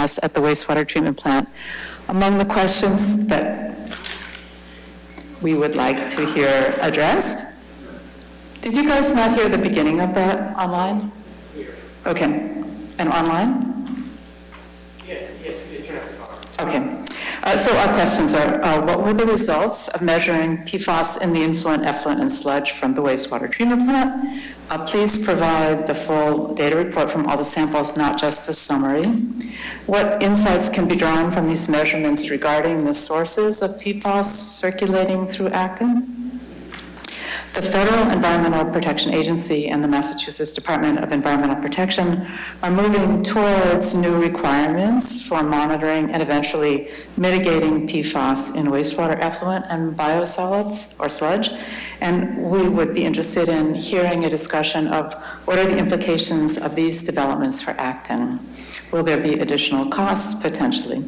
PFAS at the wastewater treatment plant. Among the questions that we would like to hear addressed. Did you guys not hear the beginning of that online? Okay. And online? Yes, it's right. Okay. So our questions are, what were the results of measuring PFAS in the influent, effluent, and sludge from the wastewater treatment plant? Please provide the full data report from all the samples, not just a summary. What insights can be drawn from these measurements regarding the sources of PFAS circulating through Acton? The Federal Environmental Protection Agency and the Massachusetts Department of Environmental Protection are moving towards new requirements for monitoring and eventually mitigating PFAS in wastewater effluent and biosolids or sludge. And we would be interested in hearing a discussion of what are the implications of these developments for Acton. Will there be additional costs potentially?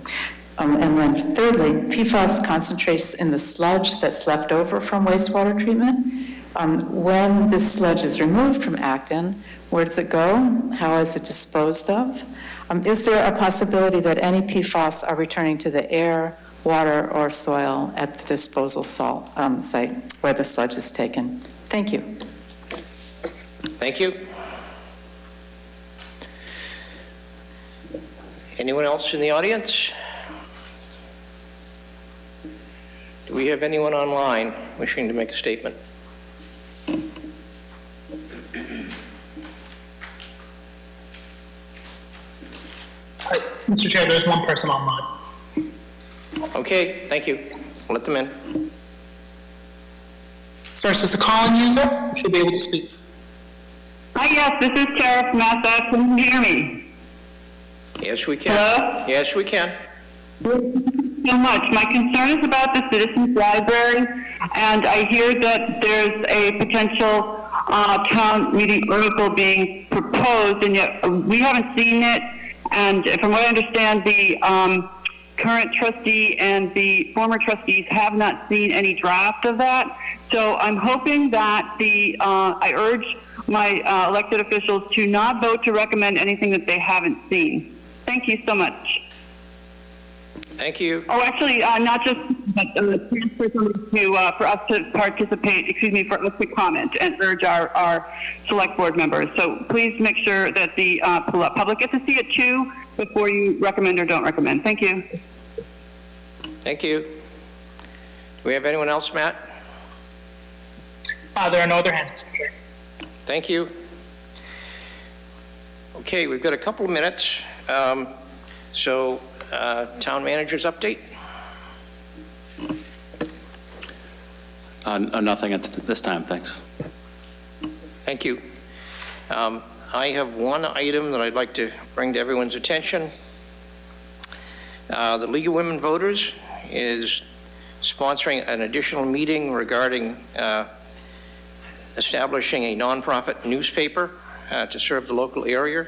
And then thirdly, PFAS concentrates in the sludge that's left over from wastewater treatment. When this sludge is removed from Acton, where does it go? How is it disposed of? Is there a possibility that any PFAS are returning to the air, water, or soil at the disposal site where the sludge is taken? Thank you. Thank you. Anyone else in the audience? Do we have anyone online wishing to make a statement? Mr. Chair, there's one person online. Okay, thank you. Let them in. First is the calling user, who should be able to speak. Hi, yes, this is Tara from Mass. Can you hear me? Yes, we can. Hello? Yes, we can. Thank you so much. My concern is about the Citizens Library, and I hear that there's a potential town meeting article being proposed, and yet we haven't seen it. And from what I understand, the current trustee and the former trustees have not seen any draft of that. So I'm hoping that I urge my elected officials to not vote to recommend anything that they haven't seen. Thank you so much. Thank you. Oh, actually, not just, but transfer somebody to, for us to participate, excuse me, for us to comment and urge our select board members. So please make sure that the public gets to see it too before you recommend or don't recommend. Thank you. Thank you. Do we have anyone else, Matt? There are no other hands, Mr. Chair. Thank you. Okay, we've got a couple of minutes. Town manager's update? Nothing at this time, thanks. Thank you. I have one item that I'd like to bring to everyone's attention. The League of Women Voters is sponsoring an additional meeting regarding establishing a nonprofit newspaper to serve the local area.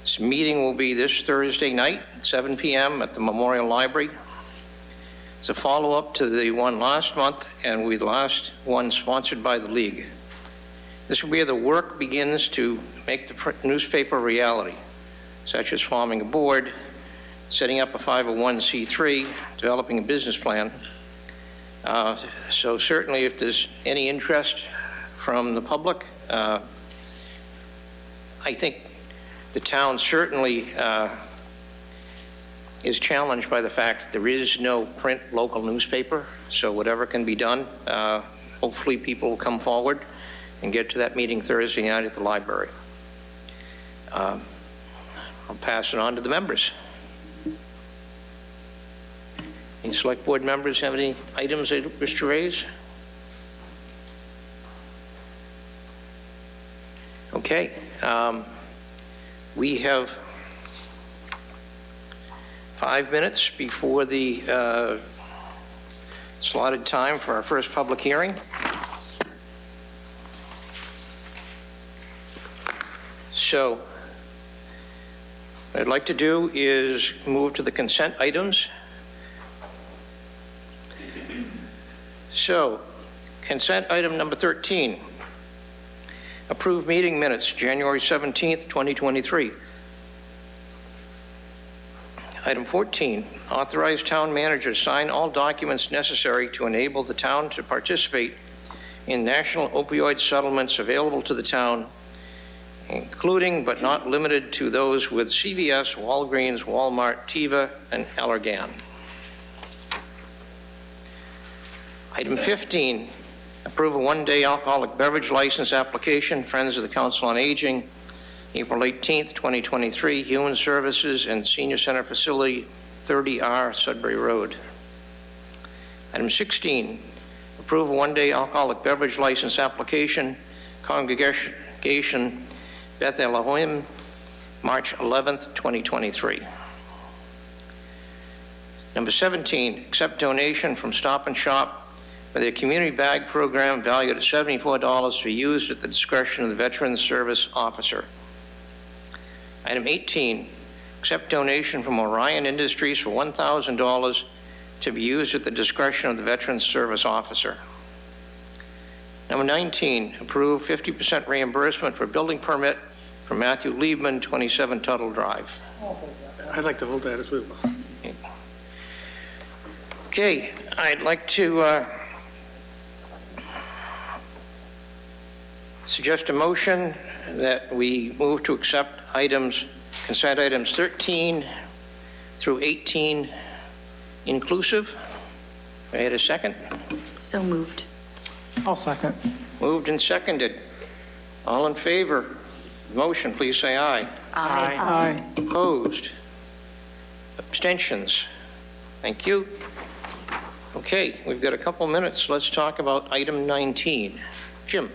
This meeting will be this Thursday night at 7 p.m. at the Memorial Library. It's a follow-up to the one last month, and the last one sponsored by the League. This will be where the work begins to make the newspaper a reality, such as forming a board, setting up a 501c3, developing a business plan. So certainly if there's any interest from the public, I think the town certainly is challenged by the fact that there is no print local newspaper, so whatever can be done, hopefully people will come forward and get to that meeting Thursday night at the library. I'll pass it on to the members. Any select board members have any items they wish to raise? Okay. We have 5 minutes before the slotted time for our first public hearing. So what I'd like to do is move to the consent items. So, consent item number 13, approve meeting minutes, January 17th, 2023. Item 14, authorize town manager to sign all documents necessary to enable the town to participate in national opioid settlements available to the town, including but not limited to those with CVS, Walgreens, Walmart, Teva, and Allergan. Item 15, approve a one-day alcoholic beverage license application, Friends of the Council on Aging, April 18th, 2023, Human Services and Senior Center Facility, 30R Sudbury Road. Item 16, approve a one-day alcoholic beverage license application, Congregation Beth Elohim, March 11th, 2023. Number 17, accept donation from Stop and Shop for their community bag program valued at $74 to be used at the discretion of the Veterans Service Officer. Item 18, accept donation from Orion Industries for $1,000 to be used at the discretion of the Veterans Service Officer. Number 19, approve 50% reimbursement for building permit for Matthew Liebman, 27 Tuttle Drive. I'd like to hold that as well. Okay, I'd like to suggest a motion that we move to accept consent items 13 through 18 inclusive. I had a second? So moved. I'll second. Moved and seconded. All in favor of the motion, please say aye. Aye. Opposed? Abstentions? Thank you. Okay, we've got a couple minutes. Let's talk about item 19. Jim?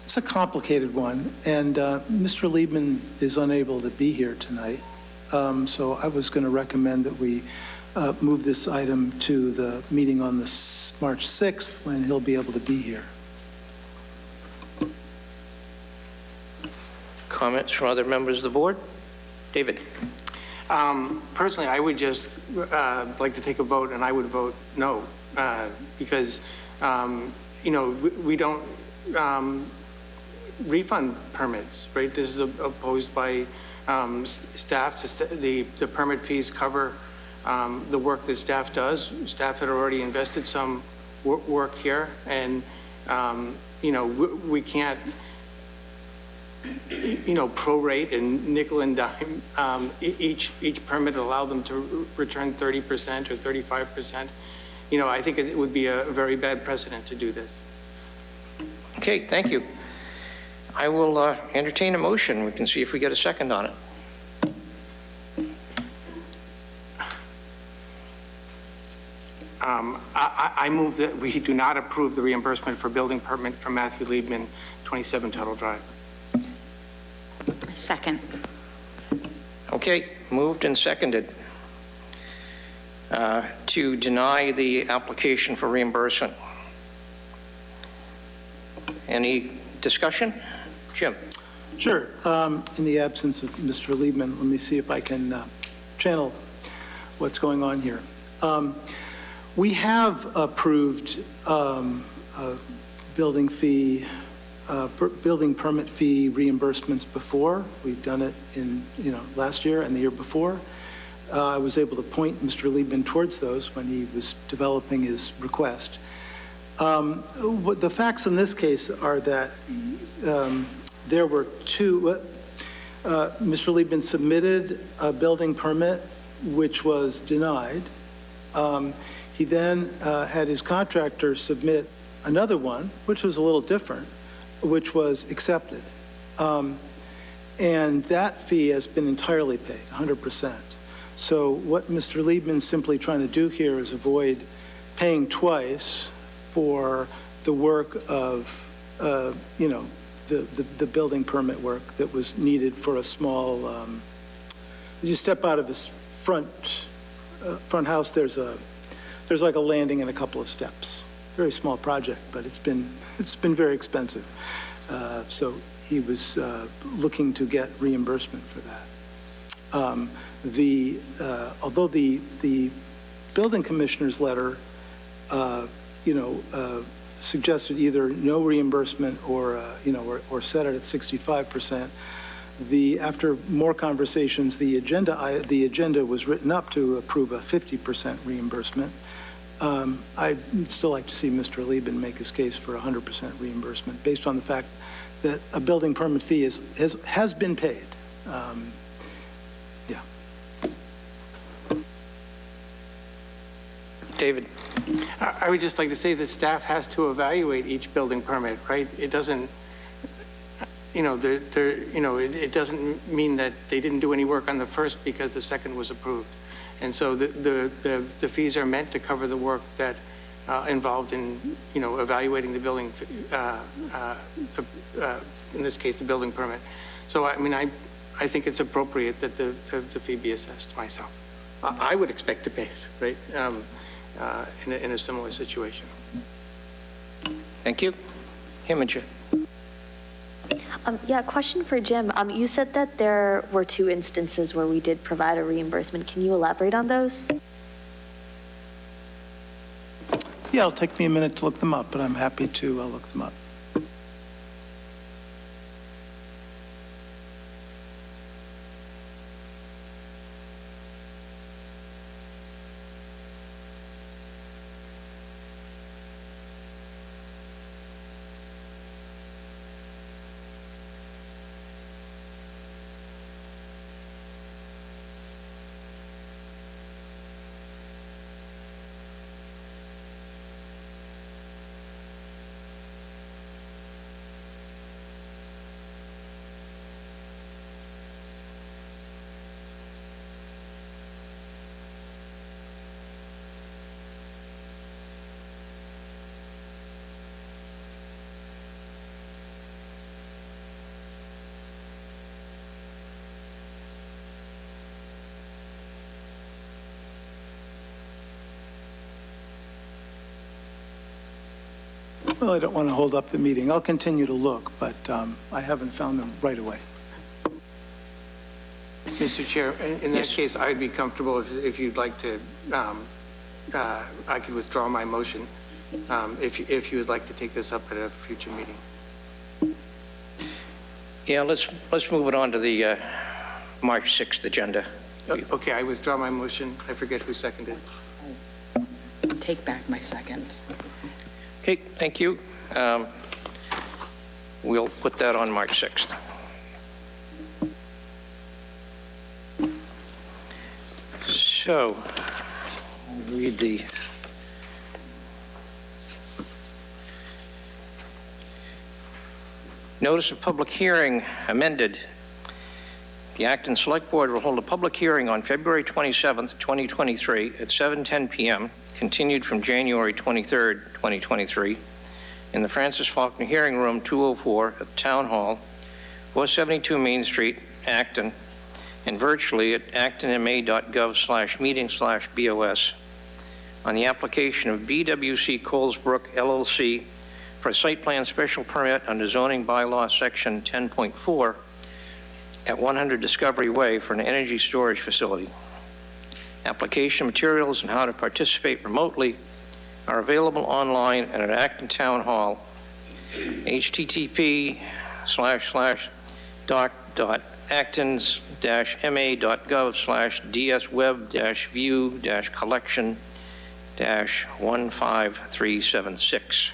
It's a complicated one, and Mr. Liebman is unable to be here tonight, so I was going to recommend that we move this item to the meeting on March 6th, when he'll be able to be here. Comments from other members of the board? David? Personally, I would just like to take a vote, and I would vote no, because, we don't refund permits, right? This is opposed by staff. The permit fees cover the work that staff does. Staff had already invested some work here, and, we can't, prorate and nickel and dime each permit, allow them to return 30% or 35%. I think it would be a very bad precedent to do this. Okay, thank you. I will entertain a motion. We can see if we get a second on it. I move that we do not approve the reimbursement for building permit from Matthew Liebman, 27 Tuttle Drive. Second. Okay, moved and seconded to deny the application for reimbursement. Any discussion? Jim? Sure. In the absence of Mr. Liebman, let me see if I can channel what's going on here. We have approved building permit fee reimbursements before. We've done it in, last year and the year before. I was able to point Mr. Liebman towards those when he was developing his request. What the facts in this case are that there were two. Mr. Liebman submitted a building permit, which was denied. He then had his contractor submit another one, which was a little different, which was accepted. And that fee has been entirely paid, 100%. So what Mr. Liebman's simply trying to do here is avoid paying twice for the work of, the building permit work that was needed for a small, as you step out of his front house, there's like a landing and a couple of steps. Very small project, but it's been very expensive. So he was looking to get reimbursement for that. Although the building commissioner's letter, suggested either no reimbursement or set it at 65%, After more conversations, the agenda was written up to approve a 50% reimbursement. I'd still like to see Mr. Lieben make his case for 100% reimbursement based on the fact that a building permit fee has been paid. Yeah. David? I would just like to say that staff has to evaluate each building permit, right? It doesn't, it doesn't mean that they didn't do any work on the first because the second was approved. And so the fees are meant to cover the work that involved in, evaluating the building, in this case, the building permit. So, I think it's appropriate that the fee be assessed myself. I would expect to pay it, right, in a similar situation. Thank you. Imogen? Yeah, question for Jim. You said that there were 2 instances where we did provide a reimbursement. Can you elaborate on those? Yeah, it'll take me a minute to look them up, but I'm happy to look them up. Well, I don't want to hold up the meeting. I'll continue to look, but I haven't found them right away. Mr. Chair, in that Yes. case, I'd be comfortable if you'd like to, I could withdraw my motion if you would like to take this up at a future meeting. Yeah, let's move it on to the March 6th agenda. Okay, I withdraw my motion. I forget who seconded. Take back my second. Okay, thank you. We'll put that on March 6th. So, I'll read the notice of public hearing amended. The Acton Select Board will hold a public hearing on February 27th, 2023 at 7:10 p.m., continued from January 23rd, 2023, in the Francis Faulkner Hearing Room 204 at Town Hall, 472 Main Street, Acton, and virtually at actonma.gov/meeting/BOS on the application of BWC Colesbrook LLC for a site plan special permit under zoning bylaw section 10.4 at 100 Discovery Way for an energy storage facility. Application materials and how to participate remotely are available online and at Acton Town Hall, http://doc.actons-ma.gov/ds-web-view-collection-15376.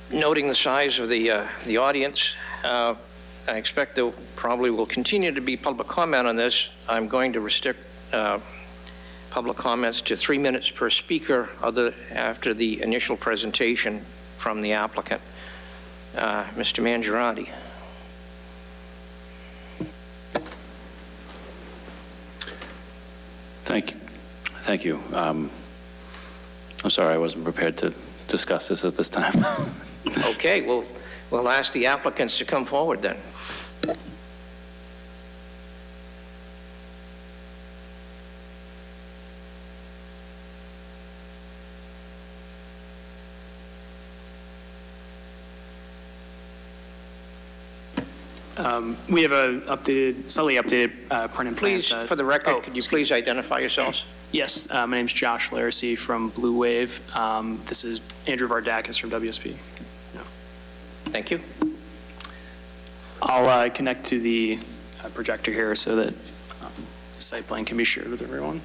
Noting the size of the audience, I expect there probably will continue to be public comment on this. I'm going to restrict public comments to 3 minutes per speaker after the initial presentation from the applicant. Mr. Mangiarotti. Thank you. I'm sorry I wasn't prepared to discuss this at this time. Okay, we'll ask the applicants to come forward then. We have a slightly updated print and plan Please, set. for the record, Oh, could you please identify yourselves? Yes, my name's Josh Laracy from Blue Wave. This is Andrew Vardakis from WSP. Thank you. I'll connect to the projector here so that the site plan can be shared with everyone.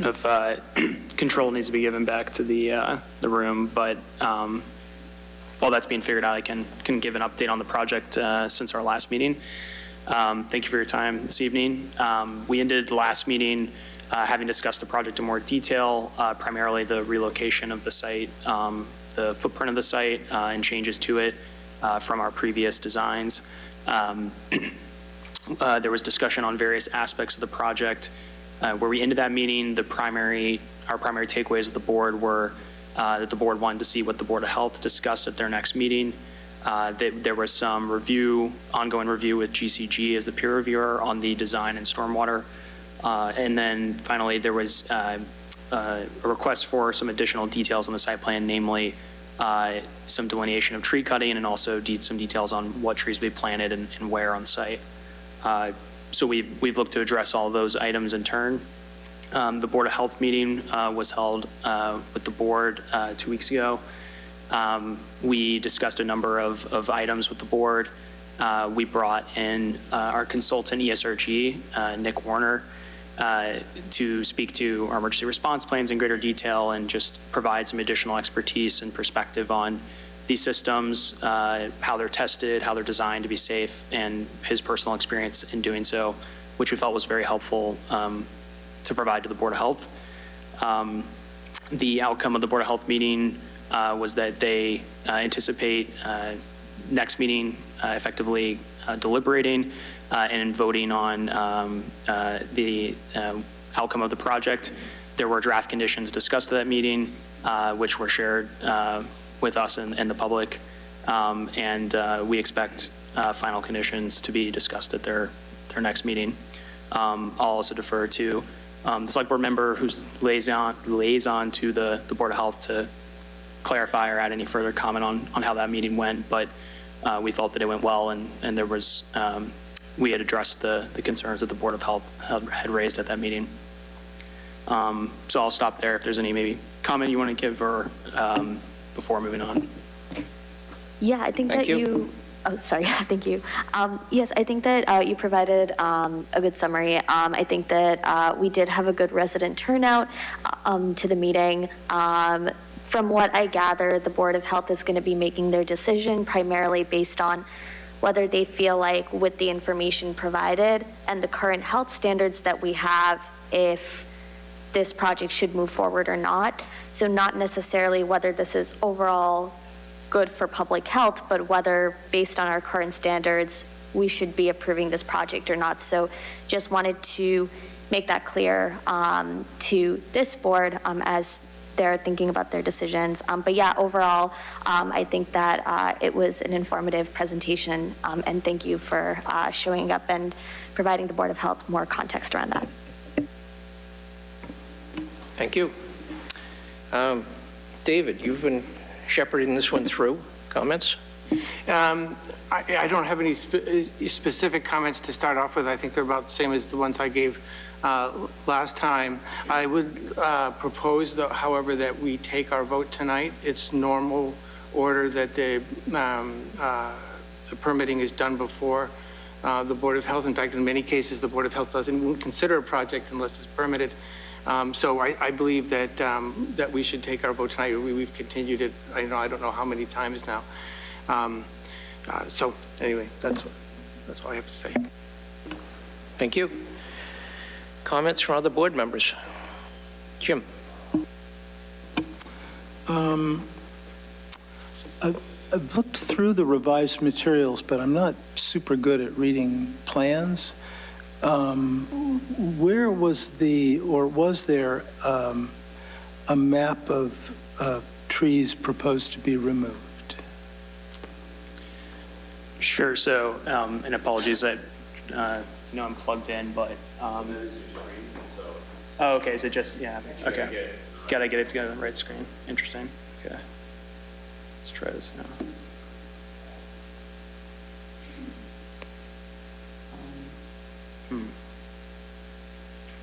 If control needs to be given back to the room, but while that's being figured out, I can give an update on the project since our last meeting. Thank you for your time this evening. We ended the last meeting having discussed the project in more detail, primarily the relocation of the site, the footprint of the site, and changes to it from our previous designs. There was discussion on various aspects of the project. Where we ended that meeting, our primary takeaways with the board were that the board wanted to see what the Board of Health discussed at their next meeting. There was some ongoing review with GCG as the peer reviewer on the design and stormwater. And then finally, there was a request for some additional details on the site plan, namely some delineation of tree cutting and also some details on what trees will be planted and where on site. So we've looked to address all of those items in turn. The Board of Health meeting was held with the board 2 weeks ago. We discussed a number of items with the board. We brought in our consultant ESRG, Nick Warner, to speak to our emergency response plans in greater detail and just provide some additional expertise and perspective on these systems, how they're tested, how they're designed to be safe, and his personal experience in doing so, which we felt was very helpful to provide to the Board of Health. The outcome of the Board of Health meeting was that they anticipate next meeting effectively deliberating and voting on the outcome of the project. There were draft conditions discussed at that meeting, which were shared with us and the public, and we expect final conditions to be discussed at their next meeting. I'll also defer to the select board member who's liaison to the Board of Health to clarify or add any further comment on how that meeting went, but we felt that it went well, and there was we had addressed the concerns that the Board of Health had raised at that meeting. So I'll stop there if there's any maybe comment you want to give or before moving on. Yeah, I think Thank that you. oh, sorry, thank you. Yes, I think that you provided a good summary. I think that we did have a good resident turnout to the meeting. From what I gather, the Board of Health is going to be making their decision primarily based on whether they feel like with the information provided and the current health standards that we have, if this project should move forward or not. So not necessarily whether this is overall good for public health, but whether based on our current standards, we should be approving this project or not. So just wanted to make that clear to this board as they're thinking about their decisions. But yeah, overall, I think that it was an informative presentation, and thank you for showing up and providing the Board of Health more context around that. Thank you. David, you've been shepherding this one through. Comments? I don't have any specific comments to start off with. I think they're about the same as the ones I gave last time. I would propose, however, that we take our vote tonight. It's normal order that the permitting is done before the Board of Health. In fact, in many cases, the Board of Health won't consider a project unless it's permitted. So I believe that that we should take our vote tonight. We've continued it. I don't know how many times now. So anyway, that's all I have to say. Thank you. Comments from other board members? Jim? I've looked through the revised materials, but I'm not super good at reading plans. Where was was there a map of trees proposed to be removed? Sure. So, and apologies that I'm plugged in, but Oh, okay, is it just, yeah, okay. Gotta get it together on the right screen. Interesting, okay. Let's try this now.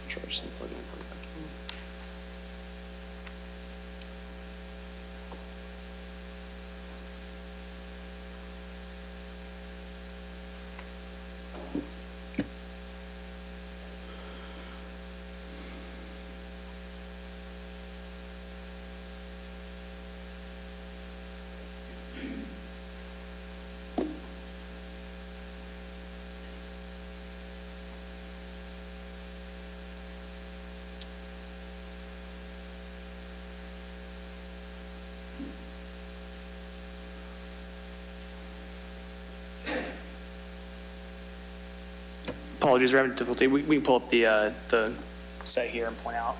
Try just unplugging and put it back in. Apologies, we're having difficulty. We can pull up the site here and point out.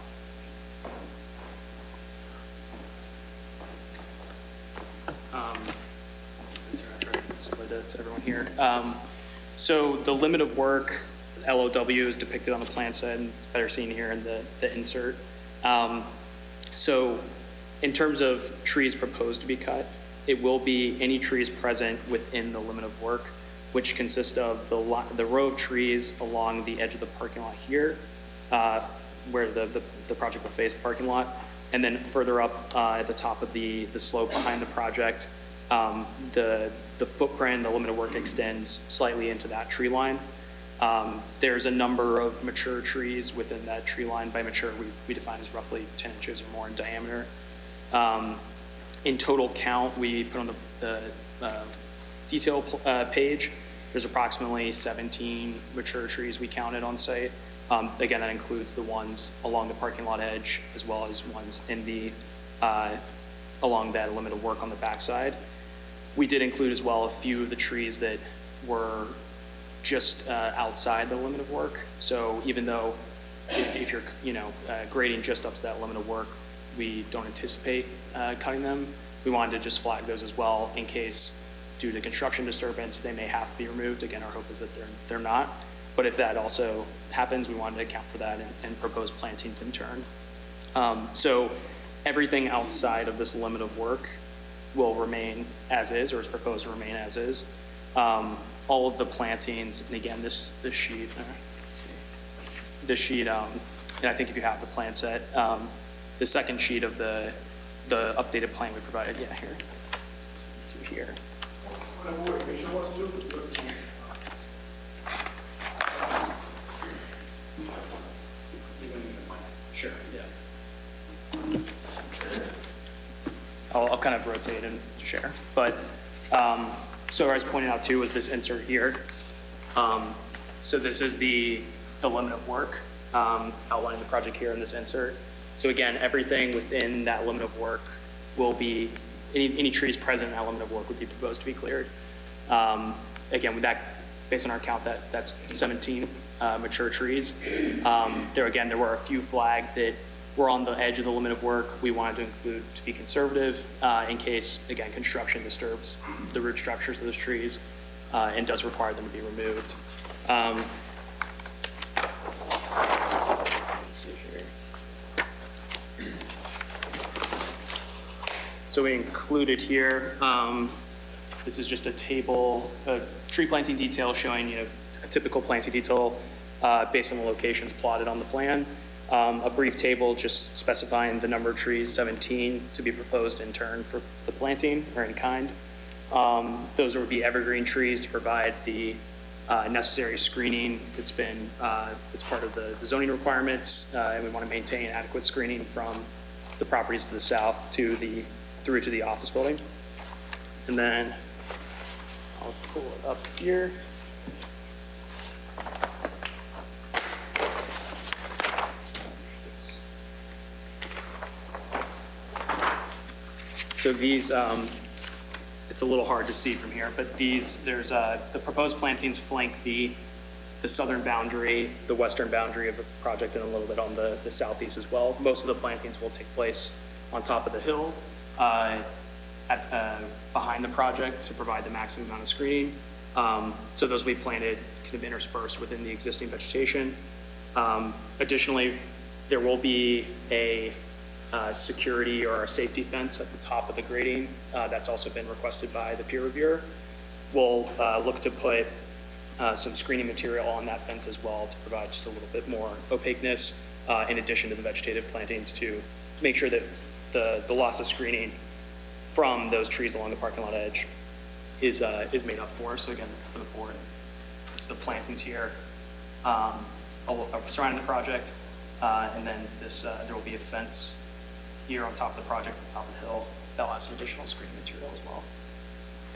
Display to everyone here. So the limit of work, LOW, is depicted on the plan set, and it's better seen here in the insert. So in terms of trees proposed to be cut, it will be any trees present within the limit of work, which consists of the row of trees along the edge of the parking lot here, where the project will face the parking lot. And then further up at the top of the slope behind the project, the footprint, the limit of work extends slightly into that tree line. There's a number of mature trees within that tree line. By mature, we define as roughly 10 inches or more in diameter. In total count, we put on the detail page, there's approximately 17 mature trees we counted on site. Again, that includes the ones along the parking lot edge, as well as ones in the along that limit of work on the backside. We did include as well a few of the trees that were just outside the limit of work. So even though if you're grading just up to that limit of work, we don't anticipate cutting them. We wanted to just flag those as well in case, due to construction disturbance, they may have to be removed. Again, our hope is that they're not. But if that also happens, we wanted to account for that and propose plantings in turn. So everything outside of this limit of work will remain as is, or is proposed to remain as is. All of the plantings, and again, this sheet, let's see. This sheet, and I think if you have the plan set, the second sheet of the updated plan we provided, yeah, here, to here. Sure, yeah. I'll kind of rotate and share, but so what I was pointing out too was this insert here. So this is the limit of work, outlining the project here in this insert. So again, everything within that limit of work will be, any trees present in that limit of work would be proposed to be cleared. Again, with that, based on our count, that's 17 mature trees. There were a few flagged that were on the edge of the limit of work. We wanted to include to be conservative in case, again, construction disturbs the root structures of those trees and does require them to be removed. Let's see here. So we included here, this is just a table, a tree planting detail showing a typical planting detail based on the locations plotted on the plan. A brief table just specifying the number of trees, 17, to be proposed in turn for the planting or in kind. Those would be evergreen trees to provide the necessary screening that's been, that's part of the zoning requirements, and we want to maintain adequate screening from the properties to the south to through to the office building. And then I'll pull it up here. So these, it's a little hard to see from here, but there's the proposed plantings flank the southern boundary, the western boundary of the project, and a little bit on the southeast as well. Most of the plantings will take place on top of the hill behind the project to provide the maximum amount of screening. So those will be planted kind of interspersed within the existing vegetation. Additionally, There will be a security or a safety fence at the top of the grading. That's also been requested by the peer reviewer. We'll look to put some screening material on that fence as well to provide just a little bit more opaqueness in addition to the vegetative plantings to make sure that the loss of screening from those trees along the parking lot edge is made up for. So again, it's for the board. It's the plantings here surrounding the project, and then this there will be a fence here on top of the project, on top of the hill. That'll have some additional screening material as well.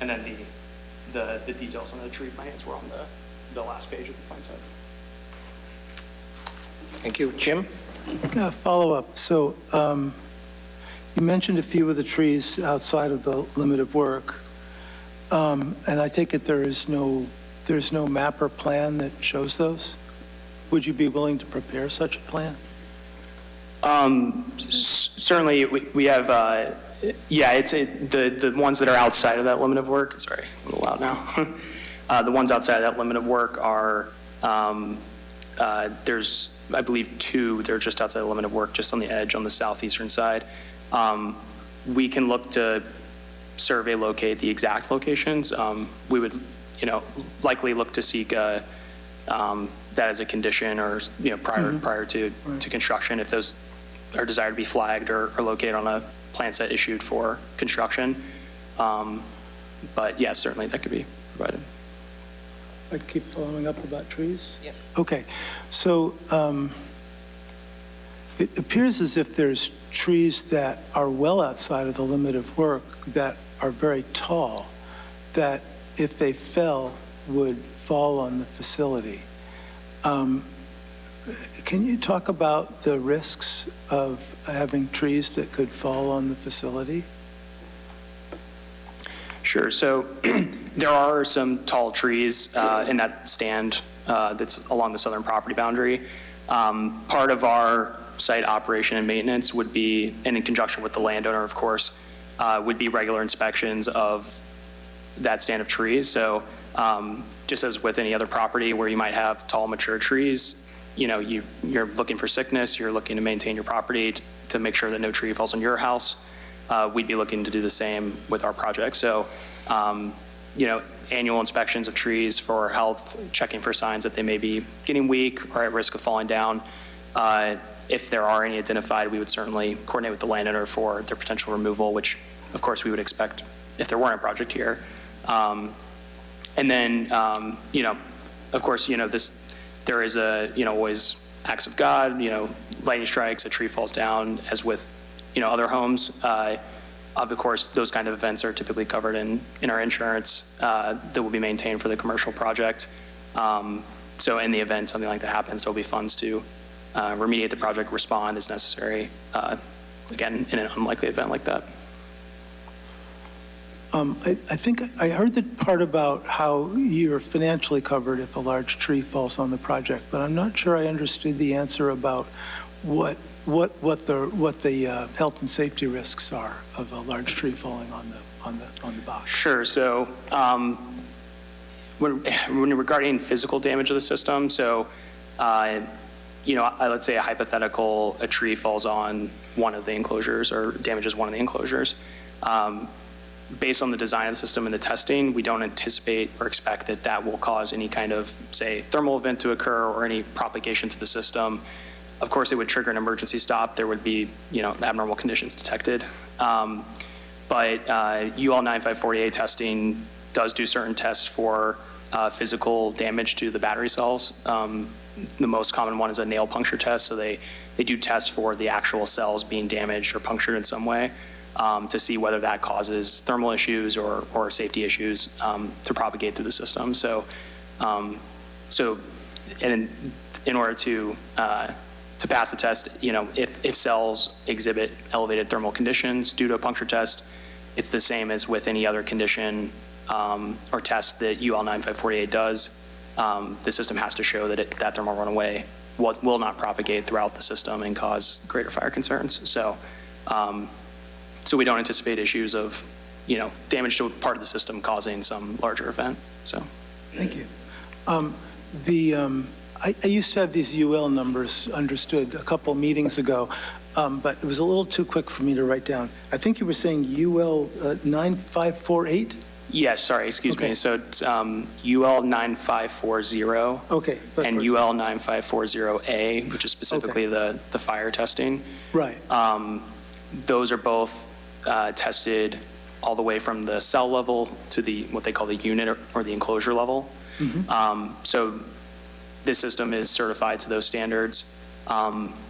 And then the details on the tree plants were on the last page of the plan set. Thank you. Jim? Yeah, follow-up. So you mentioned a few of the trees outside of the limit of work, and I take it there's no map or plan that shows those? Would you be willing to prepare such a plan? Certainly, we have, it's the ones that are outside of that limit of work, sorry, a little loud now. The ones outside of that limit of work are, there's, I believe, two, they're just outside the limit of work, just on the edge on the southeastern side. We can look to survey locate the exact locations. We would, likely look to seek that as a condition or, prior to construction, if those are desired to be flagged or located on a plan set issued for construction. But yes, certainly that could be provided. I keep following up about trees? Yeah. Okay, so it appears as if there's trees that are well outside of the limit of work that are very tall, that if they fell, would fall on the facility. Can you talk about the risks of having trees that could fall on the facility? Sure. So there are some tall trees in that stand that's along the southern property boundary. Part of our site operation and maintenance would be, and in conjunction with the landowner, of course, would be regular inspections of that stand of trees. So just as with any other property where you might have tall, mature trees, you're looking for sickness, you're looking to maintain your property to make sure that no tree falls on your house. We'd be looking to do the same with our project. So, annual inspections of trees for health, checking for signs that they may be getting weak or at risk of falling down. If there are any identified, we would certainly coordinate with the landowner for their potential removal, which of course we would expect if there weren't a project here. And then, of course, there is always acts of God, lightning strikes, a tree falls down, as with, other homes. Of course, those kind of events are typically covered in our insurance that will be maintained for the commercial project. So in the event something like that happens, there'll be funds to remediate the project, respond as necessary, again, in an unlikely event like that. I think I heard the part about how you're financially covered if a large tree falls on the project, but I'm not sure I understood the answer about what the health and safety risks are of a large tree falling on the box. Sure. So when regarding physical damage of the system, so let's say a tree falls on one of the enclosures or damages one of the enclosures. Based on the design of the system and the testing, we don't anticipate or expect that will cause any kind of, say, thermal event to occur or any propagation to the system. Of course, it would trigger an emergency stop. There would be, abnormal conditions detected. But UL 9540A testing does do certain tests for physical damage to the battery cells. The most common one is a nail puncture test. So they do tests for the actual cells being damaged or punctured in some way. To see whether that causes thermal issues or safety issues to propagate through the system. So, and in order to pass the test, if cells exhibit elevated thermal conditions due to a puncture test, it's the same as with any other condition or test that UL 9548 does. The system has to show that that thermal runaway will not propagate throughout the system and cause greater fire concerns. So we don't anticipate issues of, damage to a part of the system causing some larger event. So, thank you. I used to have these UL numbers understood a couple meetings ago, but it was a little too quick for me to write down. I think you were saying UL 9548? Yes, sorry, excuse Okay. me. So it's UL 9540 Okay. and UL 9540A, which is specifically the fire testing. Right. Those are both tested all the way from the cell level to what they call the unit or the enclosure level. So this system is certified to those standards.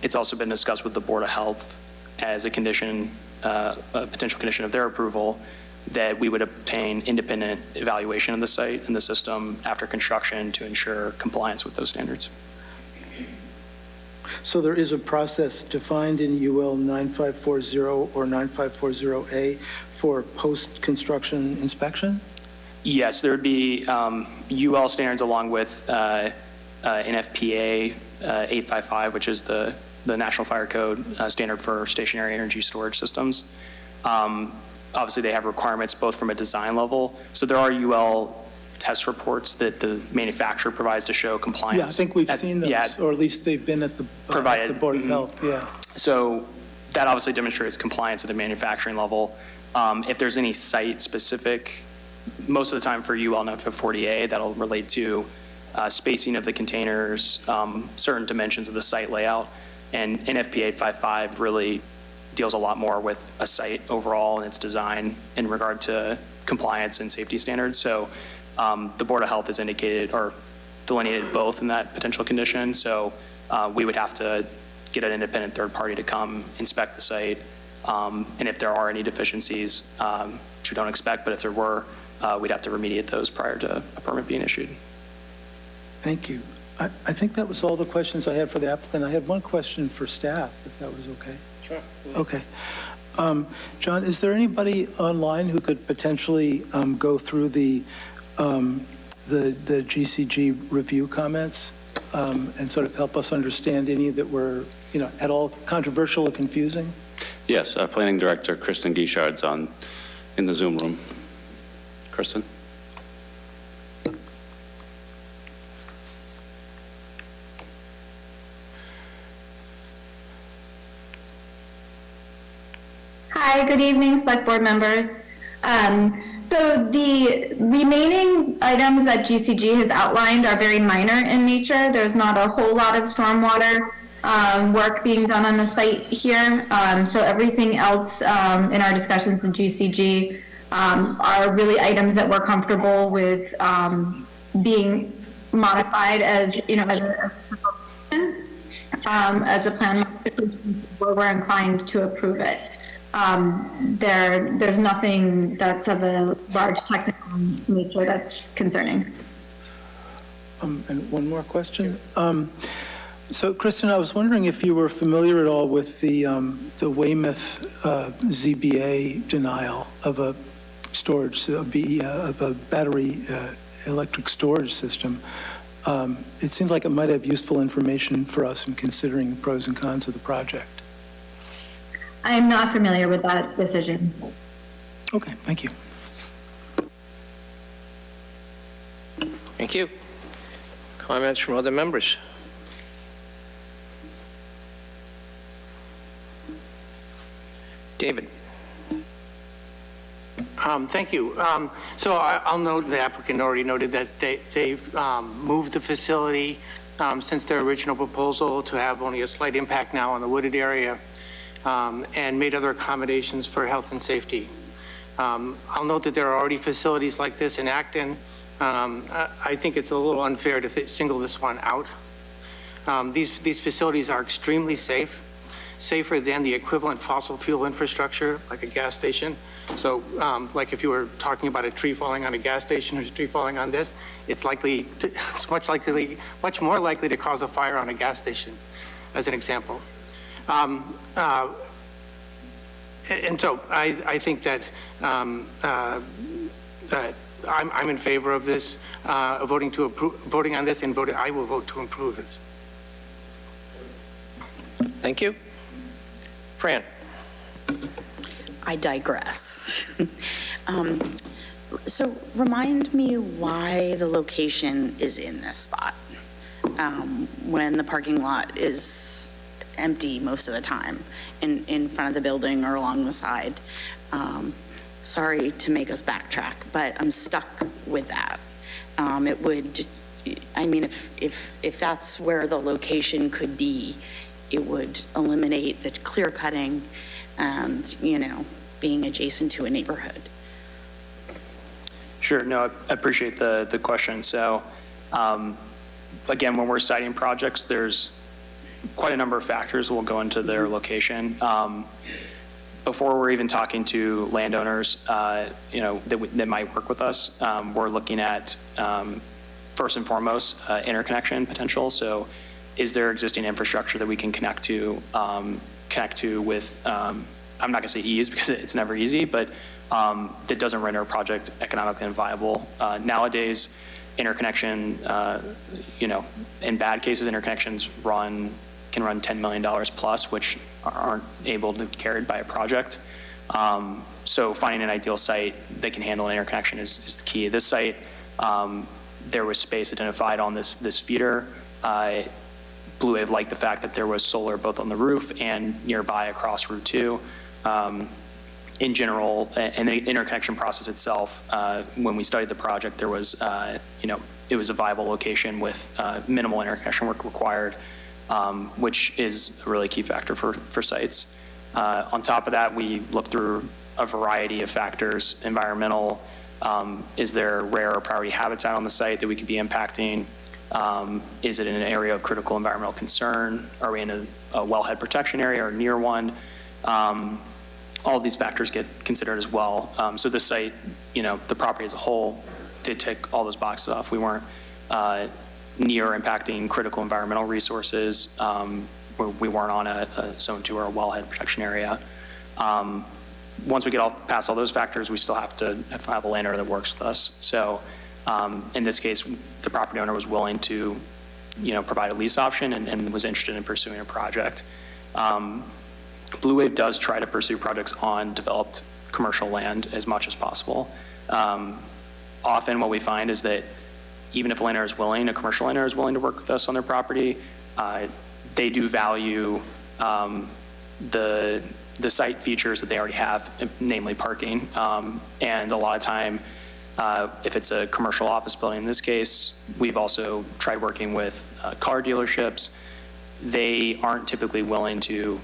It's also been discussed with the Board of Health as a condition, a potential condition of their approval, that we would obtain independent evaluation of the site and the system after construction to ensure compliance with those standards. So there is a process defined in UL 9540 or 9540A for post-construction inspection? Yes, there would be UL standards along with NFPA 855, which is the National Fire Code standard for stationary energy storage systems. Obviously, they have requirements both from a design level. So there are UL test reports that the manufacturer provides to show compliance. Yeah, I think we've seen those, yeah, or at least they've been at the provided. Board of Health, yeah. So that obviously demonstrates compliance at the manufacturing level. If there's any site-specific, most of the time for UL 9540A, that'll relate to spacing of the containers, certain dimensions of the site layout, and NFPA 855 really deals a lot more with a site overall and its design in regard to compliance and safety standards. So the Board of Health has indicated or delineated both in that potential condition. So we would have to get an independent third party to come inspect the site. And if there are any deficiencies, which we don't expect, but if there were, we'd have to remediate those prior to a permit being issued. Thank you. I think that was all the questions I had for the applicant. I had one question for staff, if that was okay. Sure. Okay. John, is there anybody online who could potentially go through the GCG review comments and sort of help us understand any that were, at all controversial or confusing? Yes, Planning Director Kristen Guichard's in the Zoom room. Kristen? Hi, good evening, Select Board members. So the remaining items that GCG has outlined are very minor in nature. There's not a whole lot of stormwater work being done on the site here. So everything else in our discussions in GCG are really items that we're comfortable with being modified as, as a plan modification where we're inclined to approve it. There's nothing that's of a large technical nature that's concerning. And one more question. So, Kristen, I was wondering if you were familiar at all with the Weymouth ZBA denial of a storage, of a battery electric storage system. It seemed like it might have useful information for us in considering the pros and cons of the project. I am not familiar with that decision. Okay, thank you. Thank you. Comments from other members? David. Thank you. So I'll note the applicant already noted that they've moved the facility since their original proposal to have only a slight impact now on the wooded area, and made other accommodations for health and safety. I'll note that there are already facilities like this in Acton. I think it's a little unfair to single this one out. These facilities are extremely safe, safer than the equivalent fossil fuel infrastructure, like a gas station. So like if you were talking about a tree falling on a gas station or a tree falling on this, it's much more likely to cause a fire on a gas station, as an example. And so I think that that I'm in favor of this, voting on this, and I will vote to approve this. Thank you. Fran. I digress. So remind me why the location is in this spot. when the parking lot is empty most of the time in front of the building or along the side. Sorry to make us backtrack, but I'm stuck with that. It would, I mean, if that's where the location could be, it would eliminate the clear cutting and, you know, being adjacent to a neighborhood. Sure, no, I appreciate the question. So, again, when we're citing projects, there's quite a number of factors that will go into their location. Before we're even talking to landowners, you know, that might work with us, we're looking at, first and foremost, interconnection potential. So is there existing infrastructure that we can connect to with, I'm not going to say ease because it's never easy, but that doesn't render a project economically unviable. Nowadays, interconnection, you know, in bad cases, interconnections can run $10 million plus, which aren't able to be carried by a project. So finding an ideal site that can handle an interconnection is the key. This site, there was space identified on this feeder. Blue Wave liked the fact that there was solar both on the roof and nearby across Route 2. In general, and the interconnection process itself, when we studied the project, there was, you know, it was a viable location with minimal interconnection work required, which is a really key factor for sites. On top of that, we looked through a variety of factors. Environmental, is there rare or priority habitat on the site that we could be impacting? Is it in an area of critical environmental concern? Are we in a wellhead protection area or near one? All of these factors get considered as well. So this site, you know, the property as a whole did tick all those boxes off. We weren't near impacting critical environmental resources. We weren't on a zone 2 or a wellhead protection area. Once we get past all those factors, we still have to have a landowner that works with us. So in this case, the property owner was willing to, you know, provide a lease option and was interested in pursuing a project. Blue Wave does try to pursue projects on developed commercial land as much as possible. Often what we find is that even if a landowner is willing, a commercial landowner is willing to work with us on their property, they do value the site features that they already have, namely parking. And a lot of time, if it's a commercial office building in this case, we've also tried working with car dealerships. They aren't typically willing to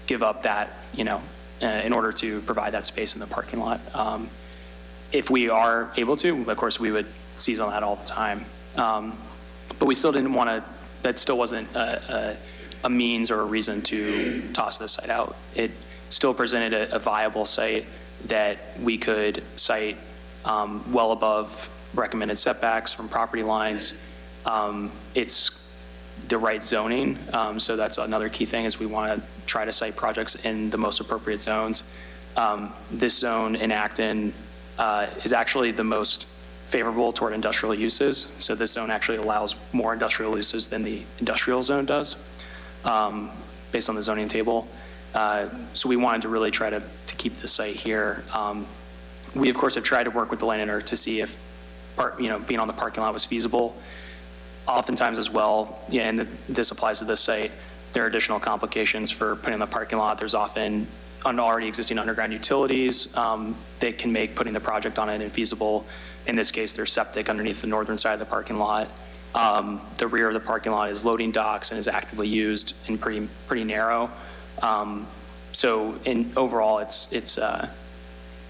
give up that, you know, in order to provide that space in the parking lot. If we are able to, of course, we would seize on that all the time. But we still didn't want to, that still wasn't a means or a reason to toss this site out. It still presented a viable site that we could site well above recommended setbacks from property lines. It's the right zoning, so that's another key thing is we want to try to site projects in the most appropriate zones. This zone in Acton is actually the most favorable toward industrial uses. So this zone actually allows more industrial uses than the industrial zone does, based on the zoning table. So we wanted to really try to keep the site here. We of course have tried to work with the landowner to see if being on the parking lot was feasible. Oftentimes as well, yeah, and this applies to this site, there are additional complications for putting in the parking lot. There's often already existing underground utilities that can make putting the project on it infeasible. In this case, there's septic underneath the northern side of the parking lot. The rear of the parking lot is loading docks and is actively used and pretty narrow. So overall, it's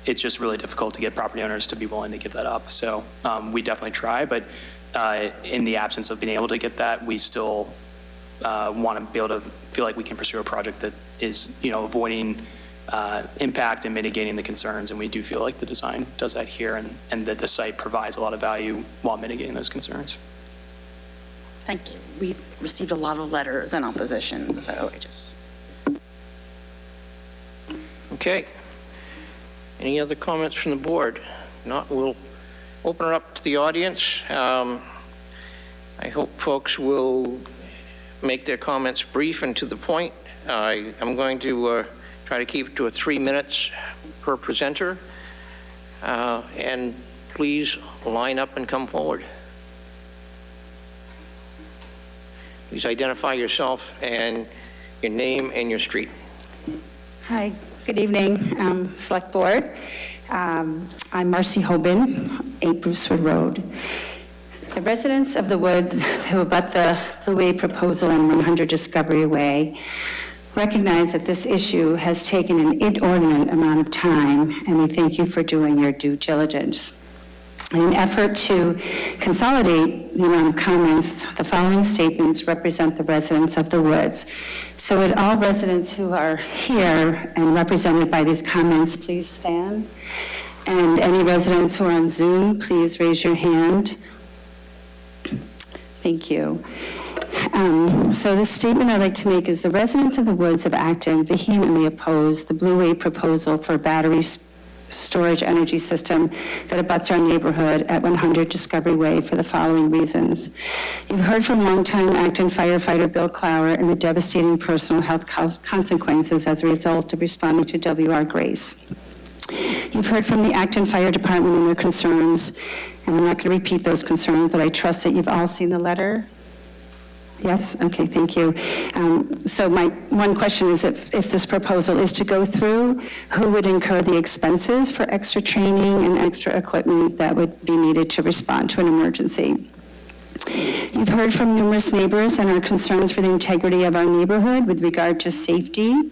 just really difficult to get property owners to be willing to give that up. So we definitely try, but in the absence of being able to get that, we still want to be able to feel like we can pursue a project that is, avoiding impact and mitigating the concerns. And we do feel like the design does that here, and that the site provides a lot of value while mitigating those concerns. Thank you. We received a lot of letters in opposition, so Okay. Any other comments from the board? If not, we'll open it up to the audience. I hope folks will make their comments brief and to the point. I'm going to try to keep it to 3 minutes per presenter. And please line up and come forward. Please identify yourself and your name and your street. Hi, good evening, Select Board. I'm Marcy Hoban, 8 Brucewood Road. The residents of the woods who abut the Blue Wave proposal on 100 Discovery Way recognize that this issue has taken an inordinate amount of time, and we thank you for doing your due diligence. In an effort to consolidate the amount of comments, the following statements represent the residents of the woods. So would all residents who are here and represented by these comments please stand? And any residents who are on Zoom, please raise your hand. Thank you. So this statement I'd like to make is the residents of the woods of Acton vehemently oppose the Blue Wave proposal for battery storage energy system that abuts our neighborhood at 100 Discovery Way for the following reasons. You've heard from longtime Acton firefighter Bill Clower and the devastating personal health consequences as a result of responding to W.R. Grace. You've heard from the Acton Fire Department and their concerns, and I'm not going to repeat those concerns, but I trust that you've all seen the letter. Yes? Okay, thank you. So my one question is if this proposal is to go through, who would incur the expenses for extra training and extra equipment that would be needed to respond to an emergency? You've heard from numerous neighbors and our concerns for the integrity of our neighborhood with regard to safety.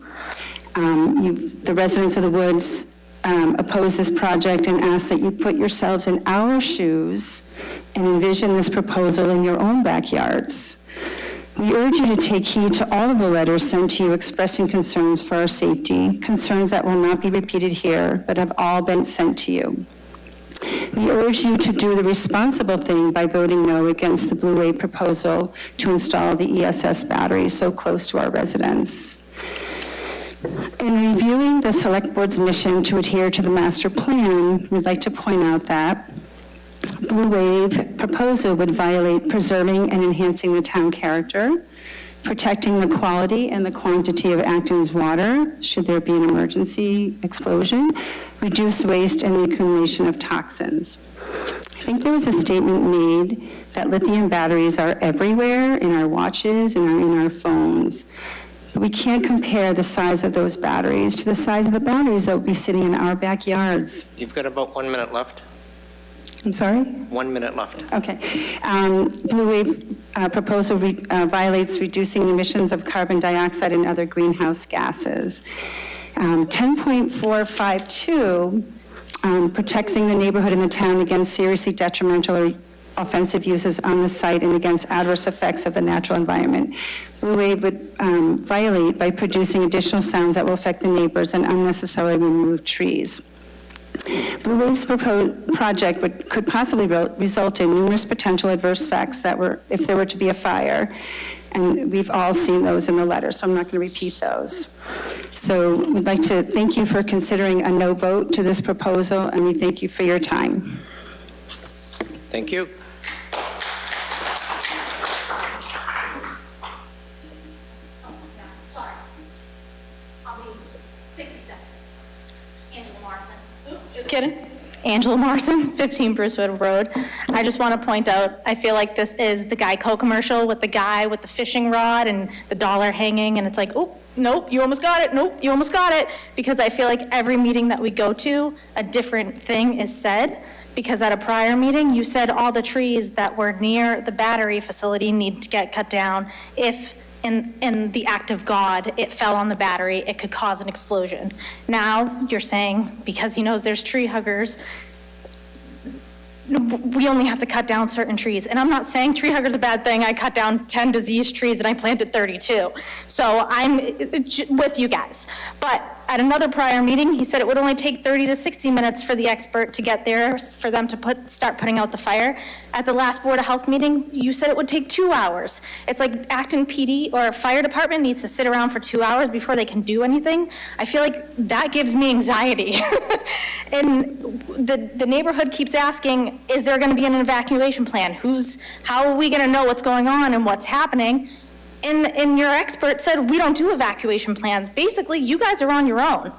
The residents of the woods oppose this project and ask that you put yourselves in our shoes and envision this proposal in your own backyards. We urge you to take heed to all of the letters sent to you expressing concerns for our safety, concerns that will not be repeated here, but have all been sent to you. We urge you to do the responsible thing by voting no against the Blue Wave proposal to install the ESS batteries so close to our residents. In reviewing the Select Board's mission to adhere to the master plan, we'd like to point out that Blue Wave proposal would violate preserving and enhancing the town character, protecting the quality and the quantity of Acton's water, should there be an emergency explosion, reduce waste and the accumulation of toxins. I think there was a statement made that lithium batteries are everywhere in our watches and in our phones. But we can't compare the size of those batteries to the size of the batteries that would be sitting in our backyards. You've got about 1 minute left. I'm sorry? 1 minute left. Okay. Blue Wave proposal violates reducing emissions of carbon dioxide and other greenhouse gases. 10.452 protecting the neighborhood and the town against seriously detrimental or offensive uses on the site and against adverse effects of the natural environment. Blue Wave would violate by producing additional sounds that will affect the neighbors and unnecessarily remove trees. Blue Wave's proposed project could possibly result in numerous potential adverse effects that were, if there were to be a fire, and we've all seen those in the letter, so I'm not going to repeat those. So we'd like to thank you for considering a no vote to this proposal, and we thank you for your time. Thank you. Sorry. I'll be 60 seconds. Angela Morrison. Just kidding. Angela Morrison, 15 Brucewood Road. I just want to point out, I feel like this is the Geico commercial with the guy with the fishing rod and the dollar hanging, and it's like, oh, nope, you almost got it. Nope, you almost got it. Because I feel like every meeting that we go to, a different thing is said. Because at a prior meeting, you said all the trees that were near the battery facility need to get cut down. If in the act of God, it fell on the battery, it could cause an explosion. Now you're saying, because he knows there's tree huggers, we only have to cut down certain trees. And I'm not saying tree huggers a bad thing. I cut down 10 diseased trees and I planted 32. So I'm with you guys. But at another prior meeting, he said it would only take 30 to 60 minutes for the expert to get there, for them to start putting out the fire. At the last Board of Health meeting, you said it would take 2 hours. It's like Acton PD or fire department needs to sit around for 2 hours before they can do anything. I feel like that gives me anxiety. And the neighborhood keeps asking, is there going to be an evacuation plan? How are we going to know what's going on and what's happening? And your expert said, we don't do evacuation plans. Basically, you guys are on your own.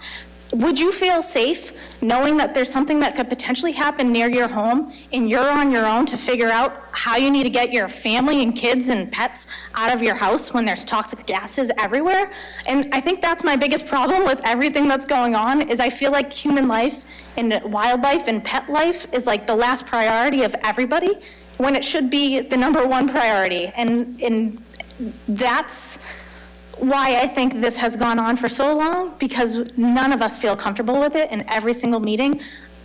would you feel safe knowing that there's something that could potentially happen near your home and you're on your own to figure out how you need to get your family and kids and pets out of your house when there's toxic gases everywhere? And I think that's my biggest problem with everything that's going on, is I feel like human life and wildlife and pet life is like the last priority of everybody, when it should be the number one priority. And that's why I think this has gone on for so long, because none of us feel comfortable with it. And every single meeting,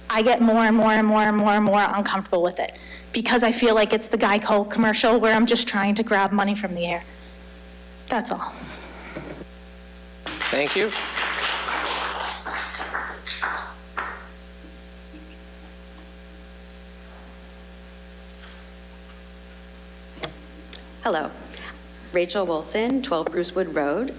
I get more and more and more and more and more uncomfortable with it, because I feel like it's the Geico commercial where I'm just trying to grab money from the air. That's all. Thank you. Hello. Rachel Wilson, 12 Brucewood Road.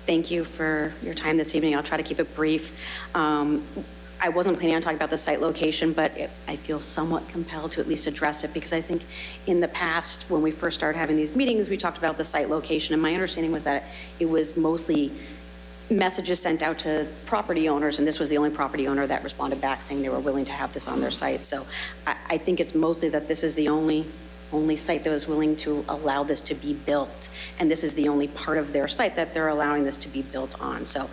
Thank you for your time this evening. I'll try to keep it brief. I wasn't planning on talking about the site location, but I feel somewhat compelled to at least address it, because I think in the past, when we first started having these meetings, we talked about the site location, and my understanding was that it was mostly messages sent out to property owners, and this was the only property owner that responded back saying they were willing to have this on their site. So I think it's mostly that this is the only site that was willing to allow this to be built, and this is the only part of their site that they're allowing this to be built on. So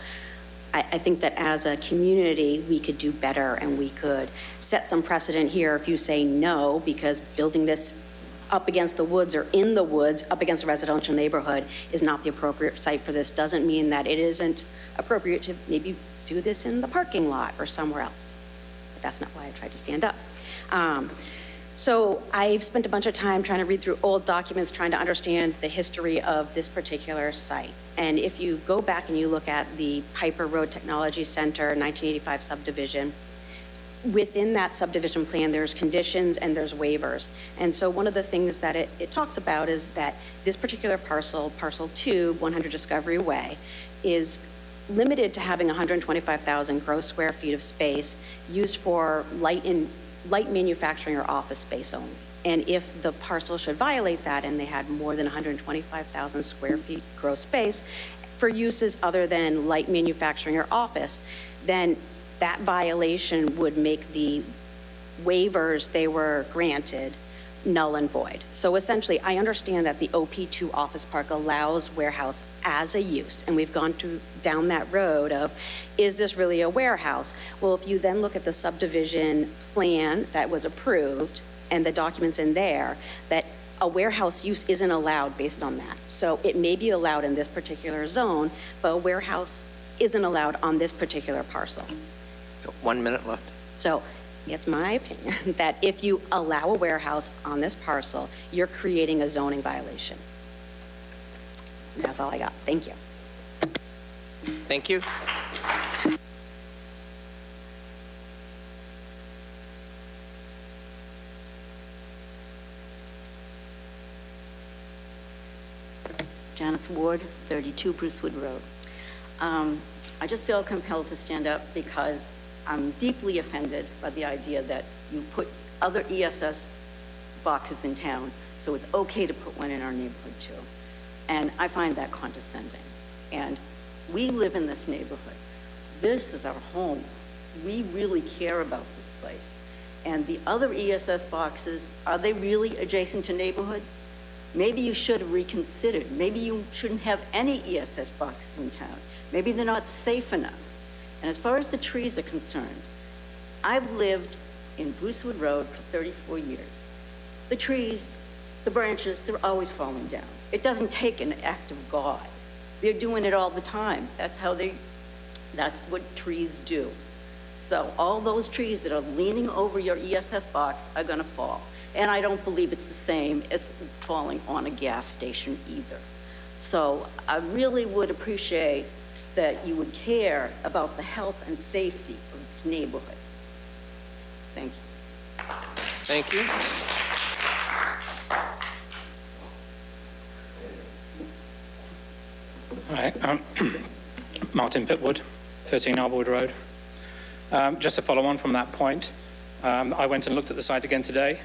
I think that as a community, we could do better, and we could set some precedent here. If you say no, because building this up against the woods or in the woods, up against a residential neighborhood, is not the appropriate site for this, doesn't mean that it isn't appropriate to maybe do this in the parking lot or somewhere else. But that's not why I tried to stand up. So I've spent a bunch of time trying to read through old documents, trying to understand the history of this particular site. And if you go back and you look at the Piper Road Technology Center 1985 subdivision, within that subdivision plan, there's conditions and there's waivers. And so one of the things that it talks about is that this particular parcel, parcel 2, 100 Discovery Way, is limited to having 125,000 gross square feet of space used for light manufacturing or office space only. And if the parcel should violate that and they had more than 125,000 square feet gross space for uses other than light manufacturing or office, then that violation would make the waivers they were granted null and void. So essentially, I understand that the OP2 office park allows warehouse as a use, and we've gone down that road of, is this really a warehouse? Well, if you then look at the subdivision plan that was approved and the documents in there, that a warehouse use isn't allowed based on that. So it may be allowed in this particular zone, but a warehouse isn't allowed on this particular parcel. 1 minute left. So it's my opinion that if you allow a warehouse on this parcel, you're creating a zoning violation. And that's all I got. Thank you. Thank you. Janice Ward, 32 Brucewood Road. I just feel compelled to stand up because I'm deeply offended by the idea that you put other ESS boxes in town, so it's okay to put one in our neighborhood too. And I find that condescending. And we live in this neighborhood. This is our home. We really care about this place. And the other ESS boxes, are they really adjacent to neighborhoods? Maybe you should have reconsidered. Maybe you shouldn't have any ESS boxes in town. Maybe they're not safe enough. And as far as the trees are concerned, I've lived in Brucewood Road for 34 years. The trees, the branches, they're always falling down. It doesn't take an act of God. They're doing it all the time. That's what trees do. So all those trees that are leaning over your ESS box are gonna fall. And I don't believe it's the same as falling on a gas station either. So I really would appreciate that you would care about the health and safety of this neighborhood. Thank you. Thank you. Hi, Martin Pitwood, 13 Arblewood Road. Just to follow on from that point, I went and looked at the site again today.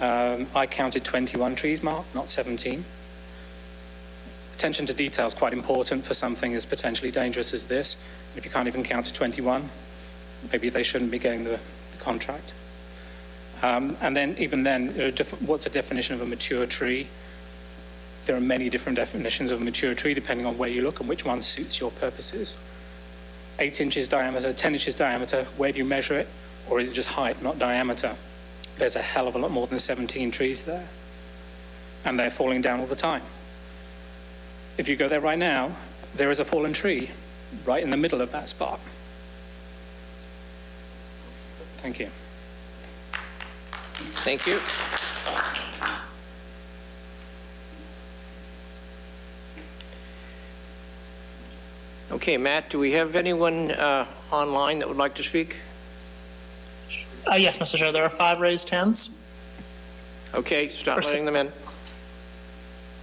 I counted 21 trees, Mark, not 17. attention to detail is quite important for something as potentially dangerous as this. If you can't even count to 21, maybe they shouldn't be getting the contract. And then, even then, what's a definition of a mature tree? There are many different definitions of a mature tree depending on where you look and which one suits your purposes. 8 inches diameter, 10 inches diameter, where do you measure it? Or is it just height, not diameter? There's a hell of a lot more than 17 trees there. And they're falling down all the time. If you go there right now, there is a fallen tree right in the middle of that spot. Thank you. Thank you. Okay, Matt, do we have anyone online that would like to speak? Yes, Mr. Chair, there are 5 raised hands. Okay, start letting them in.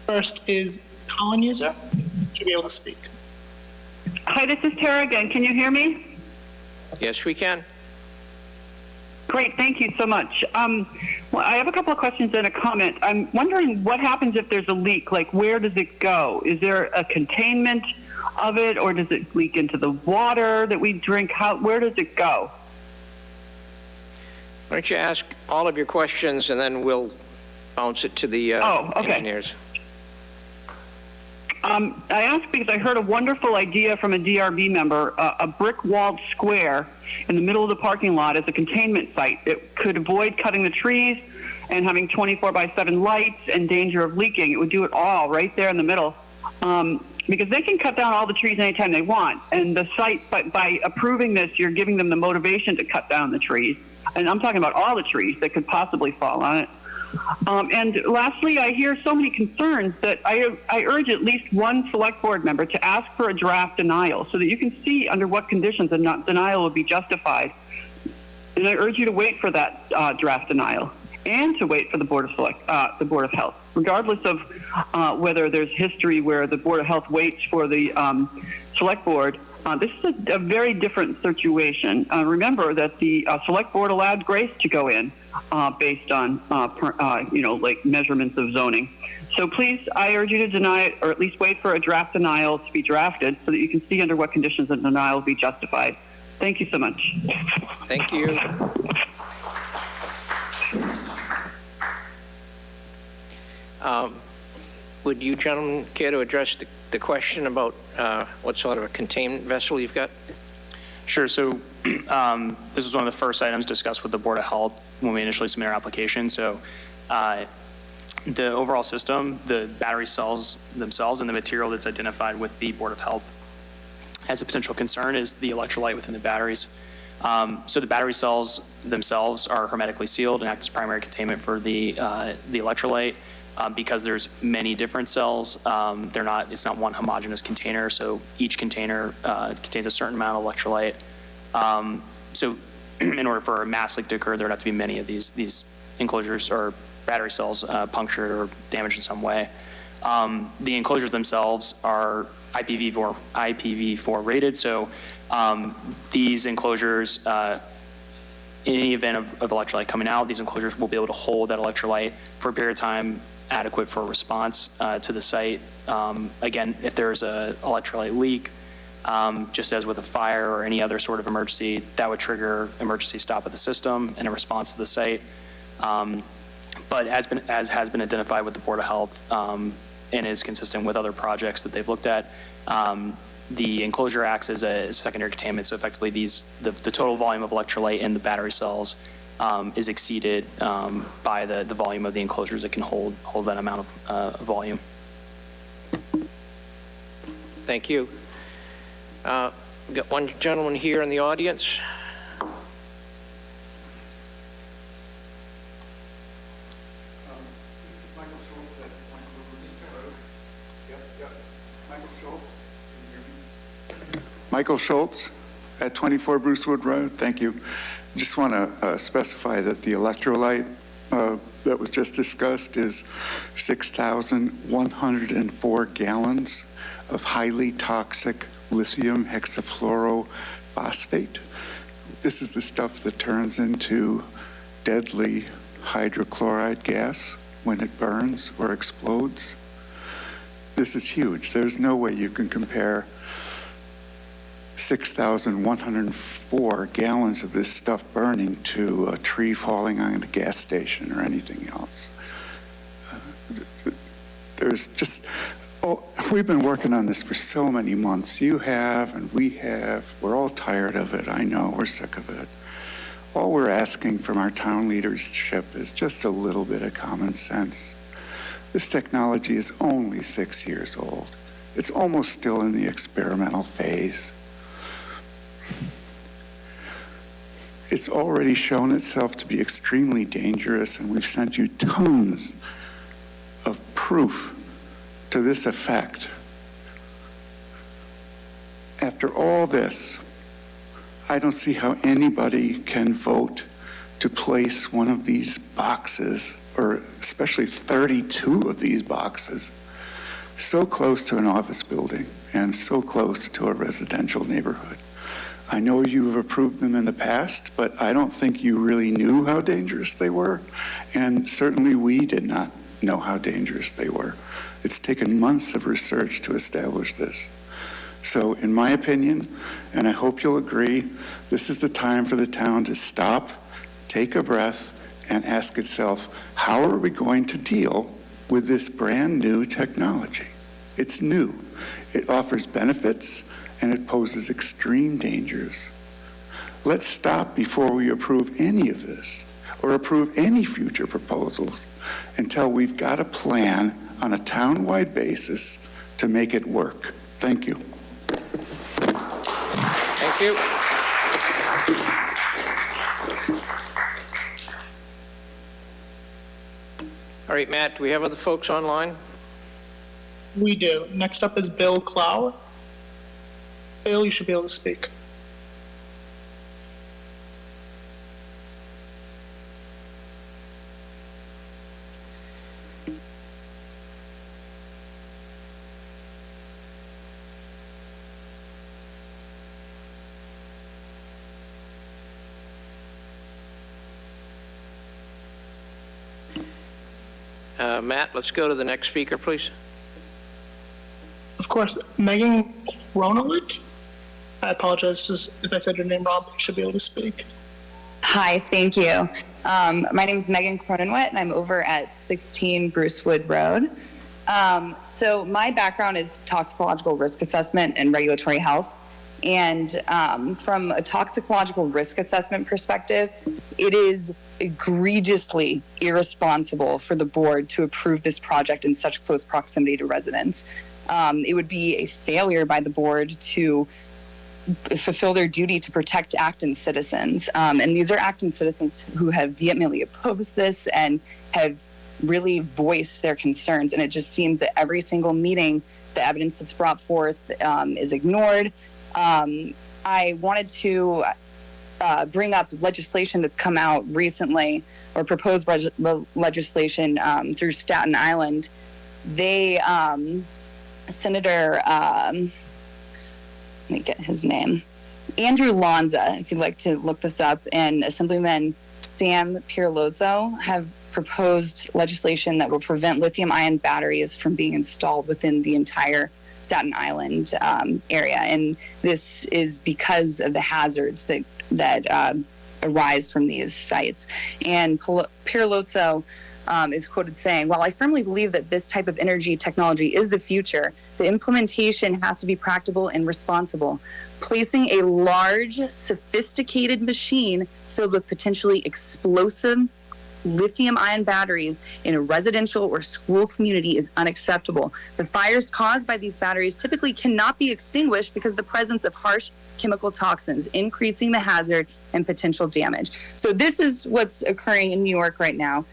First is Colin user. Should be able to speak. Hi, this is Tara again. Can you hear me? Yes, we can. Great, thank you so much. Well, I have a couple of questions and a comment. I'm wondering what happens if there's a leak. Like, where does it go? Is there a containment of it, or does it leak into the water that we drink? Where does it go? Why don't you ask all of your questions, and then we'll bounce it to the engineers. I asked because I heard a wonderful idea from a DRB member, a brick-walled square in the middle of the parking lot as a containment site that could avoid cutting the trees and having 24/7 lights and danger of leaking. It would do it all right there in the middle. Because they can cut down all the trees anytime they want. And the site, by approving this, you're giving them the motivation to cut down the trees. And I'm talking about all the trees that could possibly fall on it. And lastly, I hear so many concerns that I urge at least one select board member to ask for a draft denial so that you can see under what conditions a denial will be justified. And I urge you to wait for that draft denial and to wait for the Board of Health, regardless of whether there's history where the Board of Health waits for the Select Board. This is a very different situation. Remember that the Select Board allowed Grace to go in based on, like measurements of zoning. So please, I urge you to deny it, or at least wait for a draft denial to be drafted so that you can see under what conditions the denial will be justified. Thank you so much. Thank you. Would you gentlemen care to address the question about what sort of a containment vessel you've got? Sure. So this was one of the first items discussed with the Board of Health when we initially submitted our application. So the overall system, the battery cells themselves, and the material that's identified with the Board of Health as a potential concern is the electrolyte within the batteries. So the battery cells themselves are hermetically sealed and act as primary containment for the electrolyte. Because there's many different cells, it's not one homogeneous container, so each container contains a certain amount of electrolyte. So in order for a mass leak to occur, there would have to be many of these enclosures or battery cells punctured or damaged in some way. The enclosures themselves are IPv4 rated, so these enclosures, in any event of electrolyte coming out, these enclosures will be able to hold that electrolyte for a period of time adequate for a response to the site. Again, if there's an electrolyte leak, just as with a fire or any other sort of emergency, that would trigger emergency stop of the system and a response to the site. But as has been identified with the Board of Health and is consistent with other projects that they've looked at, the enclosure acts as a secondary containment. So effectively, the total volume of electrolyte in the battery cells is exceeded by the volume of the enclosures that can hold that amount of volume. Thank you. We've got one gentleman here in the audience. Michael Schultz at 24 Brucewood Road. Thank you. Just want to specify that the electrolyte that was just discussed is 6,104 gallons of highly toxic lithium hexafluorophosphate. This is the stuff that turns into deadly hydrochloride gas when it burns or explodes. This is huge. There's no way you can compare 6,104 gallons of this stuff burning to a tree falling on a gas station or anything else. There's just, we've been working on this for so many months. You have, and we have. We're all tired of it. I know, we're sick of it. All we're asking from our town leadership is just a little bit of common sense. This technology is only 6 years old. It's almost still in the experimental phase. It's already shown itself to be extremely dangerous, and we've sent you tons of proof to this effect. After all this, I don't see how anybody can vote to place one of these boxes, or especially 32 of these boxes, so close to an office building and so close to a residential neighborhood. I know you have approved them in the past, but I don't think you really knew how dangerous they were, and certainly we did not know how dangerous they were. It's taken months of research to establish this. So in my opinion, and I hope you'll agree, this is the time for the town to stop, take a breath, and ask itself, how are we going to deal with this brand new technology? It's new. It offers benefits, and it poses extreme dangers. Let's stop before we approve any of this or approve any future proposals until we've got a plan on a town-wide basis to make it work. Thank you. Thank you. All right, Matt, do we have other folks online? We do. Next up is Bill Clow. Bill, you should be able to speak. Matt, let's go to the next speaker, please. Of course, Megan Kronowit. I apologize if I said your name wrong, but you should be able to speak. Hi, thank you. My name is Megan Cronenwet, and I'm over at 16 Brucewood Road. So my background is toxicological risk assessment and regulatory health. And from a toxicological risk assessment perspective, it is egregiously irresponsible for the board to approve this project in such close proximity to residents. It would be a failure by the board to fulfill their duty to protect Acton citizens. And these are Acton citizens who have vehemently opposed this and have really voiced their concerns. And it just seems that every single meeting, the evidence that's brought forth is ignored. I wanted to bring up legislation that's come out recently, or proposed legislation through Staten Island. They, Senator, let me get his name, Andrew Lanza, if you'd like to look this up, and Assemblyman Sam Pierlozzo have proposed legislation that will prevent lithium-ion batteries from being installed within the entire Staten Island area. And this is because of the hazards that arise from these sites. And Pierlozzo is quoted saying, "While I firmly believe that this type of energy technology is the future, the implementation has to be practical and responsible. Placing a large, sophisticated machine filled with potentially explosive lithium-ion batteries in a residential or school community is unacceptable. The fires caused by these batteries typically cannot be extinguished because of the presence of harsh chemical toxins, increasing the hazard and potential damage." So this is what's occurring in New York right now.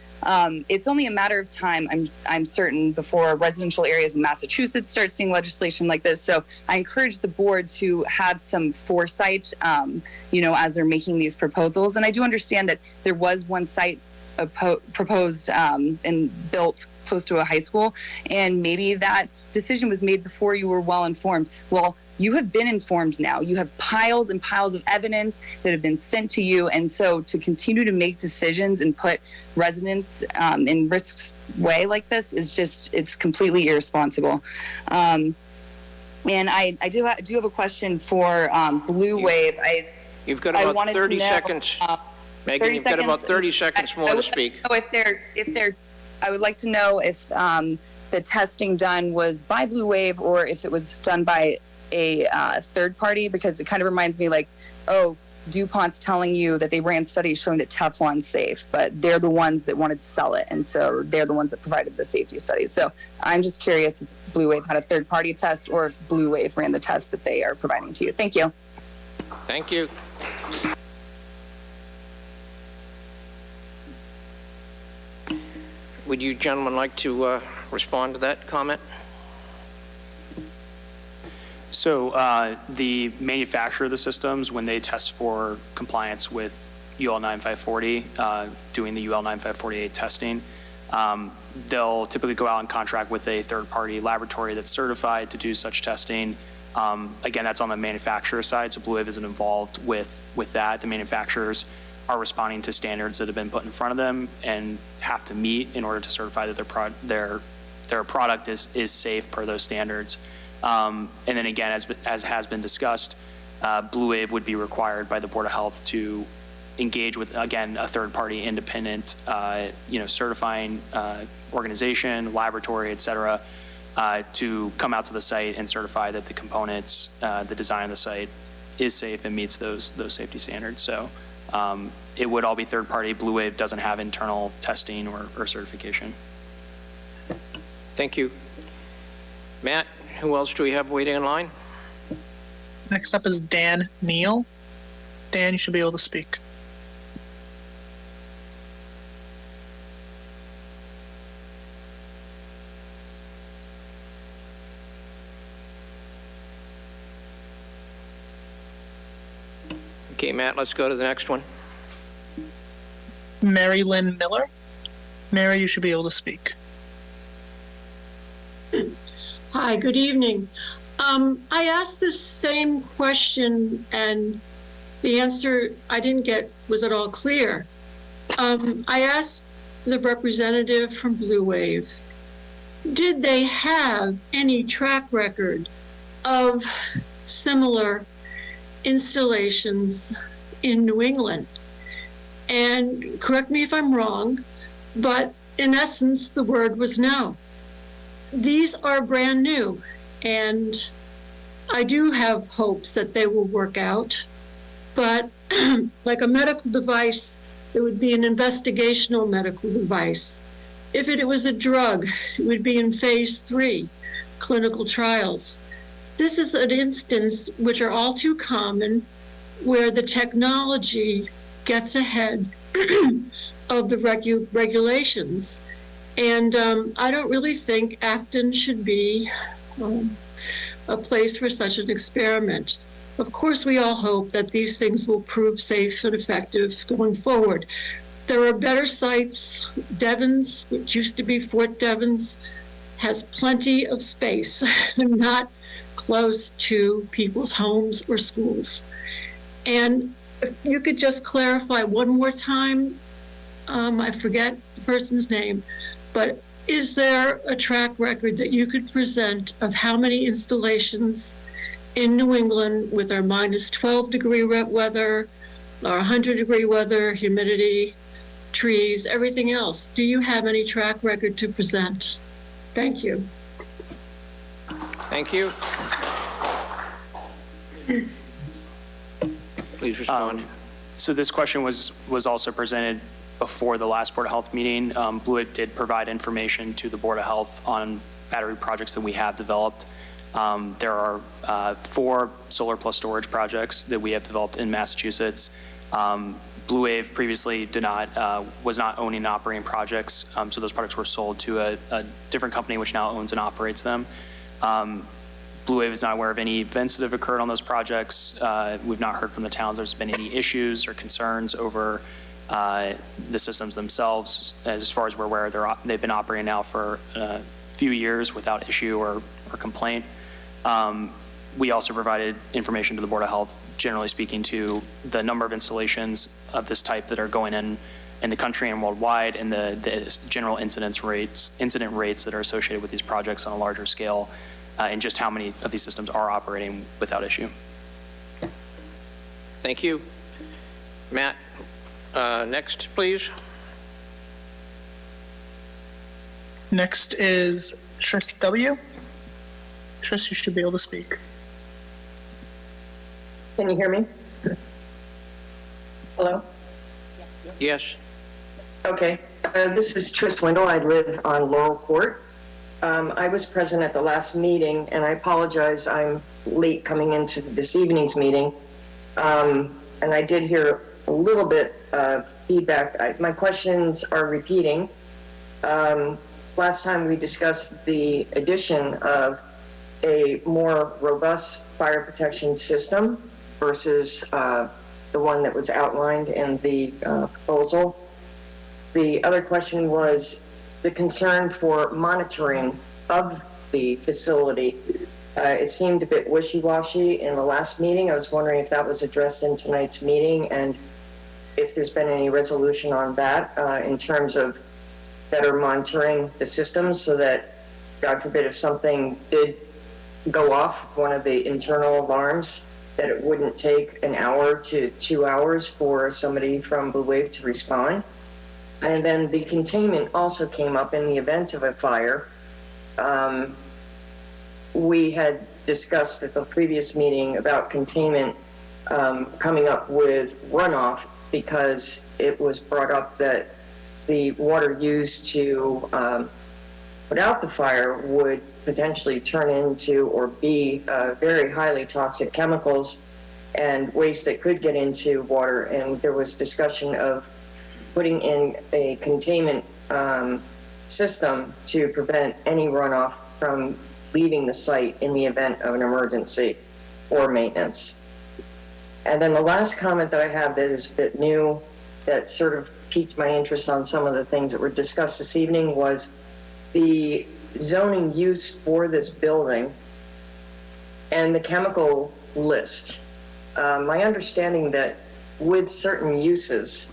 It's only a matter of time, I'm certain, before residential areas in Massachusetts start seeing legislation like this. So I encourage the board to have some foresight, as they're making these proposals. And I do understand that there was one site proposed and built close to a high school, and maybe that decision was made before you were well informed. Well, you have been informed now. You have piles and piles of evidence that have been sent to you. And so to continue to make decisions and put residents in risk's way like this is just, it's completely irresponsible. And I do have a question for Blue Wave. You've got about 30 seconds. Megan, you've got about 30 seconds more to speak. I would like to know if the testing done was by Blue Wave or if it was done by a third party, because it kind of reminds me like, oh, DuPont's telling you that they ran studies showing that Teflon's safe, but they're the ones that wanted to sell it. And so they're the ones that provided the safety studies. So I'm just curious if Blue Wave had a third party test or if Blue Wave ran the test that they are providing to you. Thank you. Thank you. Would you gentlemen like to respond to that comment? So the manufacturer of the systems, when they test for compliance with UL 9540, doing the UL 9548 testing, they'll typically go out and contract with a third-party laboratory that's certified to do such testing. Again, that's on the manufacturer side, so Blue Wave isn't involved with that. The manufacturers are responding to standards that have been put in front of them and have to meet in order to certify that their product is safe per those standards. And then again, as has been discussed, Blue Wave would be required by the Board of Health to engage with, again, a third-party independent, certifying organization, laboratory, et cetera, to come out to the site and certify that the components, the design of the site is safe and meets those safety standards. So it would all be third-party. Blue Wave doesn't have internal testing or certification. Thank you. Matt, who else do we have waiting in line? Next up is Dan Neal. Dan, you should be able to speak. Okay, Matt, let's go to the next one. Mary Lynn Miller. Mary, you should be able to speak. Hi, good evening. I asked this same question and the answer I didn't get was at all clear. I asked the representative from Blue Wave, did they have any track record of similar installations in New England? And correct me if I'm wrong, but in essence, the word was no. These are brand new, and I do have hopes that they will work out, but like a medical device, it would be an investigational medical device. If it was a drug, it would be in phase 3 clinical trials. This is an instance which are all too common where the technology gets ahead of the regulations. And I don't really think Acton should be a place for such an experiment. Of course, we all hope that these things will prove safe and effective going forward. There are better sites. Devens, which used to be Fort Devens, has plenty of space, not close to people's homes or schools. And if you could just clarify one more time, I forget the person's name, but is there a track record that you could present of how many installations in New England with our minus 12 degree weather, our 100 degree weather, humidity, trees, everything else? Do you have any track record to present? Thank you. Thank you. Please respond. So this question was also presented before the last Board of Health meeting. Blue Wave did provide information to the Board of Health on battery projects that we have developed. There are 4 solar plus storage projects that we have developed in Massachusetts. Blue Wave previously was not owning and operating projects, so those projects were sold to a different company which now owns and operates them. Blue Wave is not aware of any events that have occurred on those projects. We've not heard from the towns there's been any issues or concerns over the systems themselves. As far as we're aware, they've been operating now for a few years without issue or complaint. we also provided information to the Board of Health, generally speaking, to the number of installations of this type that are going in the country and worldwide, and the general incident rates that are associated with these projects on a larger scale, and just how many of these systems are operating without issue. Thank you. Matt, next, please. Next is Tris W. Tris, you should be able to speak. Can you hear me? Hello? Yes. Okay. This is Tris Wendell. I live on Laurel Court. I was present at the last meeting, and I apologize. I'm late coming into this evening's meeting. And I did hear a little bit of feedback. My questions are repeating. Last time we discussed the addition of a more robust fire protection system versus the one that was outlined in the proposal. The other question was the concern for monitoring of the facility. It seemed a bit wishy-washy in the last meeting. I was wondering if that was addressed in tonight's meeting and if there's been any resolution on that in terms of better monitoring the systems so that, God forbid, if something did go off, one of the internal alarms, that it wouldn't take an hour to 2 hours for somebody from Blue Wave to respond. And then the containment also came up in the event of a fire. We had discussed at the previous meeting about containment coming up with runoff because it was brought up that the water used to put out the fire would potentially turn into or be very highly toxic chemicals and waste that could get into water. And there was discussion of putting in a containment system to prevent any runoff from leaving the site in the event of an emergency or maintenance. And then the last comment that I have that is a bit new, that sort of piqued my interest on some of the things that were discussed this evening, was the zoning use for this building and the chemical list. My understanding that with certain uses,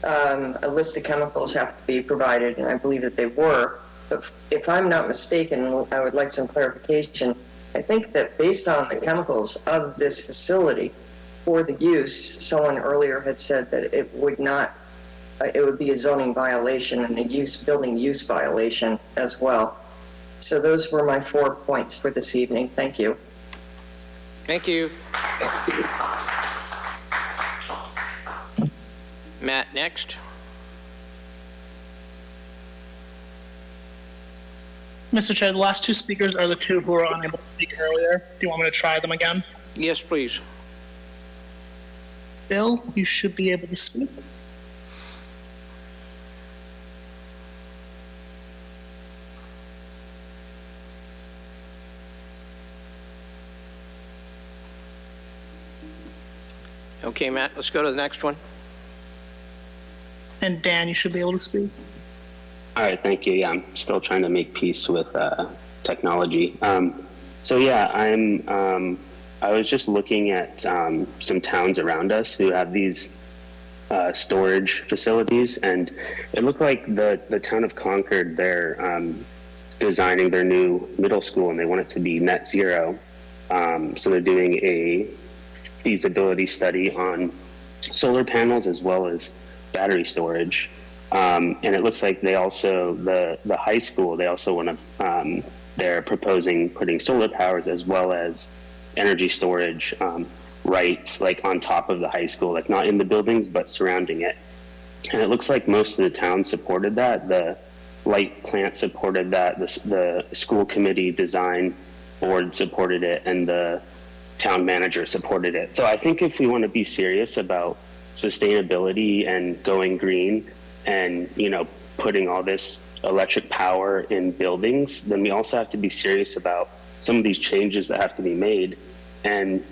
a list of chemicals have to be provided, and I believe that they were. But if I'm not mistaken, I would like some clarification. I think that based on the chemicals of this facility for the use, someone earlier had said that it would not, it would be a zoning violation and a building use violation as well. So those were my 4 points for this evening. Thank you. Thank you. Matt, next. Mr. Chair, the last two speakers are the two who were unable to speak earlier. Do you want me to try them again? Yes, please. Bill, you should be able to speak. Okay, Matt, let's go to the next one. And Dan, you should be able to speak. All right, thank you. Yeah, I'm still trying to make peace with technology. So yeah, I was just looking at some towns around us who have these storage facilities, and it looked like the town of Concord, they're designing their new middle school, and they want it to be net zero. So they're doing a feasibility study on solar panels as well as battery storage. And it looks like they also, the high school, they also want to, they're proposing putting solar powers as well as energy storage right like on top of the high school, like not in the buildings, but surrounding it. And it looks like most of the town supported that. The light plant supported that. The school committee design board supported it, and the town manager supported it. So I think if we want to be serious about sustainability and going green and, you know, putting all this electric power in buildings, then we also have to be serious about some of these changes that have to be made. And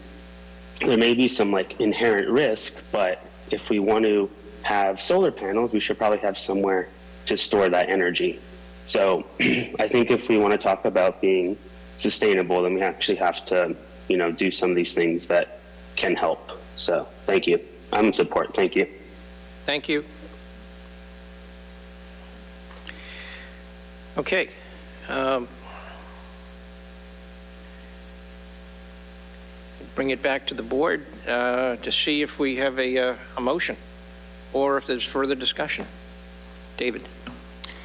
there may be some like inherent risk, but if we want to have solar panels, we should probably have somewhere to store that energy. So I think if we want to talk about being sustainable, then we actually have to do some of these things that can help. So thank you. I'm in support. Thank you. Thank you. Okay. Bring it back to the board to see if we have a motion or if there's further discussion. David.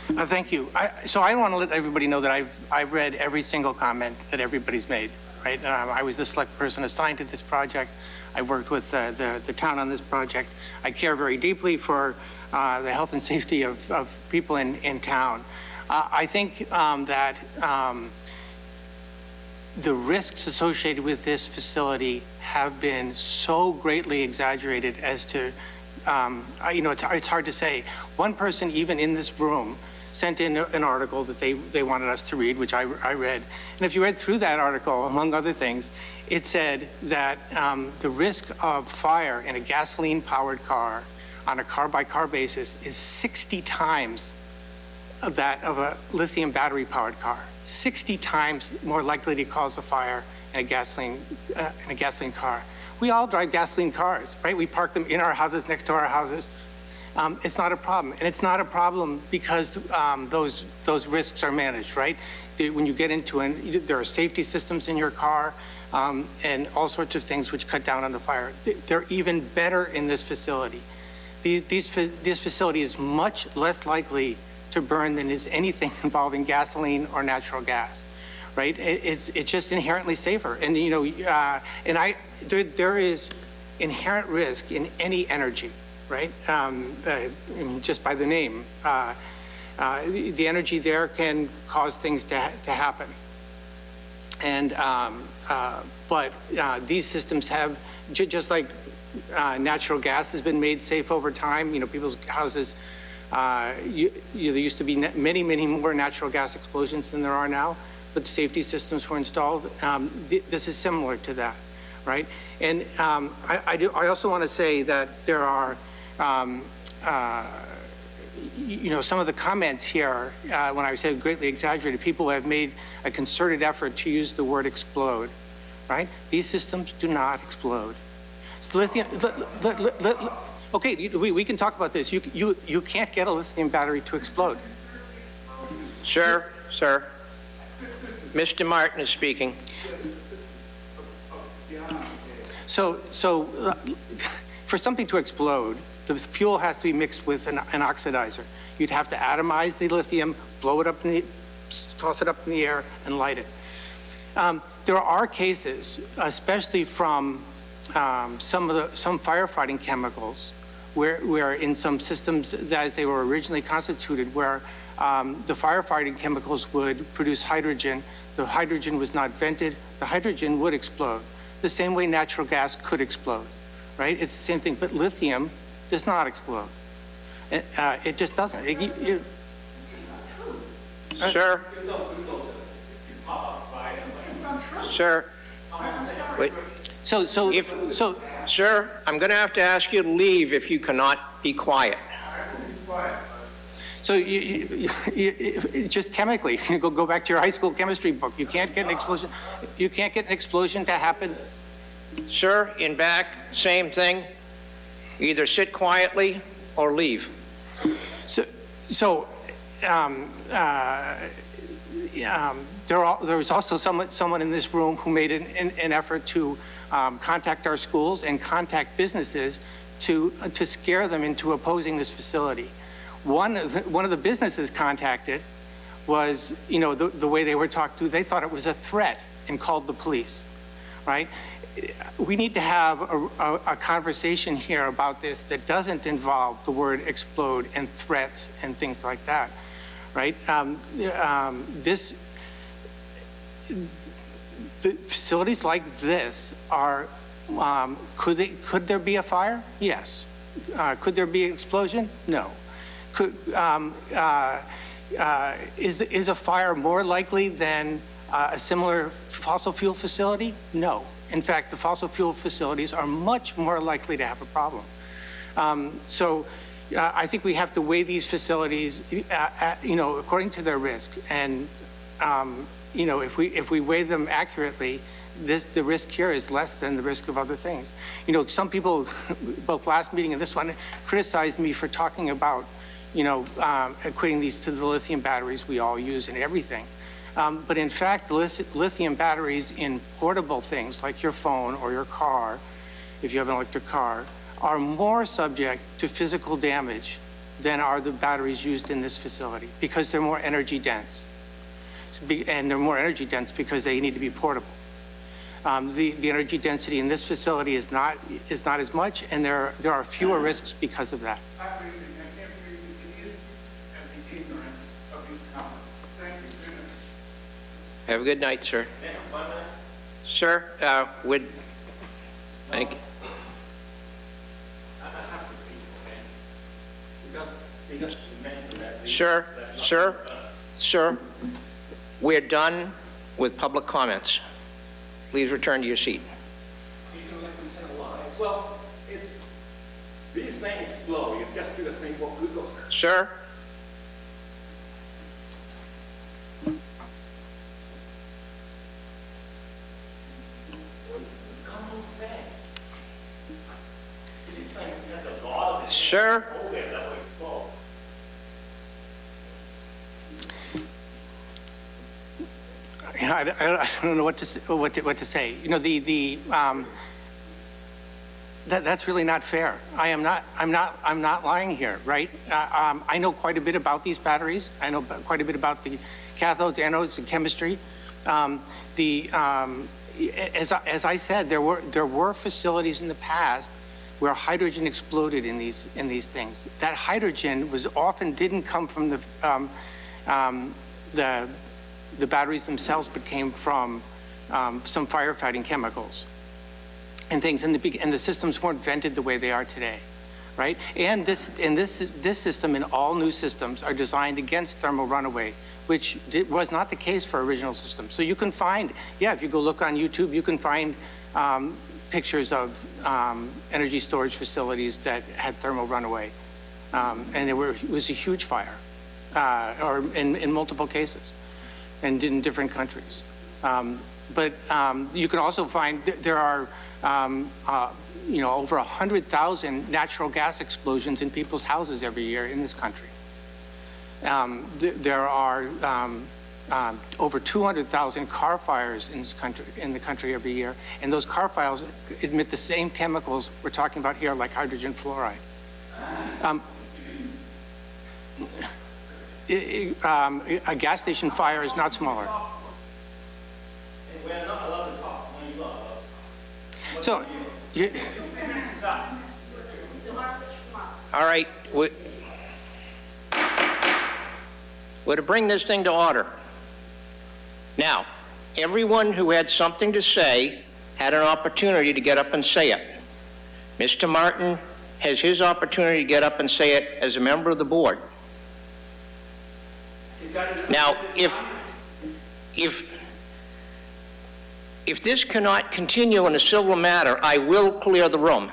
Thank you. So I want to let everybody know that I've read every single comment that everybody's made, right? I was the select person assigned to this project. I worked with the town on this project. I care very deeply for the health and safety of people in town. I think that the risks associated with this facility have been so greatly exaggerated as to, it's hard to say. One person, even in this room, sent in an article that they wanted us to read, which I read. And if you read through that article, among other things, it said that the risk of fire in a gasoline-powered car on a car-by-car basis is 60 times that of a lithium battery-powered car. 60 times more likely to cause a fire in a gasoline car. We all drive gasoline cars, right? We park them in our houses, next to our houses. It's not a problem, and it's not a problem because those risks are managed, right? When you get into there are safety systems in your car and all sorts of things which cut down on the fire. They're even better in this facility. This facility is much less likely to burn than is anything involving gasoline or natural gas, right? It's just inherently safer, and there is inherent risk in any energy, right? Just by the name, the energy there can cause things to happen, and but these systems have just like natural gas has been made safe over time. People's houses. There used to be many more natural gas explosions than there are now, but safety systems were installed. This is similar to that, right? And I also want to say that there are, some of the comments here, when I said greatly exaggerated, people have made a concerted effort to use the word explode, right? These systems do not explode. So lithium, okay, we can talk about this. You can't get a lithium battery to explode. Sir. Mr. Martin is speaking. So for something to explode, the fuel has to be mixed with an oxidizer. You'd have to atomize the lithium, blow it up, toss it up in the air, and light it. There are cases, especially from some firefighting chemicals, where in some systems as they were originally constituted, where the firefighting chemicals would produce hydrogen. The hydrogen was not vented. The hydrogen would explode. The same way natural gas could explode, right? It's the same thing, but lithium does not explode. It just doesn't. Sir. Sir. Wait. Sir, I'm going to have to ask you to leave if you cannot be quiet. So just chemically, go back to your high school chemistry book. You can't get an explosion. You can't get an explosion to happen. Sir, in back, same thing. Either sit quietly or leave. There was also someone in this room who made an effort to contact our schools and contact businesses to scare them into opposing this facility. One of the businesses contacted was, the way they were talked to, they thought it was a threat and called the police, right? We need to have a conversation here about this that doesn't involve the word explode and threats and things like that, right? The facilities like this are, could there be a fire? Yes. Could there be an explosion? No. Is a fire more likely than a similar fossil fuel facility? No. In fact, the fossil fuel facilities are much more likely to have a problem. I think we have to weigh these facilities, according to their risk. And, if we weigh them accurately, the risk here is less than the risk of other things. You know, some people, both last meeting and this one, criticized me for talking about, you know, equating these to the lithium batteries we all use in everything. But in fact, lithium batteries in portable things like your phone or your car, if you have an electric car, are more subject to physical damage than are the batteries used in this facility because they're more energy dense. And they're more energy dense because they need to be portable. The energy density in this facility is not as much, and there are fewer risks because of that. Have a good night, sir. Sir, thank you. Sir, we're done with public comments. Please return to your seat. Well, these things explode. You just do the same what Google says. Sir? Common sense. These things, there's a lot of Sir? over there that will explode. You know, I don't know what to say. You know, that's really not fair. I'm not lying here, right? I know quite a bit about these batteries. I know quite a bit about the cathodes, anodes, and chemistry. As I said, there were facilities in the past where hydrogen exploded in these things. That hydrogen didn't come from the batteries themselves, but came from some firefighting chemicals and things. And the systems weren't vented the way they are today, right? And this system and all new systems are designed against thermal runaway, which was not the case for original systems. So you can find, if you go look on YouTube, you can find pictures of energy storage facilities that had thermal runaway. And it was a huge fire, or in multiple cases, and in different countries. But you can also find there are over 100,000 natural gas explosions in people's houses every year in this country. There are over 200,000 car fires in the country every year, and those car fires emit the same chemicals we're talking about here, like hydrogen fluoride. A gas station fire is not smaller. We're not allowed to talk when you are allowed. So, all right. We're to bring this thing to order. Now, everyone who had something to say had an opportunity to get up and say it. Mr. Martin has his opportunity to get up and say it as a member of the board. Now, if this cannot continue in a civil matter, I will clear the room.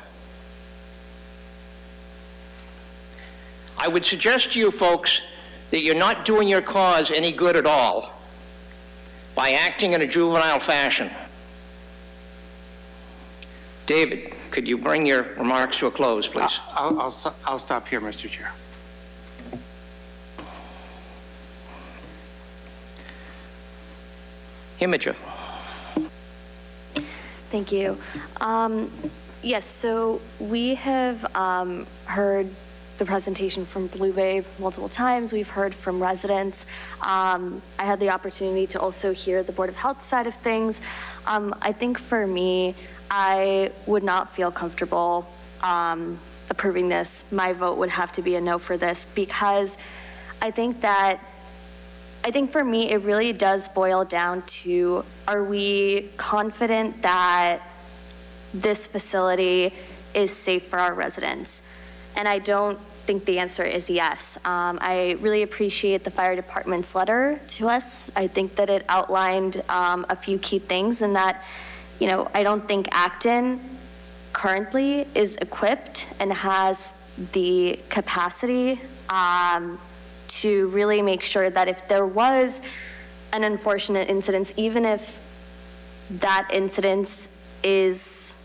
I would suggest to you folks that you're not doing your cause any good at all by acting in a juvenile fashion. David, could you bring your remarks to a close, please? I'll stop here, Mr. Chair. Imager. Thank you. Yes, so we have heard the presentation from Blue Wave multiple times. We've heard from residents. I had the opportunity to also hear the Board of Health side of things. I think for me, I would not feel comfortable approving this. My vote would have to be a no for this, because I think for me, it really does boil down to, are we confident that this facility is safe for our residents? And I don't think the answer is yes. I really appreciate the fire department's letter to us. I think that it outlined a few key things, and that, I don't think Acton currently is equipped and has the capacity to really make sure that if there was an unfortunate incident, even if that incidence is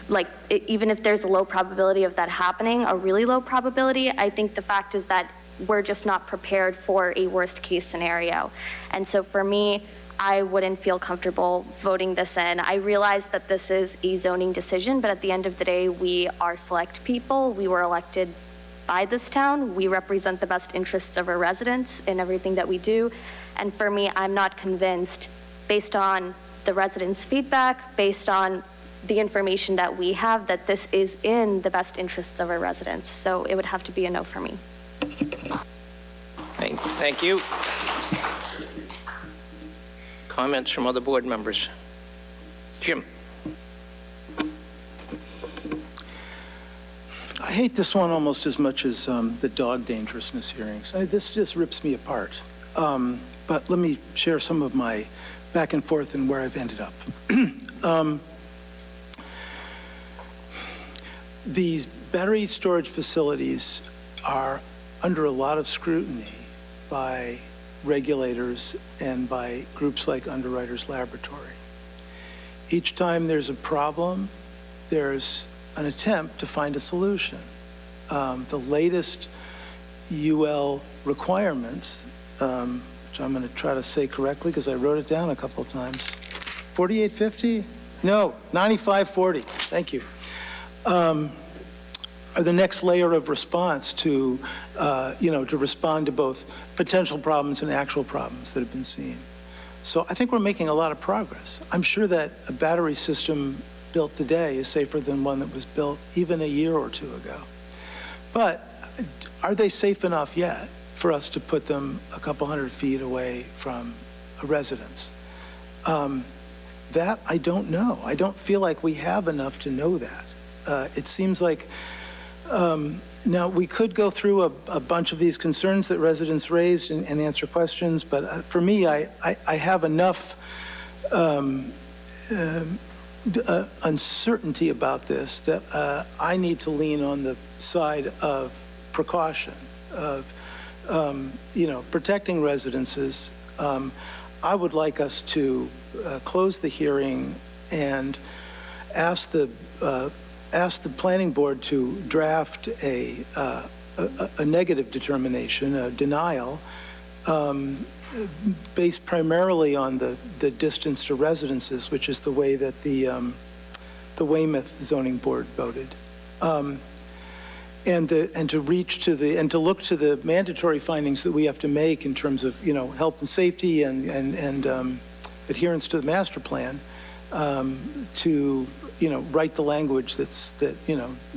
like, even if there's a low probability of that happening, a really low probability, I think the fact is that we're just not prepared for a worst case scenario. And so for me, I wouldn't feel comfortable voting this in. I realize that this is a zoning decision, but at the end of the day, we are select people. We were elected by this town. We represent the best interests of our residents in everything that we do. And for me, I'm not convinced, based on the residents' feedback, based on the information that we have, that this is in the best interests of our residents. So it would have to be a no for me. Thank you. Comments from other board members? Jim? I hate this one almost as much as the dog dangerousness hearings. This just rips me apart. But let me share some of my back and forth and where I've ended up. These battery storage facilities are under a lot of scrutiny by regulators and by groups like Underwriters Laboratory. Each time there's a problem, there's an attempt to find a solution. The latest UL requirements, which I'm going to try to say correctly because I wrote it down a couple of times, 4850? No, 9540. Thank you. Are the next layer of response to, to respond to both potential problems and actual problems that have been seen. So I think we're making a lot of progress. I'm sure that a battery system built today is safer than one that was built even a year or two ago. But are they safe enough yet for us to put them a couple hundred feet away from a residence? That I don't know. I don't feel like we have enough to know that. It seems like now, we could go through a bunch of these concerns that residents raised and answer questions, but for me, I have enough uncertainty about this that I need to lean on the side of precaution, of protecting residences. I would like us to close the hearing and ask the planning board to draft a negative determination, a denial, based primarily on the distance to residences, which is the way that the Weymouth zoning board voted, and to look to the mandatory findings that we have to make in terms of health and safety and adherence to the master plan, to write the language that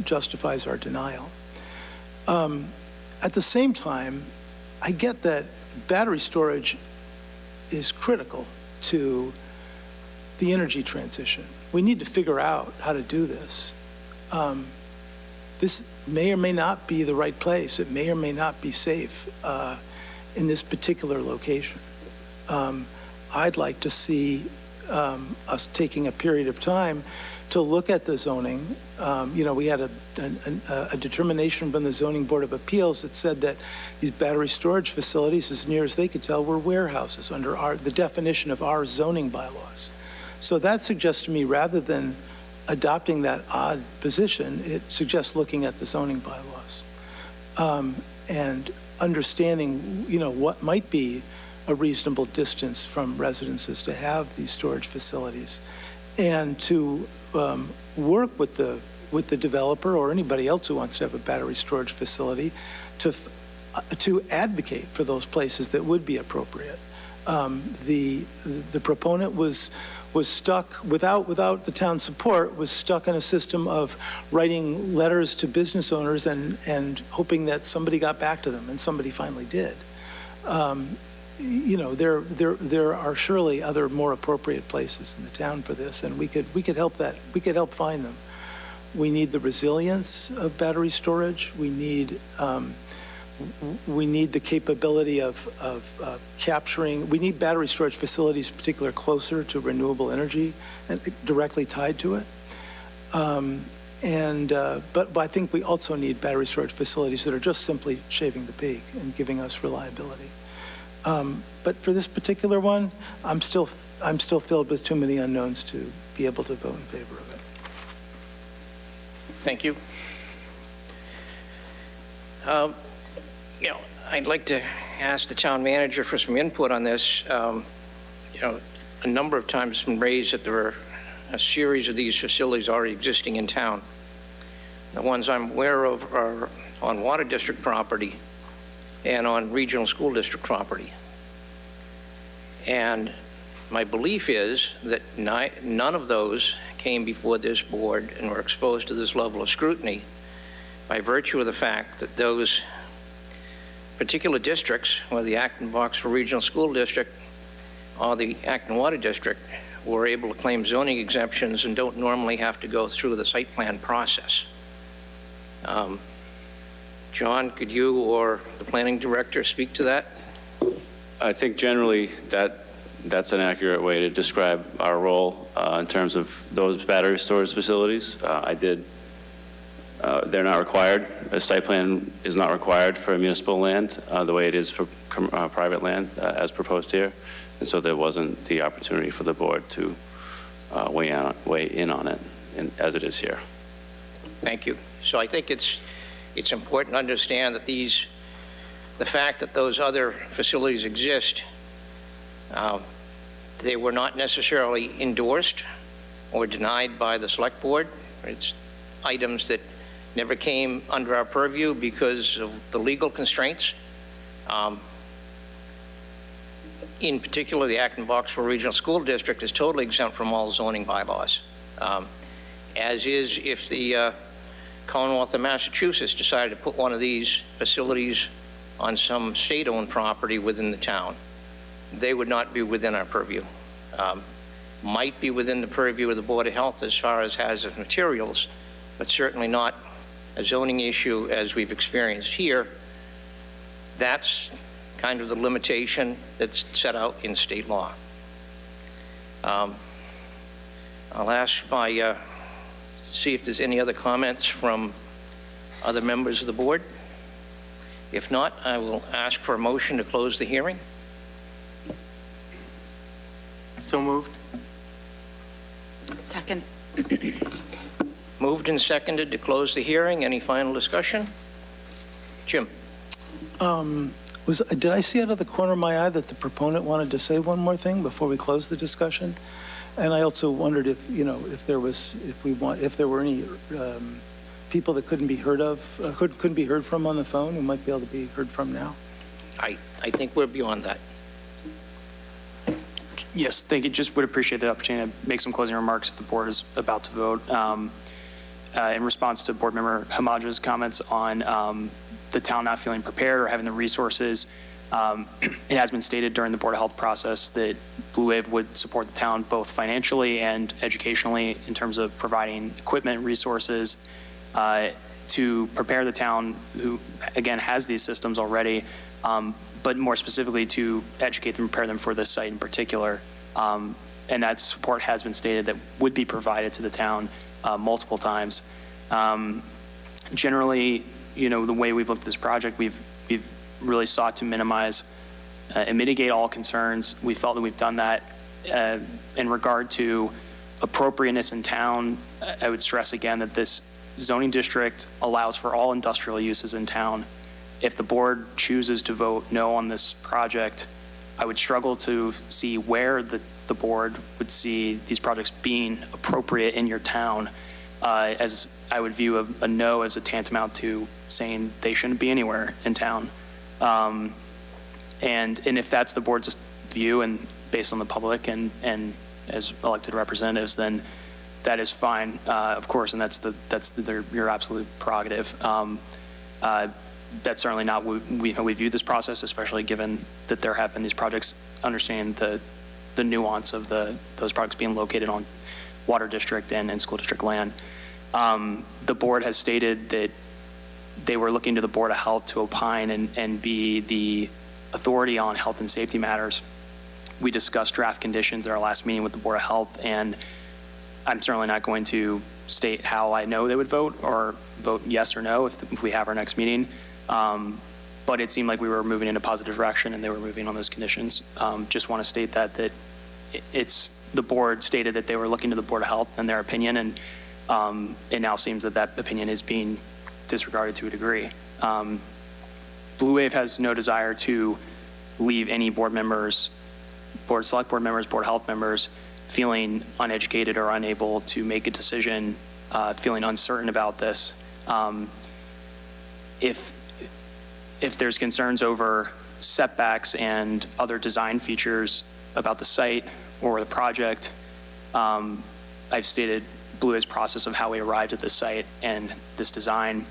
justifies our denial. At the same time, I get that battery storage is critical to the energy transition. We need to figure out how to do this. This may or may not be the right place. It may or may not be safe in this particular location. I'd like to see us taking a period of time to look at the zoning. We had a determination from the Zoning Board of Appeals that said that these battery storage facilities, as near as they could tell, were warehouses under the definition of our zoning bylaws. So that suggests to me, rather than adopting that odd position, it suggests looking at the zoning bylaws and understanding, what might be a reasonable distance from residences to have these storage facilities, and to work with the developer or anybody else who wants to have a battery storage facility to advocate for those places that would be appropriate. The proponent was stuck without the town's support, was stuck in a system of writing letters to business owners and hoping that somebody got back to them, and somebody finally did. There are surely other more appropriate places in the town for this, and we could help find them. We need the resilience of battery storage. We need the capability of capturing. We need battery storage facilities, in particular, closer to renewable energy and directly tied to it. But I think we also need battery storage facilities that are just simply shaving the peak and giving us reliability. But for this particular one, I'm still filled with too many unknowns to be able to vote in favor of it. Thank you. I'd like to ask the town manager for some input on this. A number of times it's been raised that there are a series of these facilities already existing in town. The ones I'm aware of are on Water District property and on Regional School District property. And my belief is that none of those came before this board and were exposed to this level of scrutiny by virtue of the fact that those particular districts, whether the Acton Boxford Regional School District or the Acton Water District, were able to claim zoning exemptions and don't normally have to go through the site plan process. John, could you or the planning director speak to that? I think generally that's an accurate way to describe our role in terms of those battery storage facilities. They're not required. A site plan is not required for municipal land the way it is for private land as proposed here. And so there wasn't the opportunity for the board to weigh in on it as it is here. Thank you. So I think it's important to understand that the fact that those other facilities exist, they were not necessarily endorsed or denied by the select board. It's items that never came under our purview because of the legal constraints. In particular, the Acton Boxford Regional School District is totally exempt from all zoning bylaws, as is if the Commonwealth of Massachusetts decided to put one of these facilities on some state-owned property within the town. They would not be within our purview. Might be within the purview of the Board of Health as far as hazardous materials, but certainly not a zoning issue as we've experienced here. That's kind of the limitation that's set out in state law. I'll ask see if there's any other comments from other members of the board. If not, I will ask for a motion to close the hearing. So moved. Second. Moved and seconded to close the hearing. Any final discussion? Jim? Did I see out of the corner of my eye that the proponent wanted to say one more thing before we close the discussion? And I also wondered if there were any people that couldn't be heard from on the phone who might be able to be heard from now. I think we're beyond that. Yes, thank you. Just would appreciate the opportunity to make some closing remarks if the board is about to vote. In response to board member Hamaja's comments on the town not feeling prepared or having the resources, it has been stated during the Board of Health process that Blue Wave would support the town both financially and educationally in terms of providing equipment, resources to prepare the town, who again has these systems already, but more specifically to educate them, prepare them for this site in particular. And that support has been stated that would be provided to the town multiple times. Generally, the way we've looked at this project, we've really sought to minimize and mitigate all concerns. We felt that we've done that in regard to appropriateness in town. I would stress again that this zoning district allows for all industrial uses in town. If the board chooses to vote no on this project, I would struggle to see where the board would see these projects being appropriate in your town, as I would view a no as a tantamount to saying they shouldn't be anywhere in town. And if that's the board's view and based on the public and as elected representatives, then that is fine, of course, and that's your absolute prerogative. That's certainly not what we view this process, especially given that there have been these projects, understand the nuance of those projects being located on water district and school district land. The board has stated that they were looking to the Board of Health to opine and be the authority on health and safety matters. We discussed draft conditions at our last meeting with the Board of Health, and I'm certainly not going to state how I know they would vote or vote yes or no if we have our next meeting. but it seemed like we were moving in a positive direction and they were moving on those conditions. Just want to state that it's, the board stated that they were looking to the Board of Health and their opinion, and it now seems that that opinion is being disregarded to a degree. Blue Wave has no desire to leave any board members, select board members, Board of Health members, feeling uneducated or unable to make a decision, feeling uncertain about this. If there's concerns over setbacks and other design features about the site or the project, I've stated Blue Wave's process of how we arrived at this site and this design.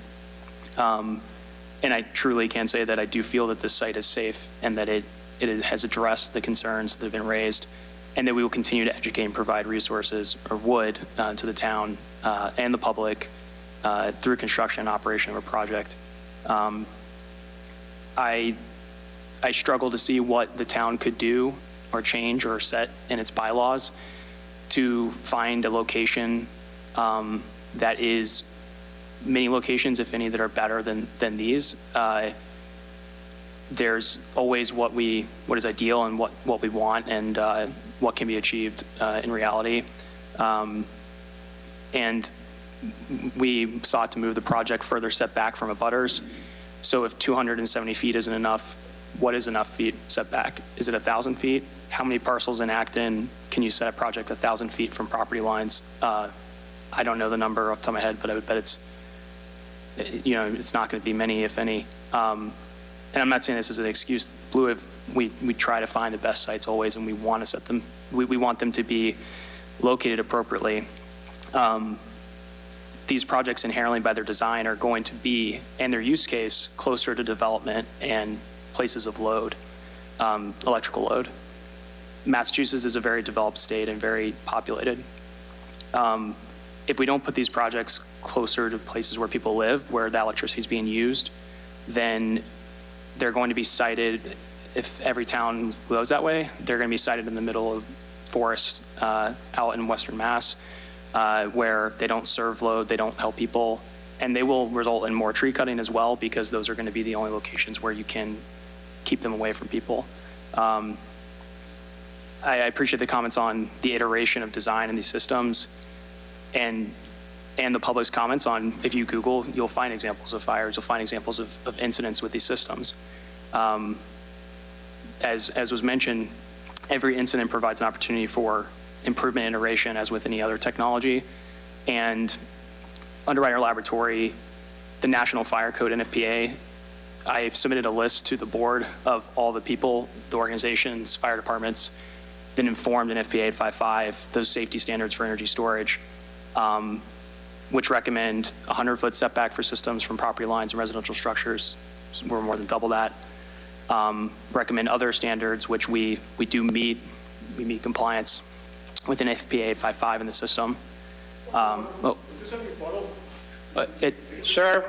And I truly can say that I do feel that this site is safe and that it has addressed the concerns that have been raised, and that we will continue to educate and provide resources, or would, to the town and the public through construction and operation of a project. I struggle to see what the town could do or change or set in its bylaws to find a location that is many locations, if any, that are better than these. There's always what is ideal and what we want and what can be achieved in reality. And we sought to move the project further set back from abutters. So if 270 feet isn't enough, what is enough feet setback? Is it 1,000 feet? How many parcels in Acton can you set a project 1,000 feet from property lines? I don't know the number off the top of my head, but I would bet it's not going to be many, if any. And I'm not saying this as an excuse. Blue Wave, we try to find the best sites always, and we want to set them. We want them to be located appropriately. These projects inherently by their design are going to be, and their use case, closer to development and places of load, electrical load. Massachusetts is a very developed state and very populated. If we don't put these projects closer to places where people live, where the electricity is being used, then they're going to be sited, if every town goes that way, they're going to be sited in the middle of forest out in Western Mass, where they don't serve load, they don't help people, and they will result in more tree cutting as well, because those are going to be the only locations where you can keep them away from people. I appreciate the comments on the iteration of design in these systems, and the public's comments on, if you Google, you'll find examples of fires, you'll find examples of incidents with these systems. As was mentioned, every incident provides an opportunity for improvement and iteration, as with any other technology. And Underwriter Laboratory, the National Fire Code, NFPA, I've submitted a list to the board of all the people, the organizations, fire departments that informed NFPA 855, those safety standards for energy storage, which recommend 100-foot setback for systems from property lines and residential structures. We're more than double that. Recommend other standards, which we do meet. We meet compliance with an FPA 855 in the system. Sir,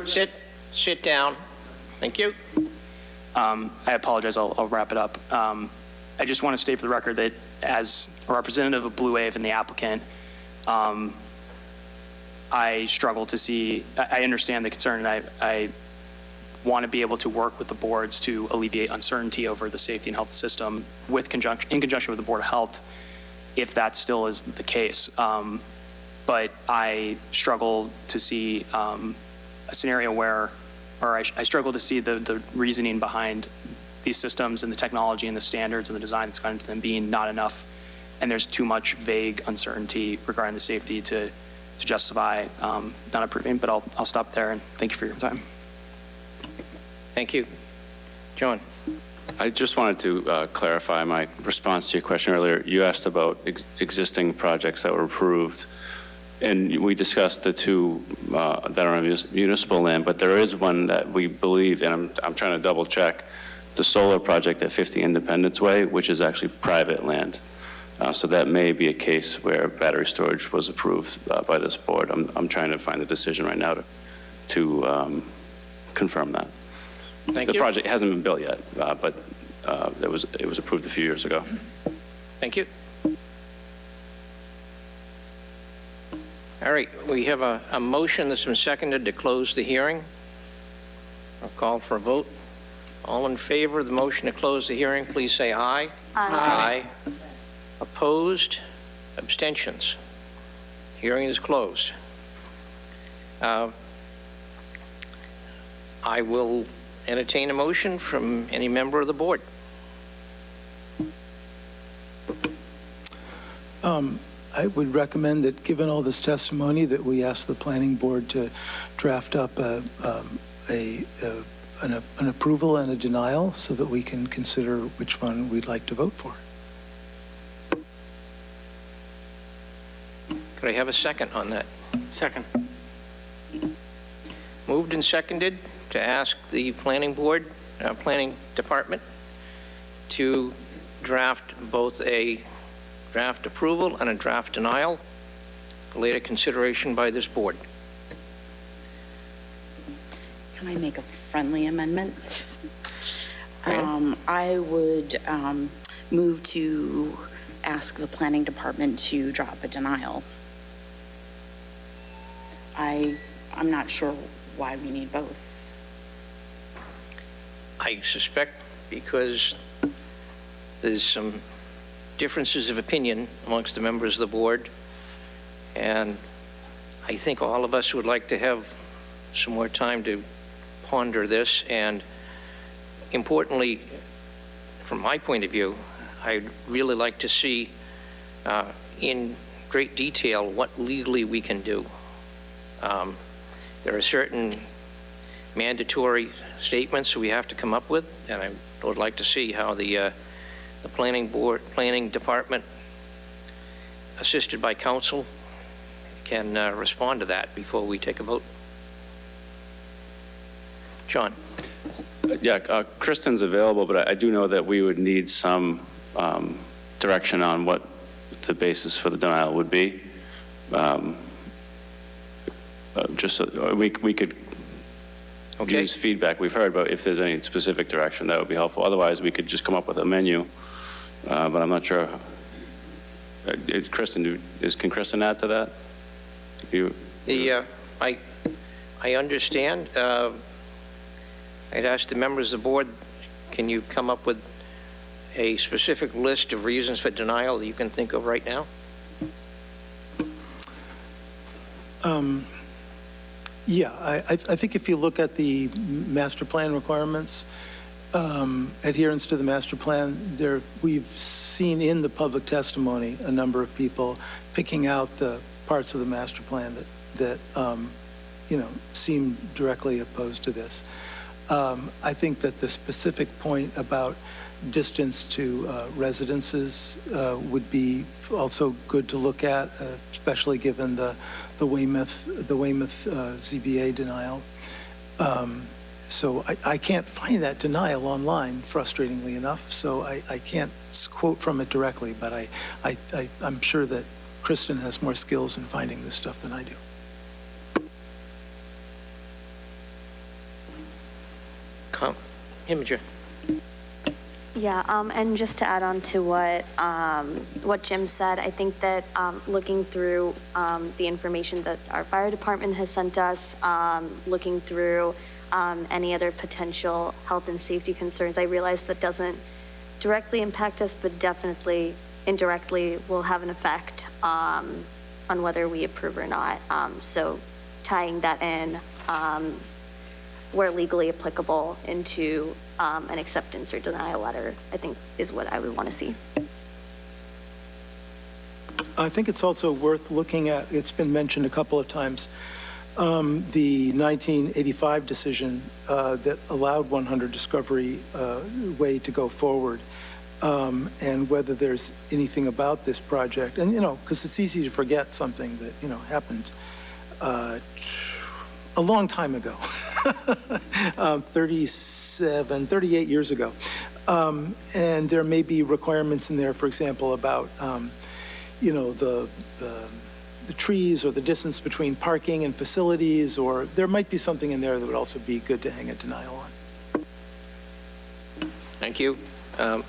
sit down. Thank you. I apologize. I'll wrap it up. I just want to state for the record that as a representative of Blue Wave and the applicant, I struggle to see, I understand the concern, and I want to be able to work with the boards to alleviate uncertainty over the safety and health system in conjunction with the Board of Health, if that still is the case. But I struggle to see a scenario where, or I struggle to see the reasoning behind these systems and the technology and the standards and the design that's gone into them being not enough, and there's too much vague uncertainty regarding the safety to justify not approving. But I'll stop there, and thank you for your time. Thank you. John. I just wanted to clarify my response to your question earlier. You asked about existing projects that were approved, and we discussed the two that are on municipal land, but there is one that we believe, and I'm trying to double check, the solar project at 50 Independence Way, which is actually private land. So that may be a case where battery storage was approved by this board. I'm trying to find the decision right now to confirm that. Thank you. The project hasn't been built yet, but it was approved a few years ago. Thank you. All right, we have a motion that's been seconded to close the hearing. I'll call for a vote. All in favor of the motion to close the hearing, please say aye. Aye. Opposed? Abstentions? Hearing is closed. I will entertain a motion from any member of the board. I would recommend that, given all this testimony, that we ask the planning board to draft up an approval and a denial so that we can consider which one we'd like to vote for. Could I have a second on that? Second. Moved and seconded to ask the planning board, planning department, to draft both a draft approval and a draft denial for later consideration by this board. Can I make a friendly amendment? I would move to ask the planning department to drop a denial. I'm not sure why we need both. I suspect because there's some differences of opinion amongst the members of the board, and I think all of us would like to have some more time to ponder this, and importantly, from my point of view, I'd really like to see in great detail what legally we can do. There are certain mandatory statements we have to come up with, and I would like to see how the planning department, assisted by council, can respond to that before we take a vote. John. Yeah, Kristen's available, but I do know that we would need some direction on what the basis for the denial would be. Just so we could use feedback we've heard, but if there's any specific direction, that would be helpful. Otherwise, we could just come up with a menu, but I'm not sure. Kristen, can Kristen add to that? I understand. I'd ask the members of the board, can you come up with a specific list of reasons for denial that you can think of right now? Yeah, I think if you look at the master plan requirements, adherence to the master plan, we've seen in the public testimony a number of people picking out the parts of the master plan that seem directly opposed to this. I think that the specific point about distance to residences would be also good to look at, especially given the Weymouth ZBA denial. So I can't find that denial online, frustratingly enough, so I can't quote from it directly, but I'm sure that Kristen has more skills in finding this stuff than I do. Imager. Yeah, and just to add on to what Jim said, I think that looking through the information that our fire department has sent us, looking through any other potential health and safety concerns, I realize that doesn't directly impact us, but definitely indirectly will have an effect on whether we approve or not. So tying that in where legally applicable into an acceptance or denial letter, I think is what I would want to see. I think it's also worth looking at, it's been mentioned a couple of times, the 1985 decision that allowed 100 Discovery Way to go forward, and whether there's anything about this project, and because it's easy to forget something that happened a long time ago, 38 years ago. And there may be requirements in there, for example, about, the trees or the distance between parking and facilities, or there might be something in there that would also be good to hang a denial on. Thank you. I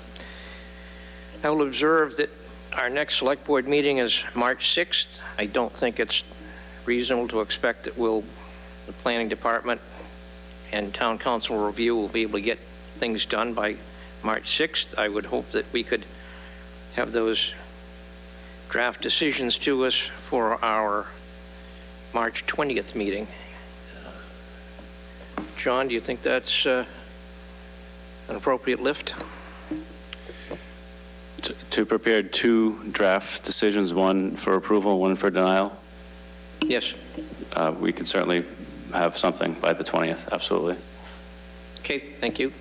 will observe that our next select board meeting is March 6th. I don't think it's reasonable to expect that the planning department and town council review will be able to get things done by March 6th. I would hope that we could have those draft decisions to us for our March 20th meeting. John, do you think that's an appropriate lift? To prepare 2 draft decisions, one for approval, one for denial? Yes. We could certainly have something by the 20th, absolutely. Okay, thank you.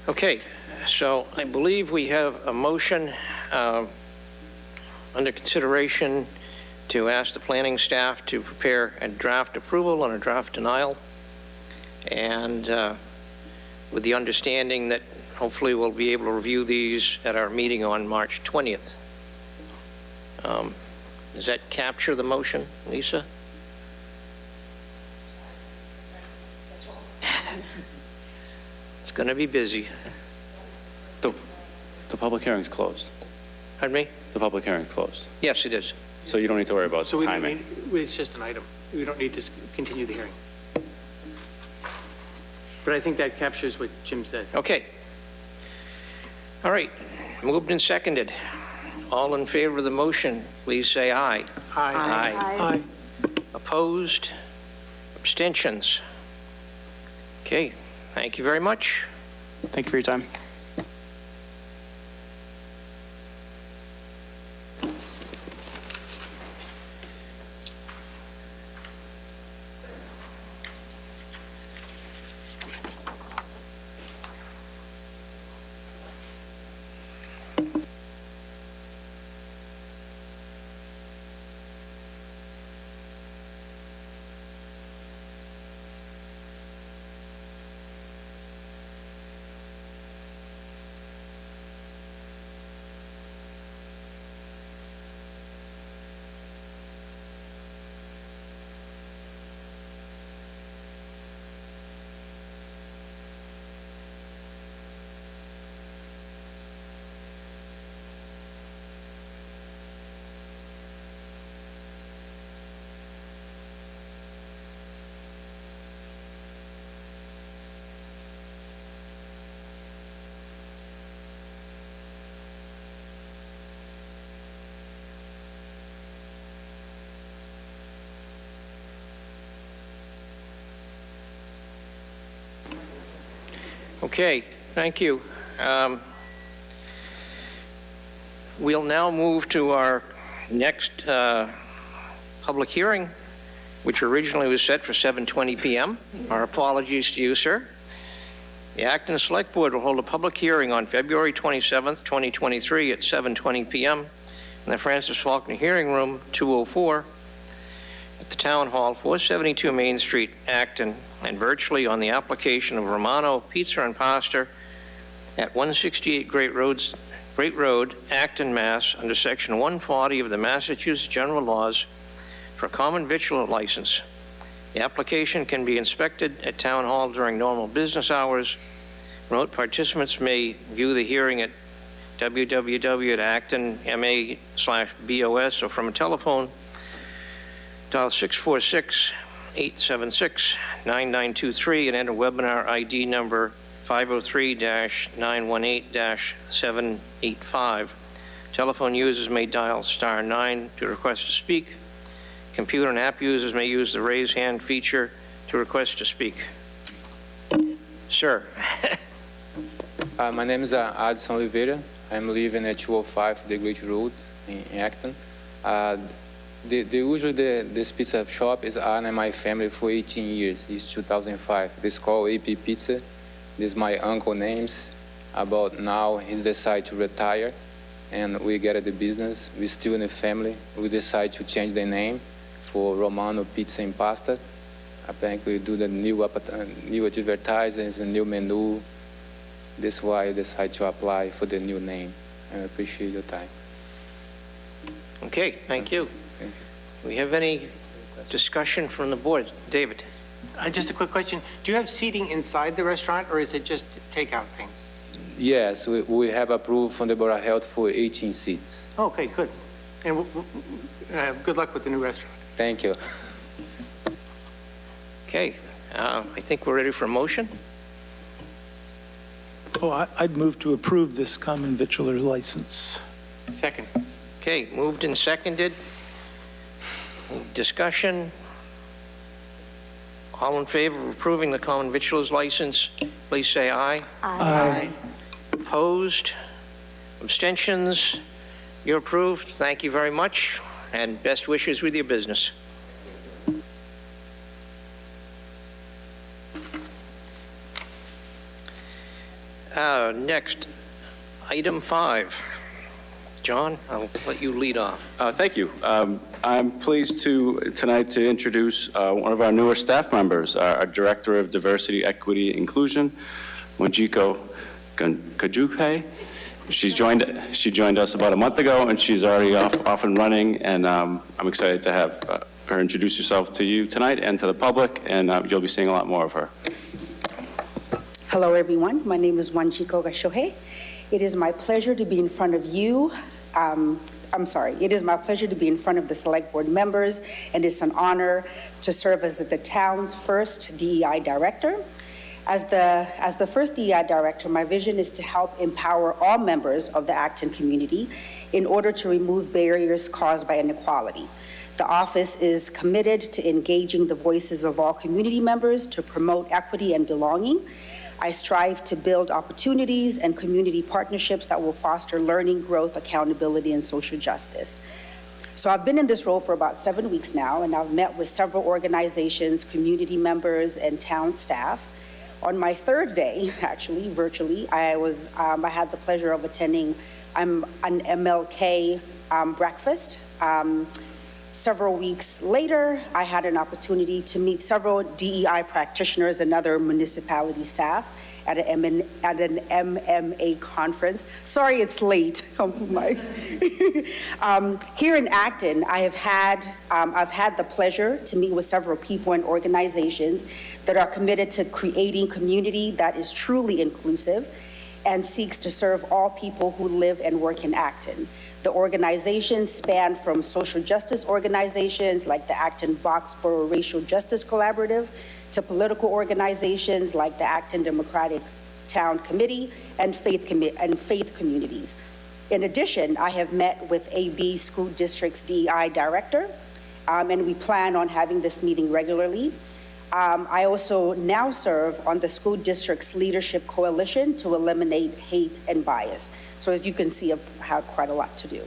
Okay, so I believe we have a motion under consideration to ask the planning staff to prepare a draft approval and a draft denial, and with the understanding that hopefully we'll be able to review these at our meeting on March 20th. Does that capture the motion, Lisa? It's going to be busy. The public hearing's closed. Pardon me? The public hearing's closed. Yes, it is. So you don't need to worry about So the timing. it's just an item. We don't need to continue the hearing. But I think that captures what Jim said. Okay. All right, moved and seconded. All in favor of the motion, please say aye. Aye. Aye. Opposed? Abstentions? Okay, thank you very much. Thank you for your time. Okay, thank you. We'll now move to our next public hearing, which originally was set for 7:20 p.m. Our apologies to you, sir. The Acton Select Board will hold a public hearing on February 27th, 2023 at 7:20 p.m. in the Francis Faulkner Hearing Room, 204 at the Town Hall, 472 Main Street, Acton, and virtually on the application of Romano Pizza and Pasta at 168 Great Road, Acton, Mass., under Section 140 of the Massachusetts General Laws for a common victual license. The application can be inspected at Town Hall during normal business hours. Remote participants may view the hearing at www.actonma.bos or from a telephone. Dial 646-876-9923 and enter webinar ID number 503-918-785. Telephone users may dial *9 to request to speak. Computer and app users may use the raise hand feature to request to speak. Sir. My name is Adson Oliveira. I'm living at 205 The Great Road in Acton. Usually this pizza shop is owned by my family for 18 years. It's 2005. This is called AP Pizza. This is my uncle's names. About now, he decided to retire, and we get the business. We still in the family. We decide to change the name for Romano Pizza and Pasta. I think we do the new advertisements, the new menu. This is why I decided to apply for the new name. I appreciate your time. Okay, thank you. We have any discussion from the board? David? Just a quick question. Do you have seating inside the restaurant, or is it just takeout things? Yes, we have approved from the Board of Health for 18 seats. Okay, good. And good luck with the new restaurant. Thank you. Okay. I think we're ready for a motion. I'd move to approve this common victualler license. Second. Okay, moved and seconded. Discussion. All in favor of approving the common victualer's license, please say aye. Aye. Opposed? Abstentions? You're approved. Thank you very much, and best wishes with your business. Next, item 5. John, I'll let you lead off. Thank you. I'm pleased tonight to introduce one of our newer staff members, our Director of Diversity, Equity, Inclusion, Wanjiku Gachugi. She joined us about a month ago, and she's already off and running, and I'm excited to have her introduce herself to you tonight and to the public, and you'll be seeing a lot more of her. Hello, everyone. My name is Wanjiku Gachugi. It is my pleasure to be in front of you. It is my pleasure to be in front of the Select Board members, and it's an honor to serve as the town's first DEI Director. As the first DEI Director, my vision is to help empower all members of the Acton community in order to remove barriers caused by inequality. The office is committed to engaging the voices of all community members to promote equity and belonging. I strive to build opportunities and community partnerships that will foster learning, growth, accountability, and social justice. So I've been in this role for about 7 weeks now, and I've met with several organizations, community members, and town staff. On my third day, actually, virtually, I had the pleasure of attending an MLK breakfast. Several weeks later, I had an opportunity to meet several DEI practitioners and other municipality staff at an MMA conference. Sorry it's late. Here in Acton, I've had the pleasure to meet with several people and organizations that are committed to creating community that is truly inclusive and seeks to serve all people who live and work in Acton. The organizations span from social justice organizations like the Acton Boxborough Racial Justice Collaborative to political organizations like the Acton Democratic Town Committee and faith communities. In addition, I have met with AB School District's DEI Director, and we plan on having this meeting regularly. I also now serve on the school district's leadership coalition to eliminate hate and bias. So as you can see, I've had quite a lot to do.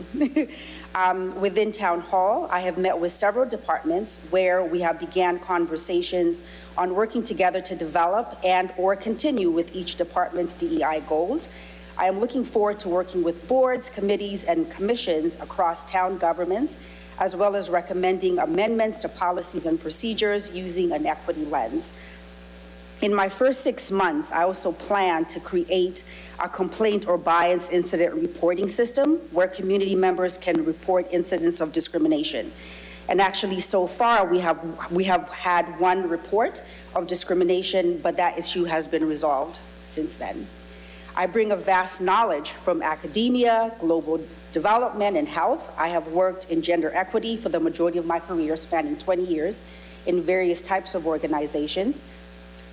Within Town Hall, I have met with several departments where we have began conversations on working together to develop and or continue with each department's DEI goals. I am looking forward to working with boards, committees, and commissions across town governments, as well as recommending amendments to policies and procedures using an equity lens. In my first 6 months, I also plan to create a complaint or bias incident reporting system where community members can report incidents of discrimination. And actually, so far, we have had one report of discrimination, but that issue has been resolved since then. I bring a vast knowledge from academia, global development, and health. I have worked in gender equity for the majority of my career, spanning 20 years, in various types of organizations.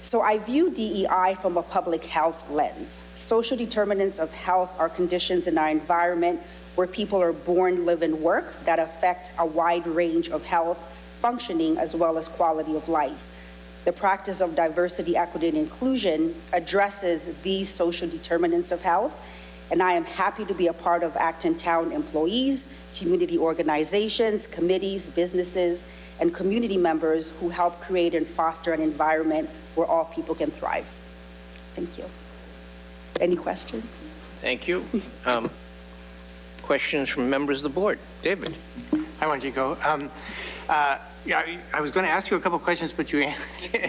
So I view DEI from a public health lens. Social determinants of health are conditions in our environment where people are born, live, and work that affect a wide range of health, functioning, as well as quality of life. The practice of diversity, equity, and inclusion addresses these social determinants of health, and I am happy to be a part of Acton Town employees, community organizations, committees, businesses, and community members who help create and foster an environment where all people can thrive. Thank you. Any questions? Thank you. Questions from members of the board? David. Hi, Wanjiku. I was going to ask you a couple of questions, but you answered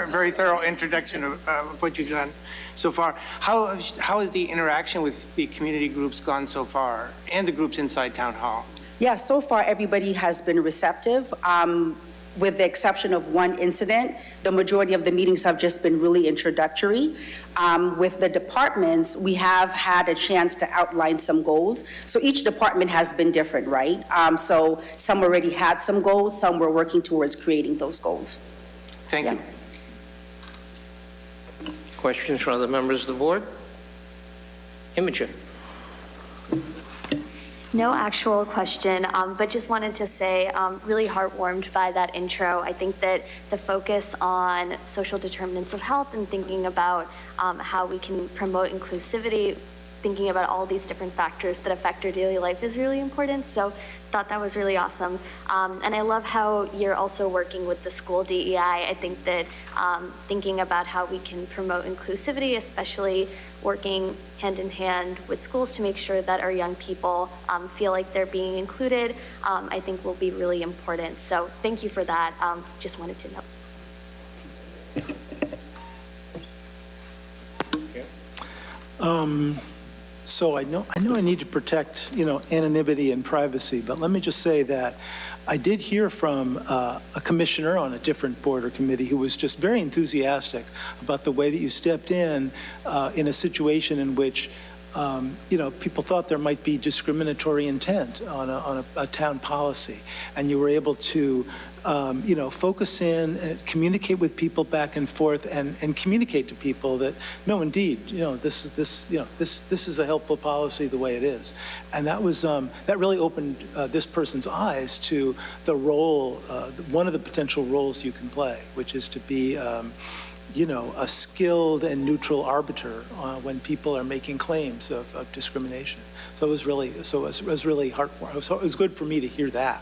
very thorough introduction of what you've done so far. How has the interaction with the community groups gone so far, and the groups inside Town Hall? Yeah, so far everybody has been receptive. With the exception of one incident, the majority of the meetings have just been really introductory. With the departments, we have had a chance to outline some goals. So each department has been different, right? So some already had some goals, some were working towards creating those goals. Thank you. Questions from other members of the board? Imogen? No actual question, but just wanted to say, really heartwarmed by that intro. I think that the focus on social determinants of health and thinking about how we can promote inclusivity, thinking about all these different factors that affect our daily life is really important. So thought that was really awesome. And I love how you're also working with the school DEI. I think that thinking about how we can promote inclusivity, especially working hand in hand with schools to make sure that our young people feel like they're being included, I think will be really important. So thank you for that. Just wanted to know. So I know I need to protect, anonymity and privacy, but let me just say that I did hear from a commissioner on a different board or committee who was just very enthusiastic about the way that you stepped in a situation in which, people thought there might be discriminatory intent on a town policy, and you were able to focus in, communicate with people back and forth, and communicate to people that, no, indeed, this is a helpful policy the way it is. And that was, that really opened this person's eyes to the role, one of the potential roles you can play, which is to be, a skilled and neutral arbiter when people are making claims of discrimination. So it was really, heartwarming. So it was good for me to hear that.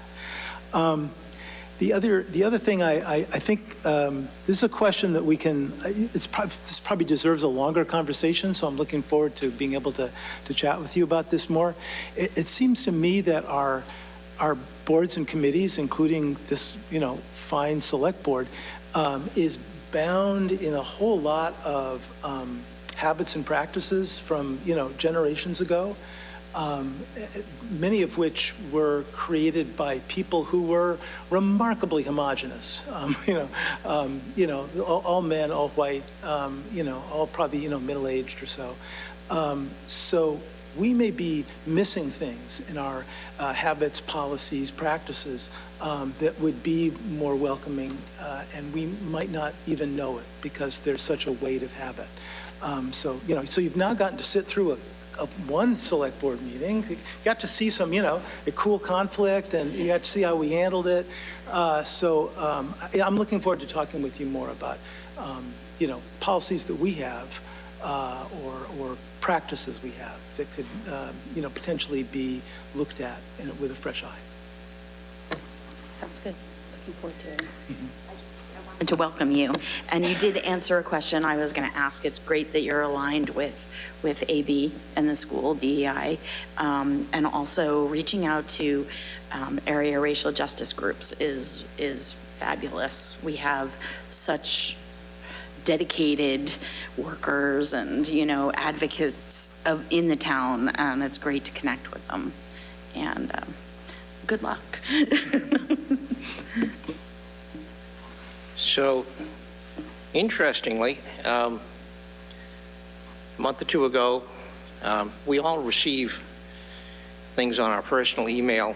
The other thing I think, this is a question that we can, this probably deserves a longer conversation, so I'm looking forward to being able to chat with you about this more. It seems to me that our boards and committees, including this, fine select board, is bound in a whole lot of habits and practices from, generations ago. Many of which were created by people who were remarkably homogenous. All men, all white, all probably, middle-aged or so. So we may be missing things in our habits, policies, practices that would be more welcoming, and we might not even know it because there's such a weight of habit. So you've now gotten to sit through one select board meeting. You got to see some, a cool conflict, and you got to see how we handled it. I'm looking forward to talking with you more about, policies that we have or practices we have that could, potentially be looked at with a fresh eye. Sounds good. Looking forward to it. Mm-hmm. To welcome you. And you did answer a question I was going to ask. It's great that you're aligned with AB and the school, DEI, and also reaching out to area racial justice groups is fabulous. We have such dedicated workers and, advocates in the town, and it's great to connect with them. And good luck. So, interestingly, a month or two ago, we all receive things on our personal email,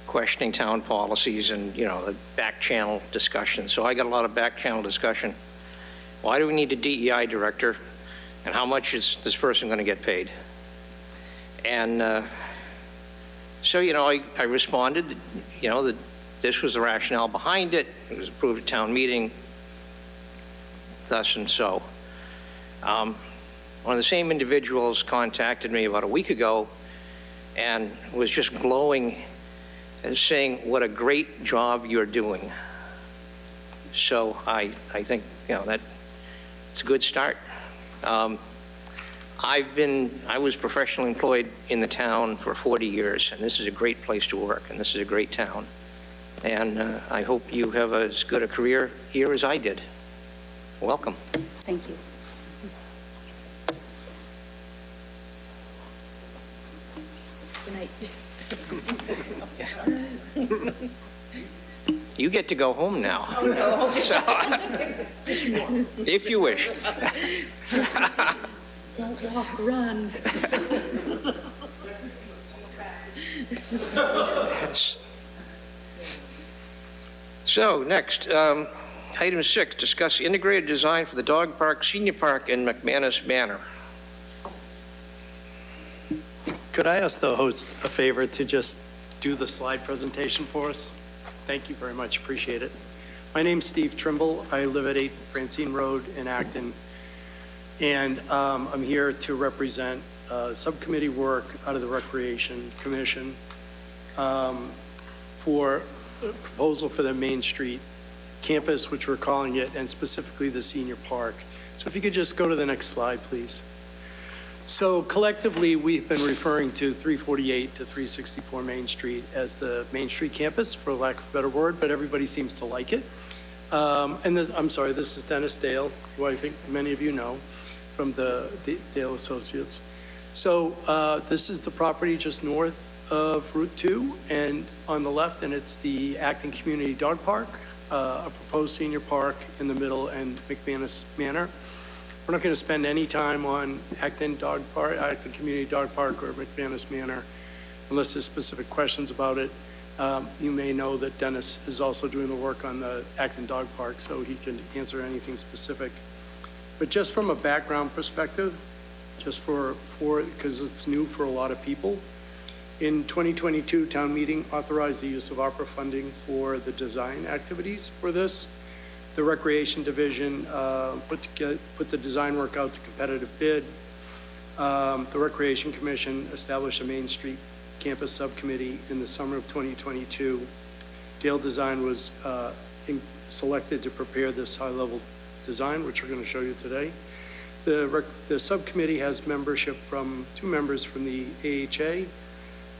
questioning town policies and, the back channel discussion. So I got a lot of back channel discussion. Why do we need a DEI director, and how much is this person going to get paid? And so, I responded, that this was the rationale behind it. It was approved at town meeting, thus and so. One of the same individuals contacted me about a week ago and was just glowing and saying what a great job you're doing. So I think, that it's a good start. I was professionally employed in the town for 40 years, and this is a great place to work, and this is a great town. And I hope you have as good a career here as I did. Welcome. Thank you. Good night. You get to go home now. Oh, no. So, if you wish. Don't walk, run. So next, Item 6, discuss integrated design for the dog park, senior park, and McManus Manor. Could I ask the host a favor to just do the slide presentation for us? Thank you very much, appreciate it. My name's Steve Trimble. I live at 8 Francine Road in Acton. And I'm here to represent subcommittee work out of the Recreation Commission for a proposal for the Main Street campus, which we're calling it, and specifically the senior park. So if you could just go to the next slide, please. So collectively, we've been referring to 348 to 364 Main Street as the Main Street campus, for lack of a better word, but everybody seems to like it. And this, I'm sorry, this is Dennis Dale, who I think many of you know from the Dale Associates. So this is the property just north of Route 2 and on the left, and it's the Acton Community Dog Park, a proposed senior park in the middle, and McManus Manor. We're not going to spend any time on Acton Community Dog Park or McManus Manor unless there's specific questions about it. You may know that Dennis is also doing the work on the Acton Dog Park, so he can answer anything specific. But just from a background perspective, just because it's new for a lot of people, in 2022, town meeting authorized the use of ARPA funding for the design activities for this. The Recreation Division put the design work out to competitive bid. The Recreation Commission established a Main Street campus subcommittee in the summer of 2022. Dale Design was selected to prepare this high-level design, which we're going to show you today. The subcommittee has membership from 2 members from the AHA,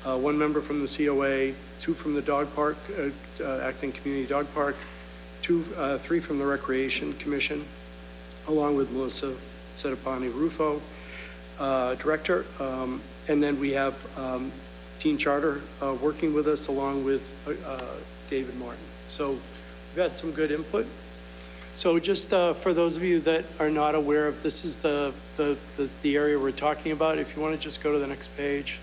1 member from the COA, 2 from the dog park, Acton Community Dog Park, 3 from the Recreation Commission, along with Melissa Sedapani-Rufo, director. And then we have Dean Charter working with us, along with David Martin. So we've had some good input. So just for those of you that are not aware of, this is the area we're talking about. If you want to just go to the next page.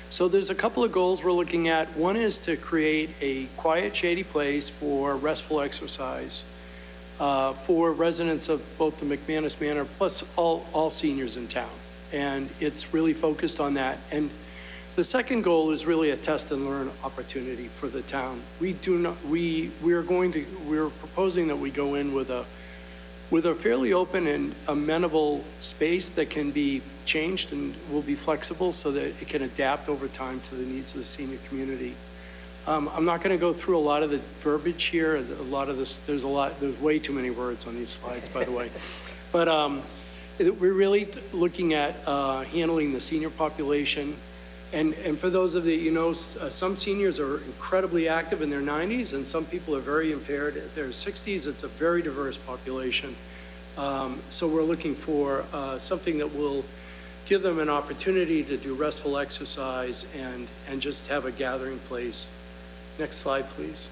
So there's a couple of goals we're looking at. One is to create a quiet, shady place for restful exercise for residents of both the McManus Manor plus all seniors in town. And it's really focused on that. And the second goal is really a test and learn opportunity for the town. We're proposing that we go in with a fairly open and amenable space that can be changed and will be flexible so that it can adapt over time to the needs of the senior community. I'm not going to go through a lot of the verbiage here. A lot of this, there's way too many words on these slides, by the way. But we're really looking at handling the senior population. And for those of you, some seniors are incredibly active in their 90s, and some people are very impaired at their 60s. It's a very diverse population. So we're looking for something that will give them an opportunity to do restful exercise and just have a gathering place. Next slide, please.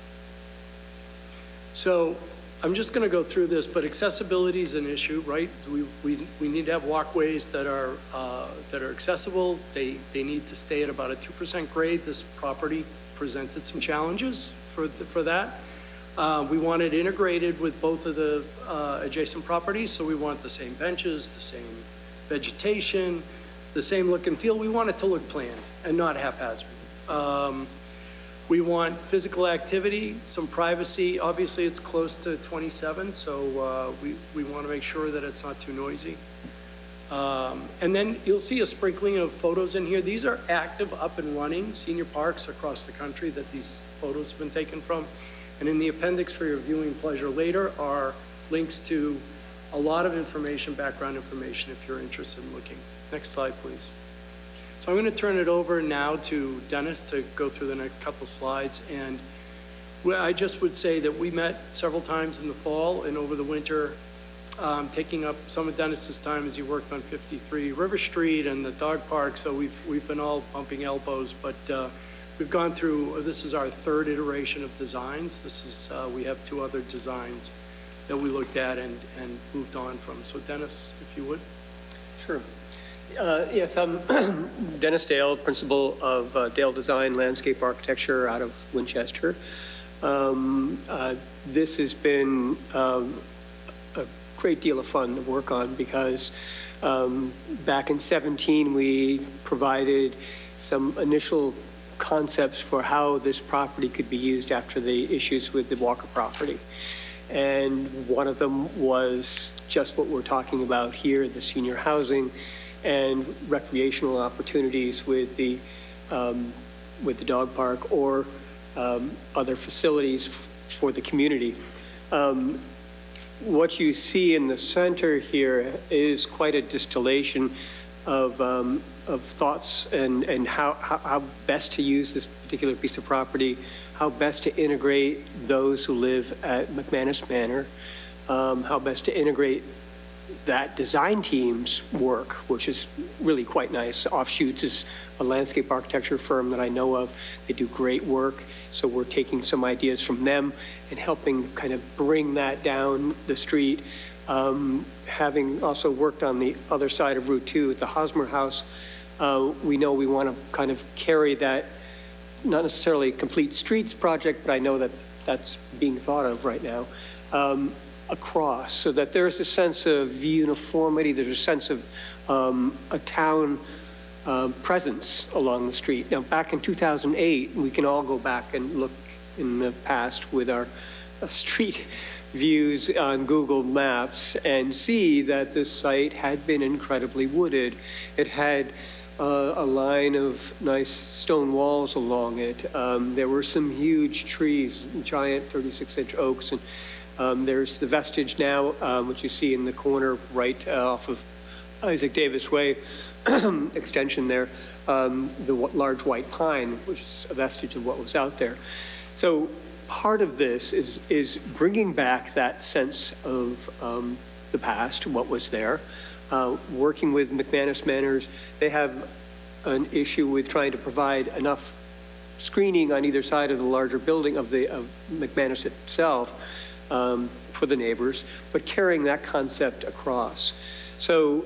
So I'm just going to go through this, but accessibility is an issue, right? We need to have walkways that are accessible. They need to stay at about a 2% grade. This property presented some challenges for that. We want it integrated with both of the adjacent properties, so we want the same benches, the same vegetation, the same look and feel. We want it to look planned and not haphazard. We want physical activity, some privacy. Obviously, it's close to 27, so we want to make sure that it's not too noisy. And then you'll see a sprinkling of photos in here. These are active, up and running senior parks across the country that these photos have been taken from. And in the appendix for your viewing pleasure later are links to a lot of information, background information, if you're interested in looking. Next slide, please. So I'm going to turn it over now to Dennis to go through the next couple slides. And I just would say that we met several times in the fall and over the winter, taking up some of Dennis's time as he worked on 53 River Street and the dog park. So we've been all bumping elbows, but we've gone through, this is our 3rd iteration of designs. This is, we have 2 other designs that we looked at and moved on from. So Dennis, if you would. Sure. Yes, I'm Dennis Dale, principal of Dale Design Landscape Architecture out of Winchester. This has been a great deal of fun to work on because back in 17, we provided some initial concepts for how this property could be used after the issues with the Walker property. And one of them was just what we're talking about here, the senior housing and recreational opportunities with the dog park or other facilities for the community. What you see in the center here is quite a distillation of thoughts and how best to use this particular piece of property, how best to integrate those who live at McManus Manor, how best to integrate that design team's work, which is really quite nice. Offshoots is a landscape architecture firm that I know of. They do great work. So we're taking some ideas from them and helping kind of bring that down the street. Having also worked on the other side of Route 2 at the Hosmer House, we know we want to kind of carry that, not necessarily a complete streets project, but I know that that's being thought of right now, across, so that there's a sense of uniformity, there's a sense of a town presence along the street. Now, back in 2008, we can all go back and look in the past with our street views on Google Maps and see that this site had been incredibly wooded. It had a line of nice stone walls along it. There were some huge trees, giant 36-inch oaks, and there's the vestige now, which you see in the corner right off of Isaac Davis Way extension there, the large white pine, which is a vestige of what was out there. So part of this is bringing back that sense of the past, what was there. Working with McManus Manors, they have an issue with trying to provide enough screening on either side of the larger building of McManus itself for the neighbors, but carrying that concept across. So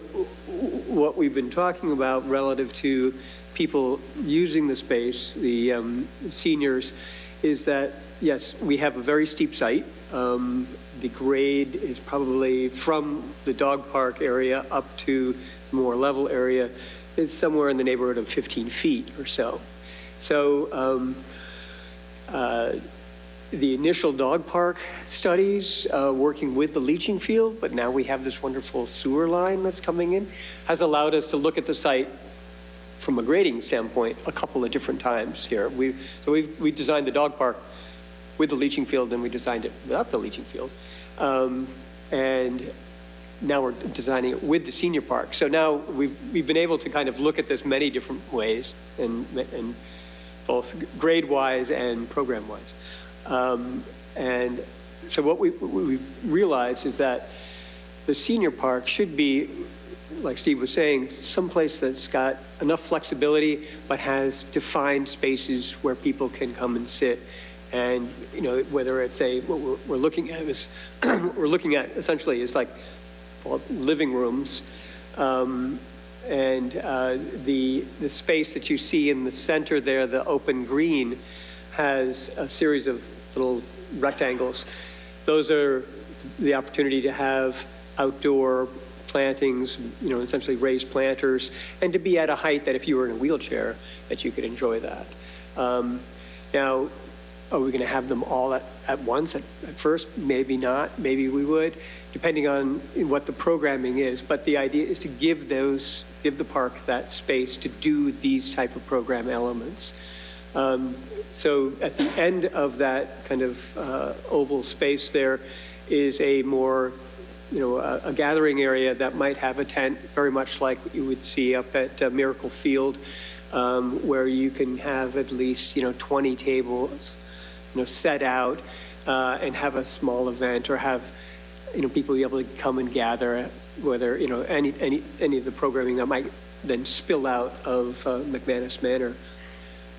what we've been talking about relative to people using the space, the seniors, is that, yes, we have a very steep site. The grade is probably from the dog park area up to the more level area is somewhere in the neighborhood of 15 feet or so. So the initial dog park studies, working with the leaching field, but now we have this wonderful sewer line that's coming in, has allowed us to look at the site from a grading standpoint a couple of different times here. We designed the dog park with the leaching field, and we designed it without the leaching field. And now we're designing it with the senior park. So now we've been able to kind of look at this many different ways, and both grade-wise and program-wise. And so what we've realized is that the senior park should be, like Steve was saying, someplace that's got enough flexibility but has defined spaces where people can come and sit. And, you know, whether it's what we're looking at is, we're looking at essentially is like living rooms. And the space that you see in the center there, the open green, has a series of little rectangles. Those are the opportunity to have outdoor plantings, you know, essentially raised planters, and to be at a height that if you were in a wheelchair, that you could enjoy that. Now, are we going to have them all at once at first? Maybe not. Maybe we would, depending on what the programming is. But the idea is to give the park that space to do these type of program elements. So at the end of that kind of oval space there is a more, you know, a gathering area that might have a tent, very much like you would see up at Miracle Field, where you can have at least, you know, 20 tables, you know, set out and have a small event, or have, you know, people be able to come and gather, whether, you know, any of the programming that might then spill out of McManus Manor.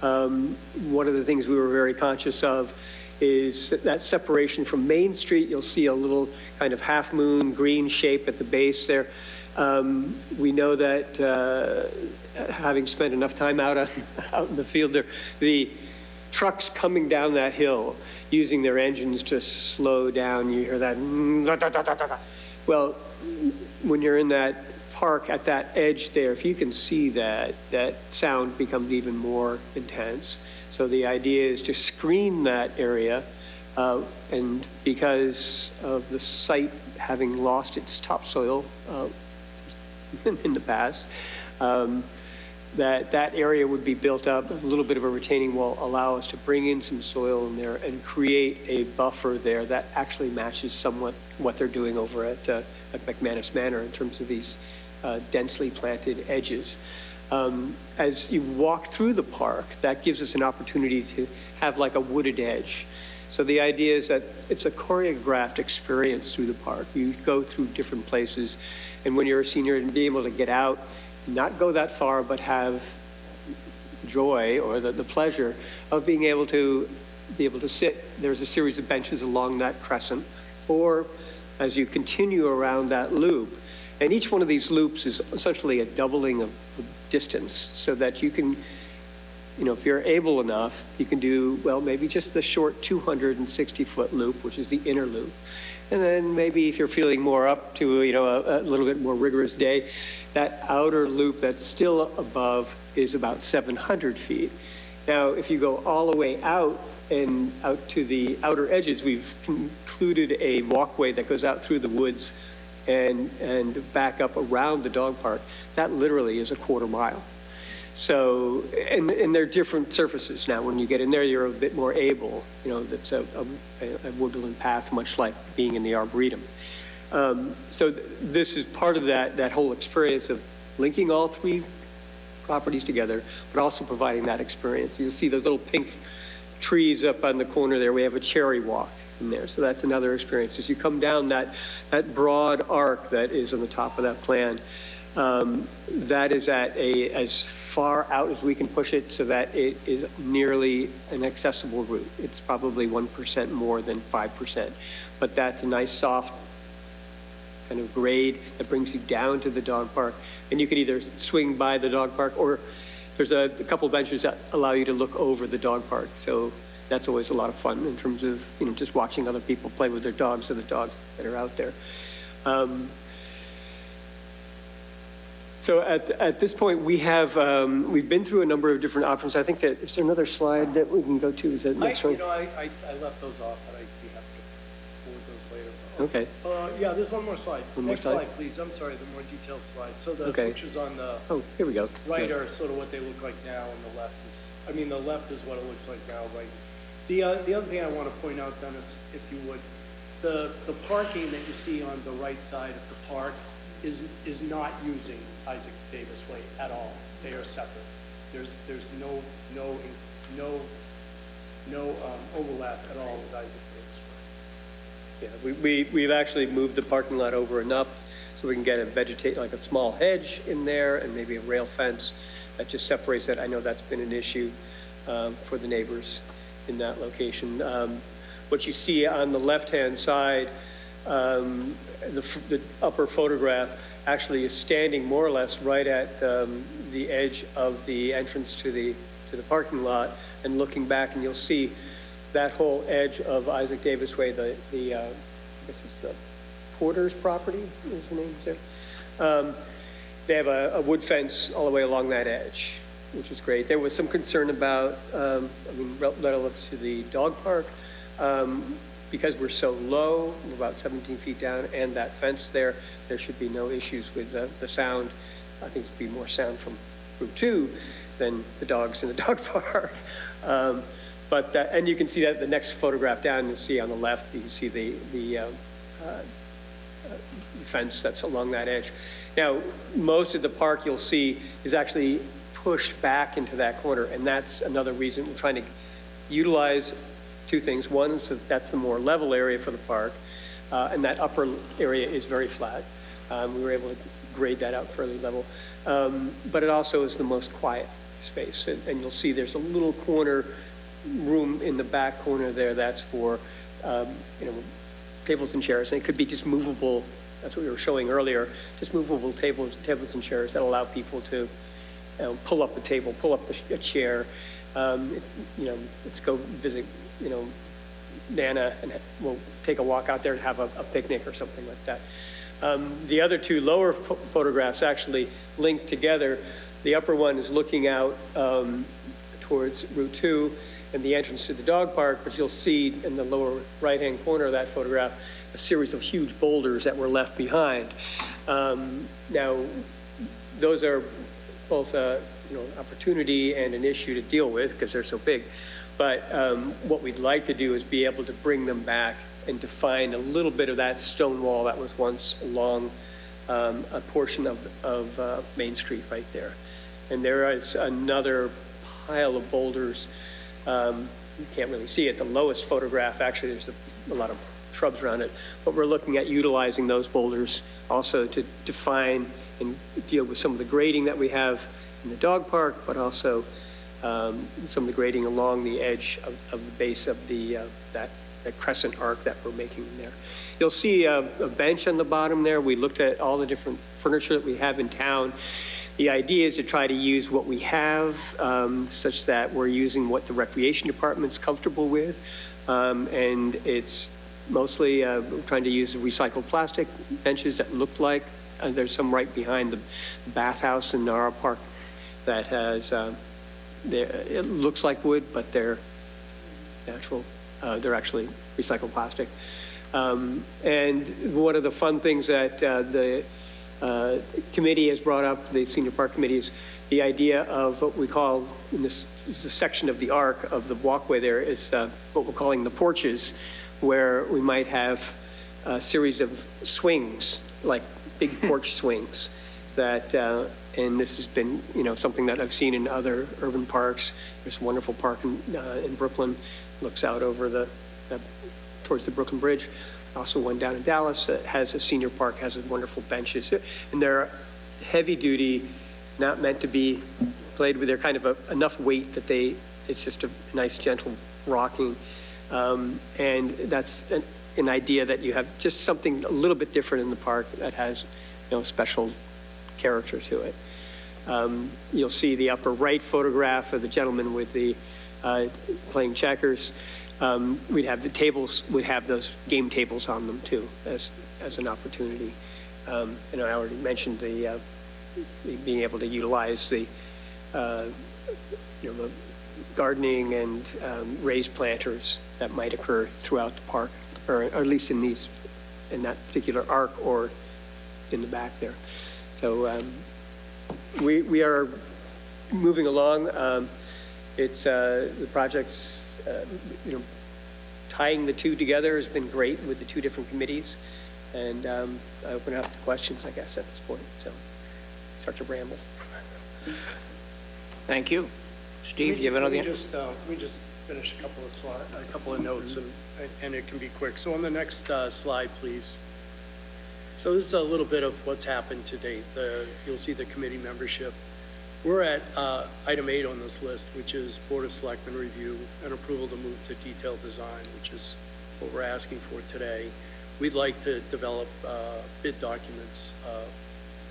One of the things we were very conscious of is that separation from Main Street. You'll see a little kind of half moon green shape at the base there. We know that having spent enough time out in the field there, the trucks coming down that hill using their engines to slow down. You hear that. Well, when you're in that park at that edge there, if you can see that, that sound becomes even more intense. So the idea is to screen that area, and because of the site having lost its topsoil in the past, that area would be built up. A little bit of a retaining wall allow us to bring in some soil in there and create a buffer there that actually matches somewhat what they're doing over at McManus Manor in terms of these densely planted edges. As you walk through the park, that gives us an opportunity to have like a wooded edge. So the idea is that it's a choreographed experience through the park. You go through different places, and when you're a senior, and be able to get out, not go that far, but have the joy or the pleasure of being able to sit. There's a series of benches along that crescent, or as you continue around that loop. And each one of these loops is essentially a doubling of distance, so that you can, if you're able enough, you can do, well, maybe just the short 260-foot loop, which is the inner loop. And then maybe if you're feeling more up to, a little bit more rigorous day, that outer loop that's still above is about 700 feet. Now, if you go all the way out and out to the outer edges, we've included a walkway that goes out through the woods and back up around the dog park. That literally is a quarter mile. So, and they're different surfaces now. When you get in there, you're a bit more able, that's a woodland path, much like being in the Arboretum. So this is part of that whole experience of linking all three properties together, but also providing that experience. You'll see those little pink trees up on the corner there. We have a cherry walk in there. So that's another experience. As you come down that broad arc that is on the top of that plan, that is at as far out as we can push it so that it is nearly an accessible route. It's probably 1% more than 5%, but that's a nice soft kind of grade that brings you down to the dog park. And you can either swing by the dog park, or there's a couple benches that allow you to look over the dog park. So that's always a lot of fun in terms of, just watching other people play with their dogs or the dogs that are out there. So at this point, we've been through a number of different options. I think that, is there another slide that we can go to? Is that next one? I left those off, but I'd be happy to forward those later. Okay. Yeah, there's one more slide. One more Next slide? slide, please. I'm sorry, the more detailed slide. So the Okay. pictures on the Here we go. right are sort of what they look like now, and the left is, the left is what it looks like now, right? The other thing I want to point out, Dennis, if you would, the parking that you see on the right side of the park is not using Isaac Davis Way at all. They are separate. There's no overlap at all with Isaac Davis Way. Yeah, we've actually moved the parking lot over enough so we can get like a small hedge in there and maybe a rail fence that just separates it. I know that's been an issue for the neighbors in that location. What you see on the left-hand side, the upper photograph actually is standing more or less right at the edge of the entrance to the parking lot and looking back, and you'll see that whole edge of Isaac Davis Way, I guess it's the Porter's property, is the name there. They have a wood fence all the way along that edge, which is great. There was some concern about, relative to the dog park, because we're so low, we're about 17 feet down, and that fence there should be no issues with the sound. I think it'd be more sound from Route 2 than the dogs in the dog park. And you can see that the next photograph down, you'll see on the left, you can see the fence that's along that edge. Now, most of the park you'll see is actually pushed back into that corner, and that's another reason we're trying to utilize two things. One is that that's the more level area for the park, and that upper area is very flat. We were able to grade that out fairly level. But it also is the most quiet space, and you'll see there's a little corner room in the back corner there that's for tables and chairs, and it could be just movable. That's what we were showing earlier, just movable tables and chairs that allow people to pull up a table, pull up a chair, let's go visit, Nana, and we'll take a walk out there and have a picnic or something like that. The other two lower photographs actually link together. The upper one is looking out towards Route 2 and the entrance to the dog park, but you'll see in the lower right-hand corner of that photograph a series of huge boulders that were left behind. Now, those are both opportunity and an issue to deal with because they're so big. But what we'd like to do is be able to bring them back and define a little bit of that stone wall that was once along a portion of Main Street right there. And there is another pile of boulders. You can't really see it. The lowest photograph, actually, there's a lot of shrubs around it. But we're looking at utilizing those boulders also to define and deal with some of the grading that we have in the dog park, but also some of the grading along the edge of the base of that crescent arc that we're making in there. You'll see a bench on the bottom there. We looked at all the different furniture that we have in town. The idea is to try to use what we have such that we're using what the recreation department's comfortable with. And it's mostly trying to use recycled plastic benches that look like, there's some right behind the bathhouse in Nara Park that has, it looks like wood, but they're natural. They're actually recycled plastic. And one of the fun things that the committee has brought up, the senior park committee, is the idea of what we call, in this is a section of the arc of the walkway there, is what we're calling the porches, where we might have a series of swings, like big porch swings that, and this has been, something that I've seen in other urban parks. There's a wonderful park in Brooklyn, looks out over towards the Brooklyn Bridge. Also one down in Dallas that has a senior park, has wonderful benches. And they're heavy duty, not meant to be played with. They're kind of enough weight that it's just a nice, gentle rocking. And that's an idea that you have just something a little bit different in the park that has, special character to it. You'll see the upper right photograph of the gentleman with the playing checkers. We'd have the tables, we'd have those game tables on them too, as an opportunity. I already mentioned the being able to utilize the gardening and raised planters that might occur throughout the park, or at least in that particular arc or in the back there. So we are moving along. It's the project's, tying the two together has been great with the two different committees. And I open it up to questions, I guess, at this point. So start to ramble. Thank you. Steve, do you have another? Let me just finish a couple of notes, and it can be quick. So on the next slide, please. So this is a little bit of what's happened to date. You'll see the committee membership. We're at item 8 on this list, which is Board of Selectmen review and approval to move to detailed design, which is what we're asking for today. We'd like to develop bid documents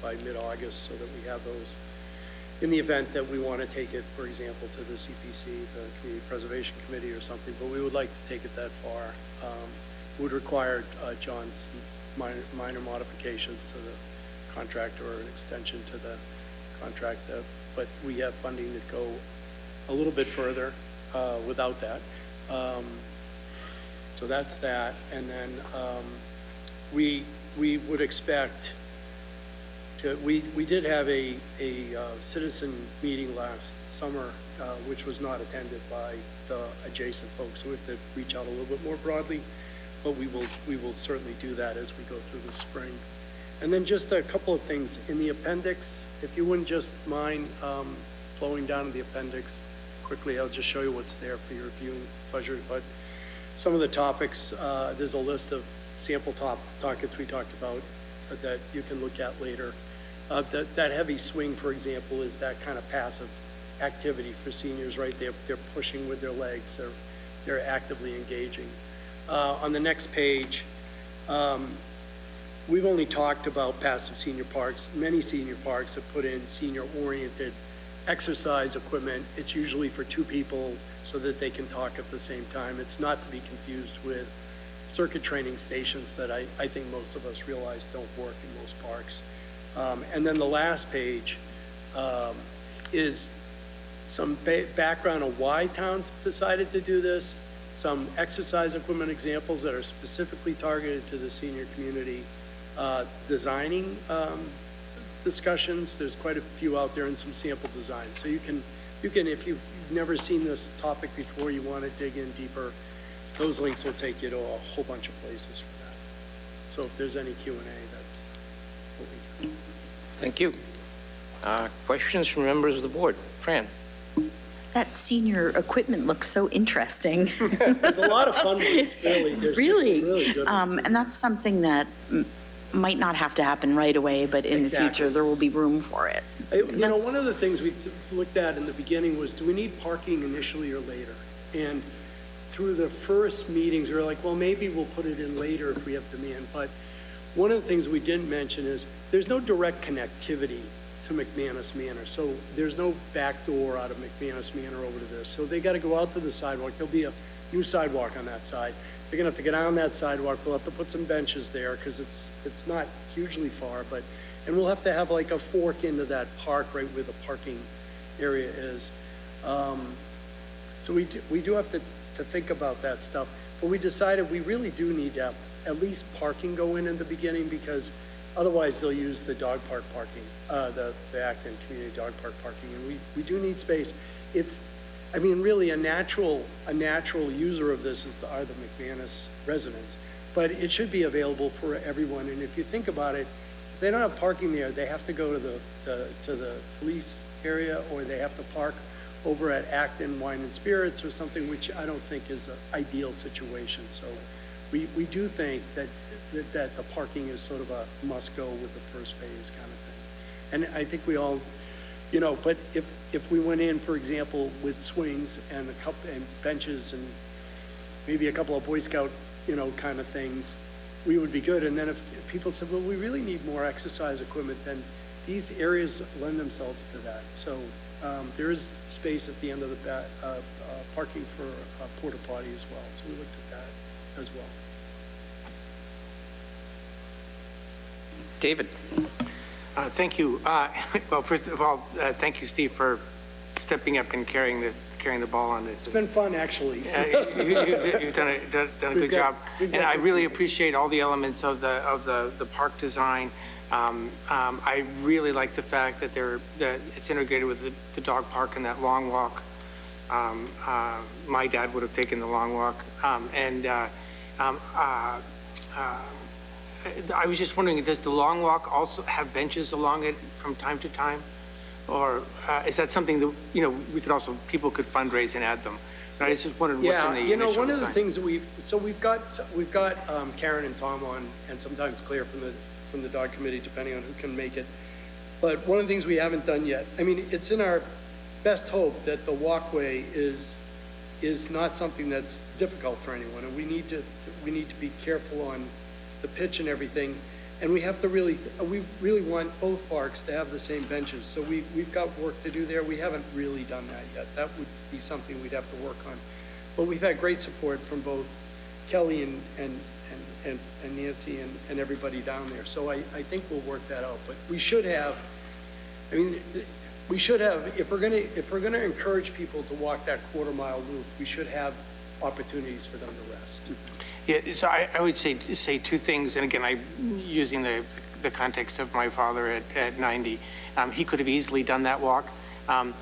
by mid-August so that we have those in the event that we want to take it, for example, to the CPC, the Community Preservation Committee or something, but we would like to take it that far. Would require, John's minor modifications to the contract or an extension to the contract, but we have funding to go a little bit further without that. So that's that. And then we would expect to, we did have a citizen meeting last summer, which was not attended by the adjacent folks. So we have to reach out a little bit more broadly, but we will certainly do that as we go through the spring. And then just a couple of things in the appendix, if you wouldn't just mind flowing down to the appendix quickly, I'll just show you what's there for your viewing pleasure. But some of the topics, there's a list of sample topics we talked about that you can look at later. That heavy swing, for example, is that kind of passive activity for seniors, right? They're pushing with their legs, they're actively engaging. On the next page, we've only talked about passive senior parks. Many senior parks have put in senior-oriented exercise equipment, it's usually for two people so that they can talk at the same time. It's not to be confused with circuit training stations that I think most of us realize don't work in most parks. And then the last page is some background on why towns decided to do this, some exercise equipment examples that are specifically targeted to the senior community, designing discussions. There's quite a few out there, and some sample designs. So you can, if you've never seen this topic before, you want to dig in deeper, those links will take you to a whole bunch of places for that. So if there's any Q&A, that's what we do. Thank you. Questions from members of the board? Fran? That senior equipment looks so interesting. There's a lot of fun ones, really. There's just some really good ones. And that's something that might not have to happen right away, but in the future, there will be room for it. You know, one of the things we looked at in the beginning was, do we need parking initially or later? And through the first meetings, we were like, well, maybe we'll put it in later if we have demand. But one of the things we didn't mention is there's no direct connectivity to McManus Manor. So there's no back door out of McManus Manor over to this. So they got to go out to the sidewalk. There'll be a new sidewalk on that side. They're going to have to get on that sidewalk. We'll have to put some benches there because it's not hugely far, and we'll have to have like a fork into that park right where the parking area is. So we do have to think about that stuff. But we decided we really do need to have at least parking go in the beginning, because otherwise they'll use the dog park parking, the Acton Community Dog Park parking, and we do need space. I mean, really a natural user of this are the McManus residents, but it should be available for everyone. And if you think about it, if they don't have parking there, they have to go to the police area, or they have to park over at Acton Wine and Spirits or something, which I don't think is an ideal situation. So we do think that the parking is sort of a must go with the first phase kind of thing. And I think we all, you know, but if we went in, for example, with swings and and benches and maybe a couple of Boy Scout, you know, kind of things, we would be good. And then if people said, well, we really need more exercise equipment, then these areas lend themselves to that. So there is space at the end of the parking for a porta potty as well. So we looked at that as well. David. Thank you. Well, first of all, thank you, Steve, for stepping up and carrying the ball on this. It's been fun, actually. You've done a good job, and I really appreciate all the elements of the park design. I really like the fact that it's integrated with the dog park and that long walk. My dad would have taken the long walk, I was just wondering, does the long walk also have benches along it from time to time? Or is that something that, you know, people could fundraise and add them? But I just wondered what's in the initial you know, one of the design. things that we've got Karen and Tom on, and sometimes Claire from the dog committee, depending on who can make it. But one of the things we haven't done yet, I mean, it's in our best hope that the walkway is not something that's difficult for anyone, and we need to be careful on the pitch and everything, and we really want both parks to have the same benches. So we've got work to do there. We haven't really done that yet. That would be something we'd have to work on. But we've had great support from both Kelly and Nancy and everybody down there. So I think we'll work that out. But we should have, if we're gonna encourage people to walk that quarter-mile loop, we should have opportunities for them to rest. Yeah, so I would say two things, and again, I'm using the context of my father at 90. He could have easily done that walk.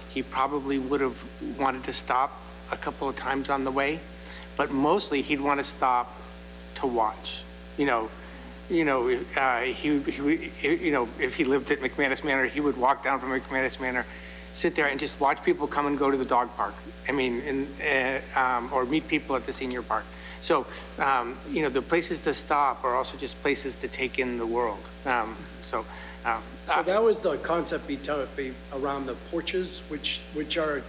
He probably would have wanted to stop a couple of times on the way, but mostly he'd want to stop to watch. If he lived at McManus Manor, he would walk down from McManus Manor, sit there and just watch people come and go to the dog park. Or meet people at the senior park. So, the places to stop are also just places to take in the world. So that was the concept around the porches, which are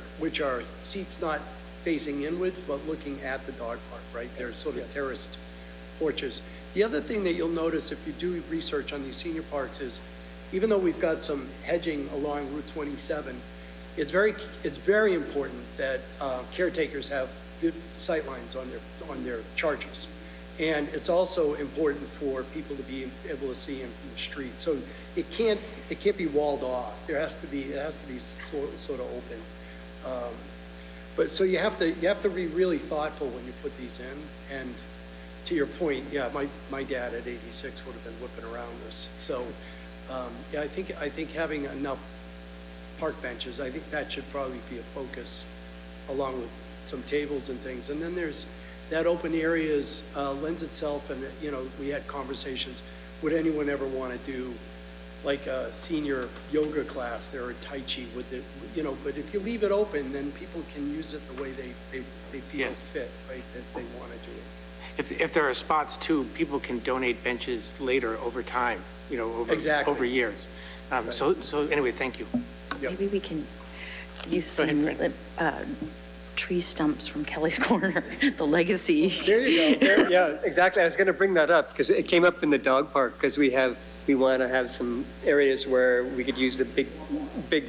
seats not facing inwards, but looking at the dog park, right? They're sort of terraced porches. The other thing that you'll notice if you do research on these senior parks is, even though we've got some hedging along Route 27, it's very important that caretakers have good sightlines on their charges. And it's also important for people to be able to see them from the street. So it can't be walled off. It has to be sort of open. But so you have to be really thoughtful when you put these in. And to your point, yeah, my dad at 86 would have been whipping around this. So yeah, I think having enough park benches, I think that should probably be a focus, along with some tables and things. And then there's that open areas lends itself, and we had conversations. Would anyone ever want to do like a senior yoga class there, or Tai Chi with it? But if you leave it open, then people can use it the way they feel fit, right? That they want to do it. If there are spots too, people can donate benches later over time, over years. So anyway, thank you. Maybe we can use some tree stumps from Kelly's Corner, the legacy. There you go. Yeah, exactly. I was going to bring that up because it came up in the dog park, because we want to have some areas where we could use the big,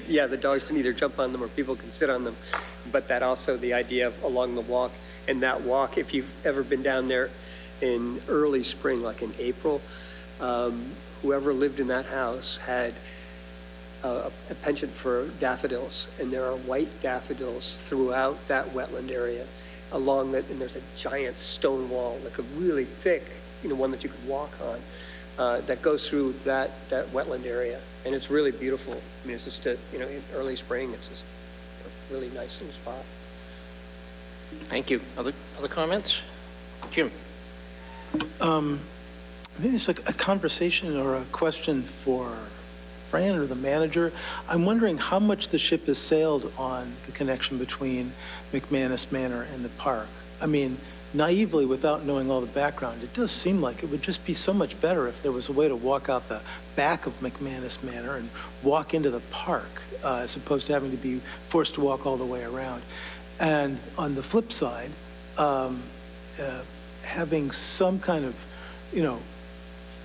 the dogs can either jump on them or people can sit on them. But that also the idea of along the walk, and that walk, if you've ever been down there in early spring, like in April, whoever lived in that house had a penchant for daffodils, and there are white daffodils throughout that wetland area along that, and there's a giant stone wall, like a really thick, one that you could walk on, that goes through that wetland area, and it's really beautiful. I mean, it's just in early spring, it's just a really nice little spot. Thank you. Other comments? Jim? Maybe it's like a conversation or a question for Fran or the manager. I'm wondering how much the ship has sailed on the connection between McManus Manor and the park. I mean, naively, without knowing all the background, it does seem like it would just be so much better if there was a way to walk out the back of McManus Manor and walk into the park, as opposed to having to be forced to walk all the way around. And on the flip side, having some kind of,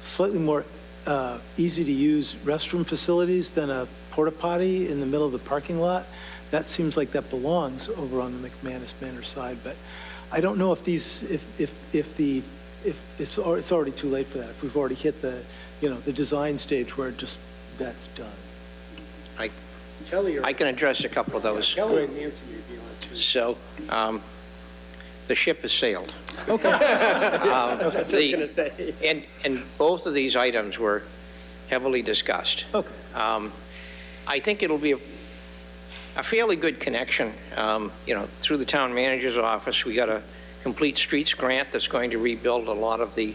slightly more easy to use restroom facilities than a porta potty in the middle of the parking lot, that seems like that belongs over on the McManus Manor side. But I don't know if it's already too late for that. If we've already hit the design stage where that's done. I can address a couple of those. Kelly and Nancy may be on it too. So, the ship has sailed. Okay. That's what I was going to say. And both of these items were heavily discussed. Okay. I think it'll be a fairly good connection. Through the town manager's office, we got a complete streets grant that's going to rebuild a lot of the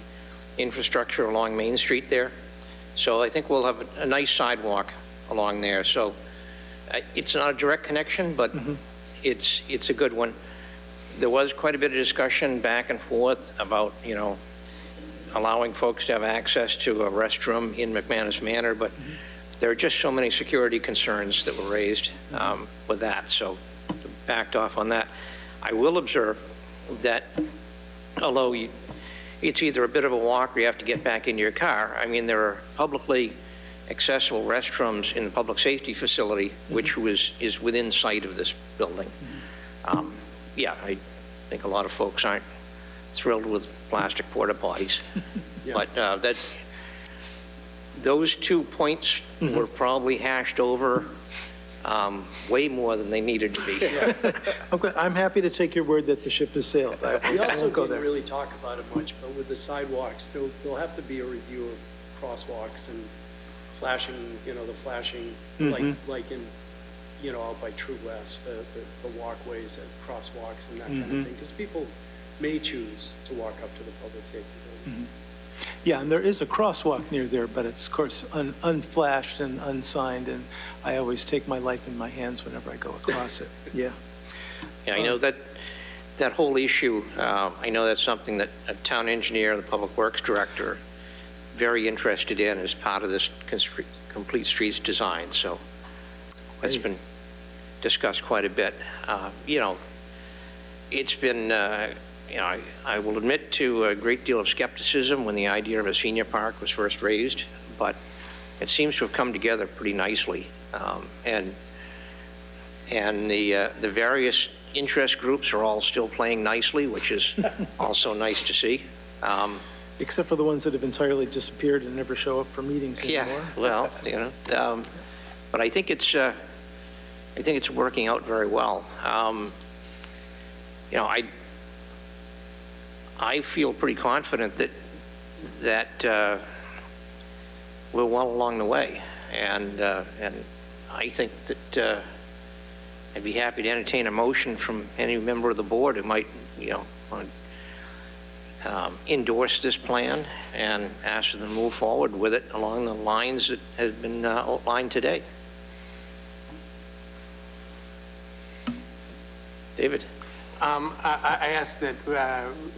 infrastructure along Main Street there. So I think we'll have a nice sidewalk along there. So it's not a direct connection, but it's a good one. There was quite a bit of discussion back and forth about, allowing folks to have access to a restroom in McManus Manor, but there are just so many security concerns that were raised with that, so backed off on that. I will observe that although it's either a bit of a walk or you have to get back into your car, I mean, there are publicly accessible restrooms in the public safety facility, which is within sight of this building. Yeah, I think a lot of folks aren't thrilled with plastic porta potties, but those 2 points were probably hashed over way more than they needed to be. Okay, I'm happy to take your word that the ship has sailed. We I also won't go didn't there. really talk about it much, but with the sidewalks, there'll have to be a review of crosswalks and flashing, the flashing, like in, out by True West, the walkways and crosswalks and that kind of thing, because people may choose to walk up to the public safety building. Yeah, and there is a crosswalk near there, but it's, of course, unflashed and unsigned, and I always take my life in my hands whenever I go across it. Yeah. Yeah, I know that whole issue, I know that's something that a town engineer and the public works director very interested in as part of this complete streets design, so it's been discussed quite a bit. It's been, I will admit to a great deal of skepticism when the idea of a senior park was first raised, but it seems to have come together pretty nicely. And And the various interest groups are all still playing nicely, which is also nice to see. Except for the ones that have entirely disappeared and never show up for meetings anymore. Yeah, well, but I think it's working out very well. I feel pretty confident that we're well along the way, and I think that I'd be happy to entertain a motion from any member of the board who might, endorse this plan and ask them to move forward with it along the lines that have been outlined today. David? I asked that,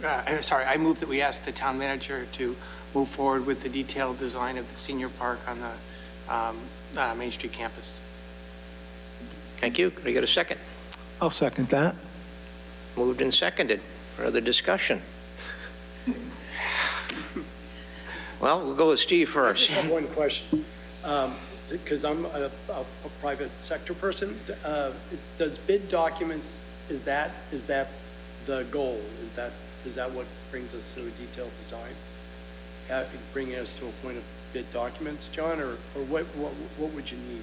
I move that we ask the town manager to move forward with the detailed design of the senior park on the Main Street campus. Thank you. Could I get a second? I'll second that. Moved and seconded. Further discussion? Well, we'll go with Steve first. I just have one question, because I'm a private sector person. Does bid documents, is that the goal? Is that what brings us to a detailed design? Bringing us to a point of bid documents, John, or what would you need?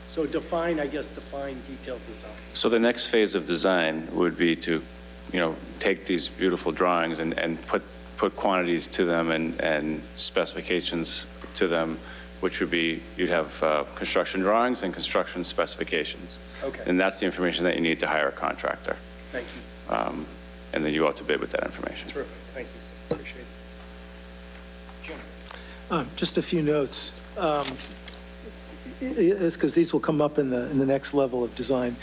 So define detailed design. So the next phase of design would be to, take these beautiful drawings and put quantities to them and specifications to them, which would be, you'd have construction drawings and construction specifications. Okay. And that's the information that you need to hire a contractor. Thank you. And then you go out to bid with that information. Terrific. Thank you. Appreciate it. Jim? Just a few notes. It's because these will come up in the next level of design.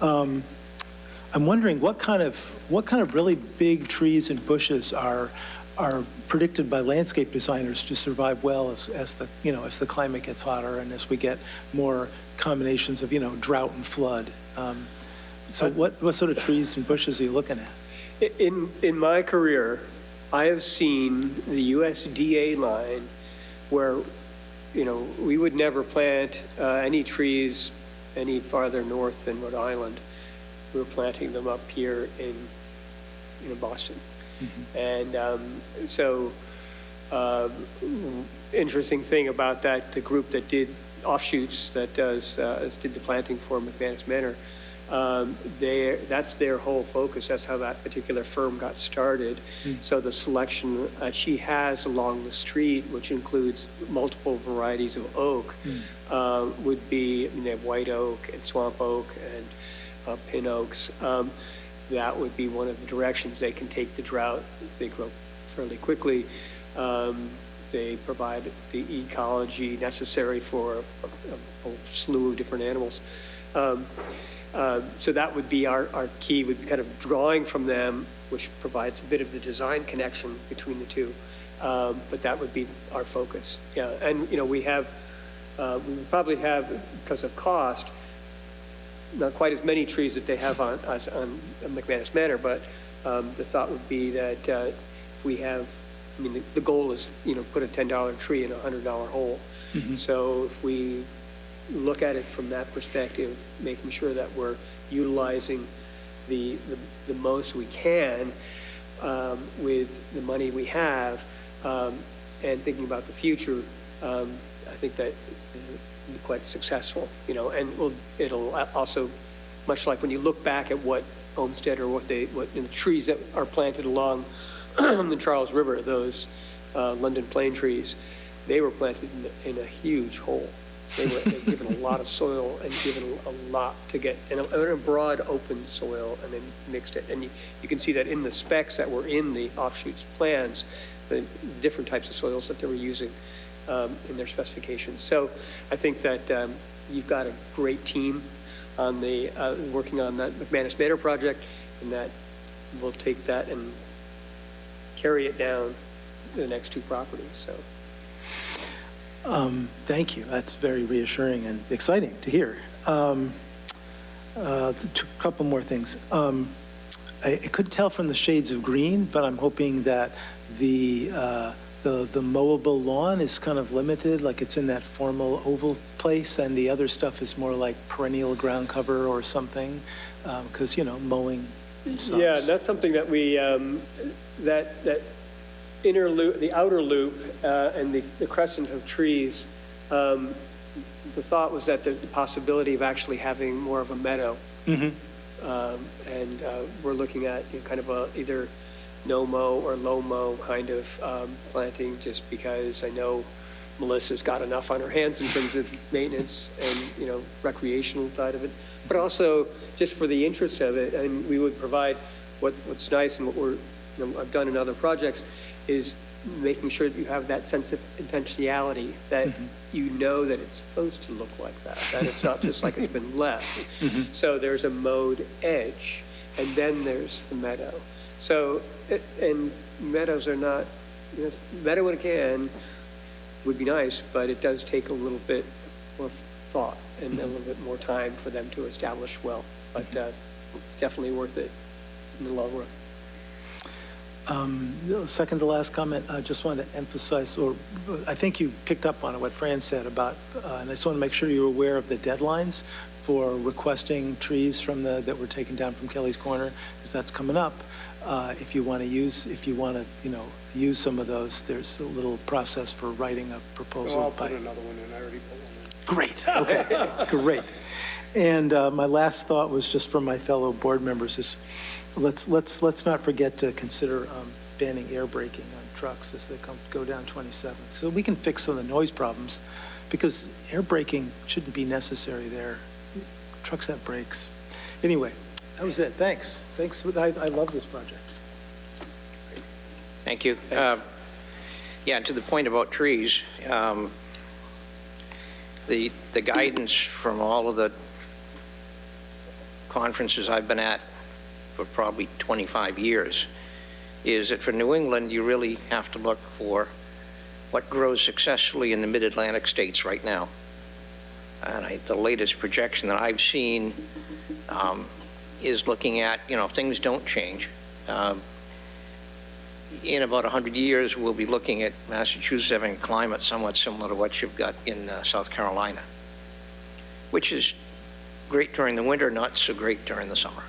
I'm wondering what kind of really big trees and bushes are predicted by landscape designers to survive well as the climate gets hotter and as we get more combinations of drought and flood. So what sort of trees and bushes are you looking at? In my career, I have seen the USDA line where we would never plant any trees any farther north than Rhode Island. We were planting them up here in Boston. Mm-hmm. And so, interesting thing about that, the group that did offshoots that did the planting for McManus Manor, that's their whole focus. That's how that particular firm got started. Mm. So the selection she has along the street, which includes multiple varieties of oak, would be, they have white oak and swamp oak and pin oaks. That would be one of the directions they can take the drought. They grow fairly quickly. They provide the ecology necessary for a slew of different animals. So that would be our key, would be kind of drawing from them, which provides a bit of the design connection between the two. But that would be our focus. Yeah, and we probably have, because of cost, not quite as many trees that they have on McManus Manor, but the thought would be that if we have, the goal is, put a $10 tree in a $100 hole. Mm-hmm. So if we look at it from that perspective, making sure that we're utilizing the most we can with the money we have, and thinking about the future, I think that will be quite successful, and it'll also, much like when you look back at what Olmsted or what the trees that are planted along the Charles River, those London plane trees, they were planted in a huge hole. They were given a lot of soil and given a lot to get, and a broad open soil, and then mixed it. And you can see that in the specs that were in the offshoots plans, the different types of soils that they were using in their specifications. So I think that you've got a great team on the working on that McManus Manor project, and that we'll take that and carry it down to the next two properties. So. Thank you. That's very reassuring and exciting to hear. A couple more things. I couldn't tell from the shades of green, but I'm hoping that the the mowable lawn is kind of limited, like it's in that formal oval place, and the other stuff is more like perennial ground cover or something, because, mowing sucks. Yeah, that's something that we, that inner loop, the outer loop, and the crescent of trees, the thought was that the possibility of actually having more of a meadow. And we're looking at kind of either no mow or low mow kind of planting, just because I know Melissa's got enough on her hands in terms of maintenance and, recreational side of it, but also just for the interest of it. And we would provide what's nice and what I've done in other projects is making sure that you have that sense of intentionality, that you know that it's supposed to look like that it's not just like it's been left. So there's a mowed edge, and then there's the meadow. So, and meadows are not, meadow when it can would be nice, but it does take a little bit more thought and a little bit more time for them to establish well, but definitely worth it in the long run. Second to last comment, I just wanted to emphasize, or I think you picked up on it, what Fran said about, and I just want to make sure you're aware of the deadlines for requesting trees that were taken down from Kelly's Corner, because that's coming up. If you want to use some of those, there's a little process for writing a proposal. I'll put another one in. I already put one in. Great. Okay. Great. And my last thought was just for my fellow board members is let's not forget to consider banning air braking on trucks as they go down 27. So we can fix some of the noise problems, because air braking shouldn't be necessary there. Trucks have brakes. Anyway, that was it. Thanks. I love this project. Thank you. Yeah, to the point about trees, the guidance from all of the conferences I've been at for probably 25 years is that for New England, you really have to look for what grows successfully in the mid-Atlantic states right now. And the latest projection that I've seen is looking at, if things don't change, in about 100 years, we'll be looking at Massachusetts having a climate somewhat similar to what you've got in South Carolina, which is great during the winter, not so great during the summer.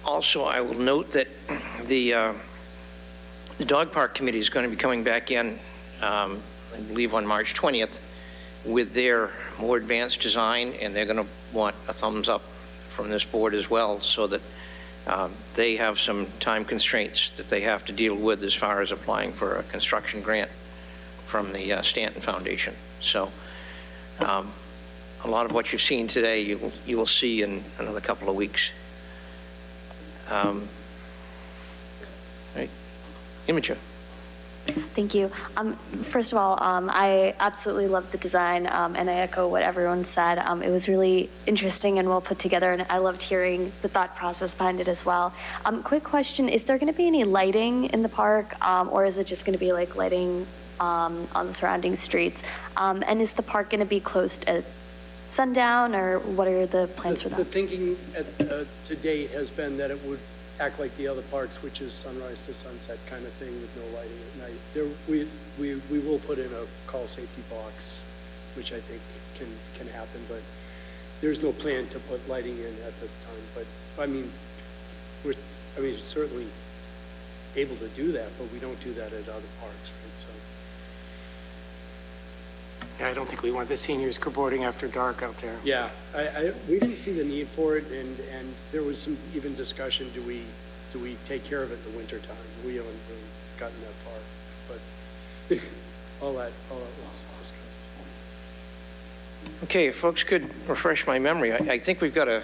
Also, I will note that the Dog Park Committee is going to be coming back in, I believe on March 20th, with their more advanced design, and they're going to want a thumbs up from this board as well, so that they have some time constraints that they have to deal with as far as applying for a construction grant from the Stanton Foundation. So a lot of what you've seen today, you will see in another couple of weeks. Right. Imogen. Thank you. First of all, I absolutely love the design, and I echo what everyone said. It was really interesting and well put together, and I loved hearing the thought process behind it as well. Quick question, is there going to be any lighting in the park, or is it just going to be like lighting on the surrounding streets? And is the park going to be closed at sundown, or what are the plans for that? The thinking to date has been that it would act like the other parks, which is sunrise to sunset kind of thing with no lighting at night. We will put in a call safety box, which I think can happen, but there's no plan to put lighting in at this time. But I mean, we're certainly able to do that, but we don't do that at other parks, right? So. Yeah, I don't think we want the seniors cavorting after dark out there. Yeah, we didn't see the need for it, and there was some even discussion, do we take care of it in the wintertime? We haven't really gotten that far, but all that was discussed. Okay, if folks could refresh my memory, I think we've got a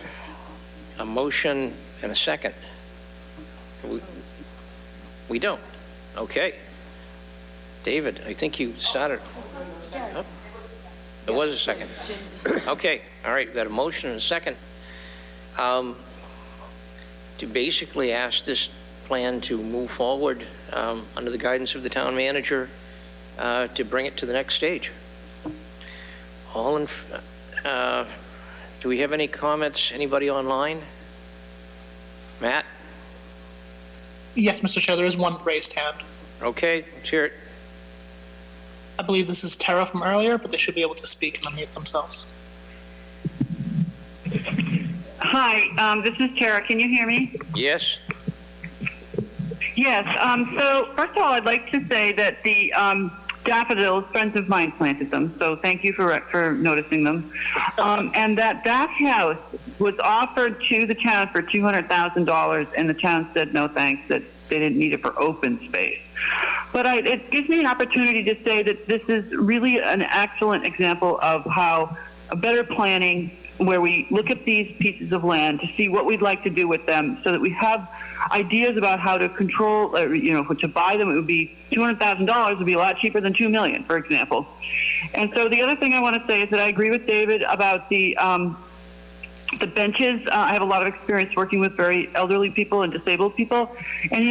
motion and a second. We don't. Okay. David, I think you started. Oh. There was a second. Okay, all right, we've got a motion and a second to basically ask this plan to move forward under the guidance of the town manager to bring it to the next stage. Do we have any comments? Anybody online? Matt? Yes, Mr. Chair, there is one raised hand. Okay, let's hear it. I believe this is Tara from earlier, but they should be able to speak and unmute themselves. Hi, this is Tara. Can you hear me? Yes? Yes. So first of all, I'd like to say that the daffodils, friends of mine planted them. So thank you for noticing them. And that house was offered to the town for $200,000, and the town said no thanks, that they didn't need it for open space. But it gives me an opportunity to say that this is really an excellent example of how a better planning, where we look at these pieces of land to see what we'd like to do with them, so that we have ideas about how to control, to buy them. It would be $200,000 would be a lot cheaper than $2 million, for example. And so the other thing I want to say is that I agree with David about the benches. I have a lot of experience working with very elderly people and disabled people. And,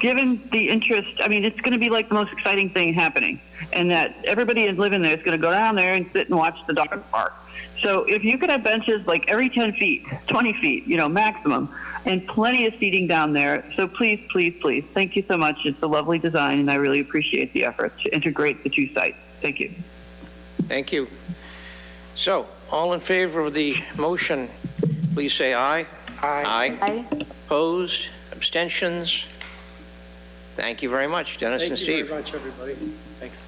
given the interest, it's going to be like the most exciting thing happening. And that everybody is living there is going to go down there and sit and watch the dog park. So if you could have benches like every 10 feet, 20 feet, maximum, and plenty of seating down there. So please, please, please, thank you so much. It's a lovely design, and I really appreciate the effort to integrate the two sites. Thank you. Thank you. So, all in favor of the motion, please say aye. Aye. Aye. Opposed? Abstentions? Thank you very much, Dennis and Steve. Thank you very much, everybody. Thanks.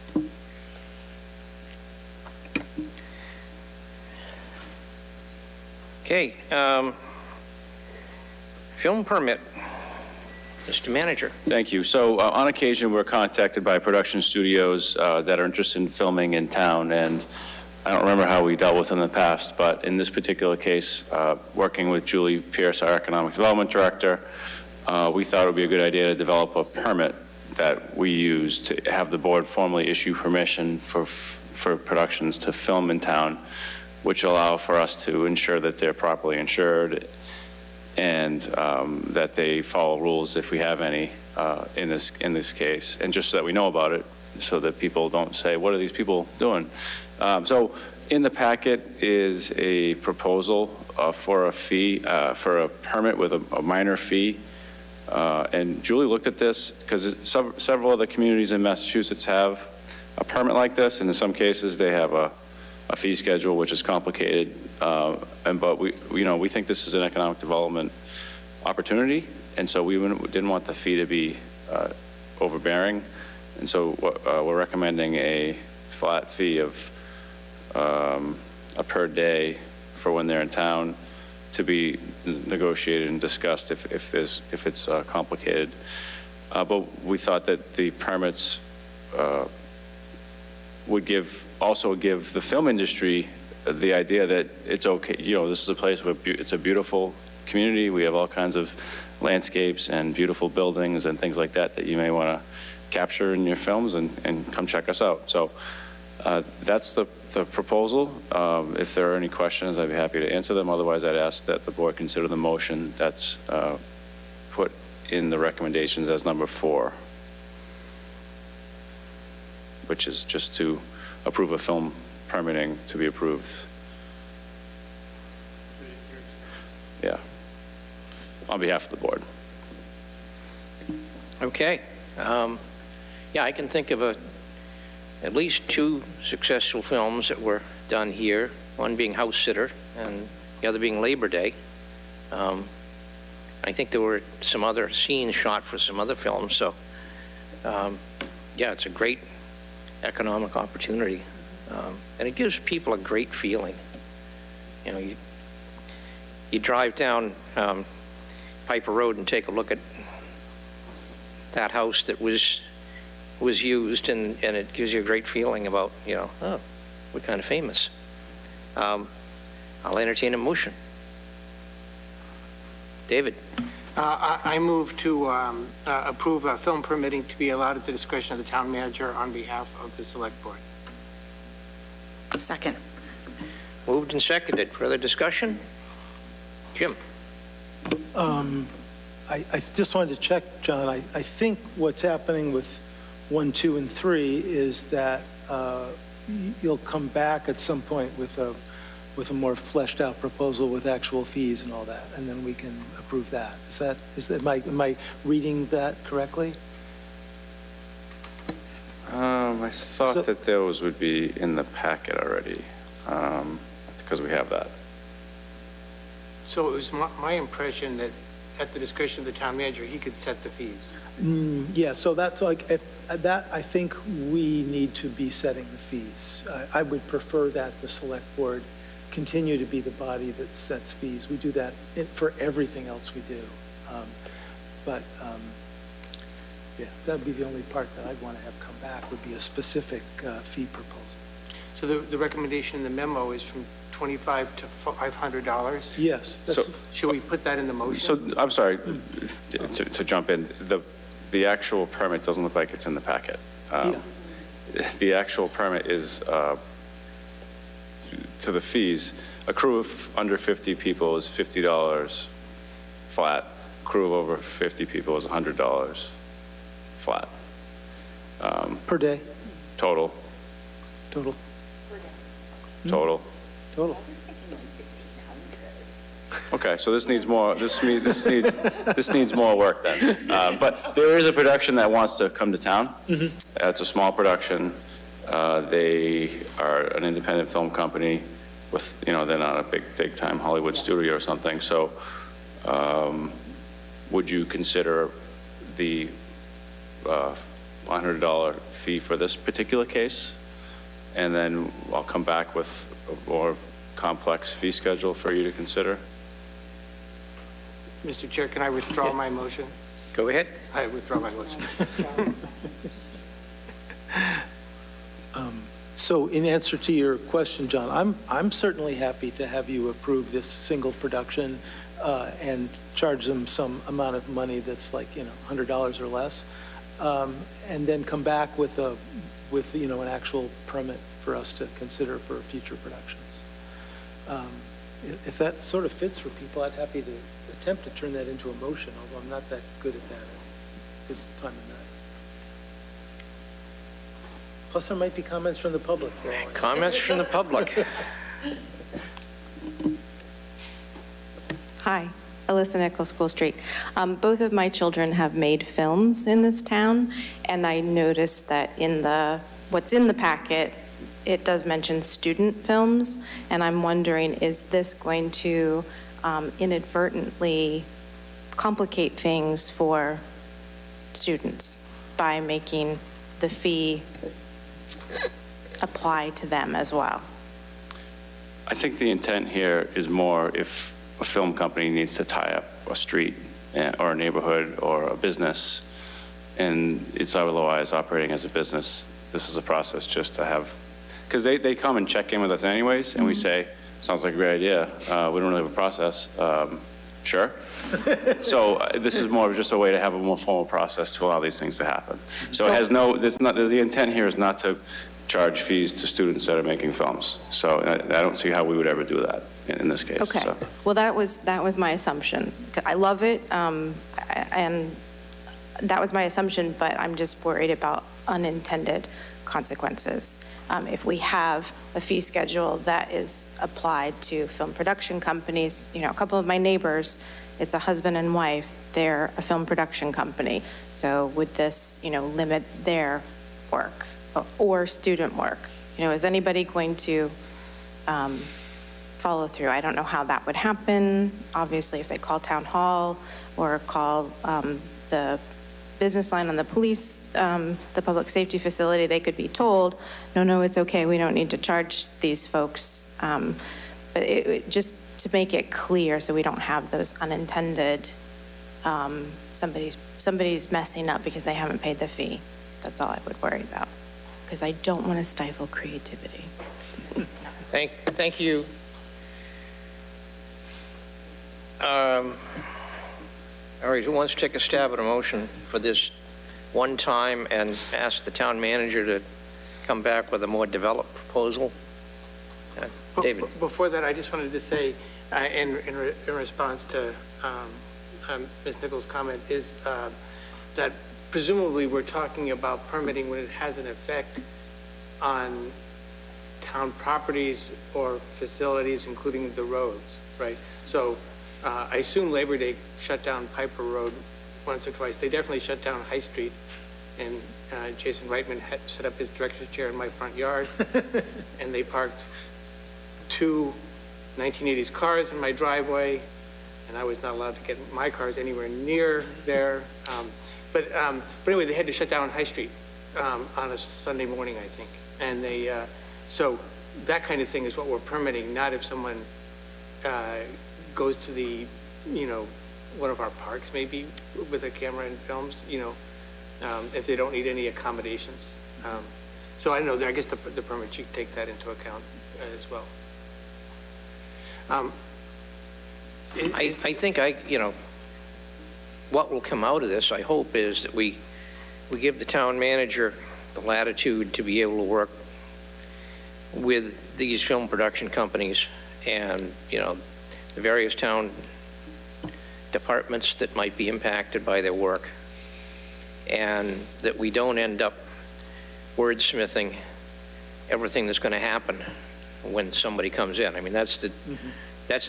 Okay, film permit. Mr. Manager. Thank you. So on occasion, we're contacted by production studios that are interested in filming in town, and I don't remember how we dealt with them in the past, but in this particular case, working with Julie Pierce, our Economic Development Director, we thought it would be a good idea to develop a permit that we use to have the board formally issue permission for productions to film in town, which allow for us to ensure that they're properly insured and that they follow rules if we have any in this case, and just so that we know about it, so that people don't say, what are these people doing? So in the packet is a proposal for a fee, for a permit with a minor fee. And Julie looked at this because several other communities in Massachusetts have a permit like this, and in some cases they have a fee schedule, which is complicated. But we think this is an economic development opportunity, and so we didn't want the fee to be overbearing, and so we're recommending a flat fee of a per day for when they're in town, to be negotiated and discussed if it's complicated. But we thought that the permits would also give the film industry the idea that it's okay. This is a place where it's a beautiful community. We have all kinds of landscapes and beautiful buildings and things like that you may want to capture in your films, and come check us out. So that's the proposal. If there are any questions, I'd be happy to answer them. Otherwise, I'd ask that the board consider the motion that's put in the recommendations as number 4, which is just to approve a film permitting to be approved. Yeah, on behalf of the board. Okay. Yeah, I can think of at least 2 successful films that were done here, one being House Sitter and the other being Labor Day. I think there were some other scenes shot for some other films, so yeah, it's a great economic opportunity. And it gives people a great feeling. You drive down Piper Road and take a look at that house that was used, and it gives you a great feeling about, oh, we're kind of famous. I'll entertain a motion. David. I move to approve film permitting to be allowed at the discretion of the town manager on behalf of the select board. Second. Moved and seconded. Further discussion? Jim. I just wanted to check, John. I think what's happening with 1, 2, and 3 is that you'll come back at some point with with a more fleshed out proposal with actual fees and all that, and then we can approve that. Am I reading that correctly? I thought that those would be in the packet already, because we have that. So it was my impression that at the discretion of the town manager, he could set the fees. Yeah, so that's like, I think we need to be setting the fees. I would prefer that the select board continue to be the body that sets fees. We do that for everything else we do. Yeah, that'd be the only part that I'd want to have come back, would be a specific fee proposal. So the recommendation in the memo is from $25 to $500? Yes. Should we put that in the motion? So, I'm sorry, to jump in, the actual permit doesn't look like it's in the packet. The actual permit is, to the fees, a crew of under 50 people is $50 flat, crew of over 50 people is $100 flat. Per day? Total. Total. Total. Total. Okay, so this needs more, this needs more work then. But there is a production that wants to come to town. It's a small production. They are an independent film company with, they're not a big time Hollywood studio or something. So would you consider the $100 fee for this particular case? And then I'll come back with a more complex fee schedule for you to consider. Mr. Chair, can I withdraw my motion? Go ahead. I withdraw my motion. So in answer to your question, John, I'm certainly happy to have you approve this single production and charge them some amount of money that's like, $100 or less, and then come back with an actual permit for us to consider for future productions. If that sort of fits for people, I'd happy to attempt to turn that into a motion, although I'm not that good at that at this time of night. Plus, there might be comments from the public. Comments from the public. Hi, Alyssa Nichols, School Street. Both of my children have made films in this town, and I noticed that in what's in the packet, it does mention student films, and I'm wondering, is this going to inadvertently complicate things for students by making the fee apply to them as well? I think the intent here is more if a film company needs to tie up a street or a neighborhood or a business, and it's otherwise operating as a business, this is a process just to have, because they come and check in with us anyways, and we say, sounds like a great idea. We don't really have a process. Sure. So this is more of just a way to have a more formal process to allow these things to happen. So it has the intent here is not to charge fees to students that are making films. So I don't see how we would ever do that in this case. Okay. So. Well, that was my assumption. I love it, and that was my assumption, but I'm just worried about unintended consequences. If we have a fee schedule that is applied to film production companies, a couple of my neighbors, it's a husband and wife, they're a film production company. So would this, limit their work or student work? Is anybody going to follow through? I don't know how that would happen. Obviously, if they call town hall or call the business line on the police, the public safety facility, they could be told, no, it's okay, we don't need to charge these folks. But just to make it clear so we don't have those unintended, somebody's messing up because they haven't paid the fee. That's all I would worry about, because I don't want to stifle creativity. Thank you. All right, who wants to take a stab at a motion for this one time and ask the town manager to come back with a more developed proposal? David. Before that, I just wanted to say, in response to Ms. Nichols' comment, is that presumably we're talking about permitting when it has an effect on town properties or facilities, including the roads, right? So I assume Labor Day shut down Piper Road once or twice. They definitely shut down High Street, and Jason Reitman had set up his director's chair in my front yard, and they parked 2 1980s cars in my driveway, and I was not allowed to get my cars anywhere near there. But anyway, they had to shut down High Street on a Sunday morning, I think. And so that kind of thing is what we're permitting, not if someone goes to the, one of our parks maybe with a camera and films, if they don't need any accommodations. So I don't know, I guess the permit should take that into account as well. I think what will come out of this, I hope, is that we give the town manager the latitude to be able to work with these film production companies and, the various town departments that might be impacted by their work, and that we don't end up wordsmithing everything that's going to happen when somebody comes in. I mean, that's the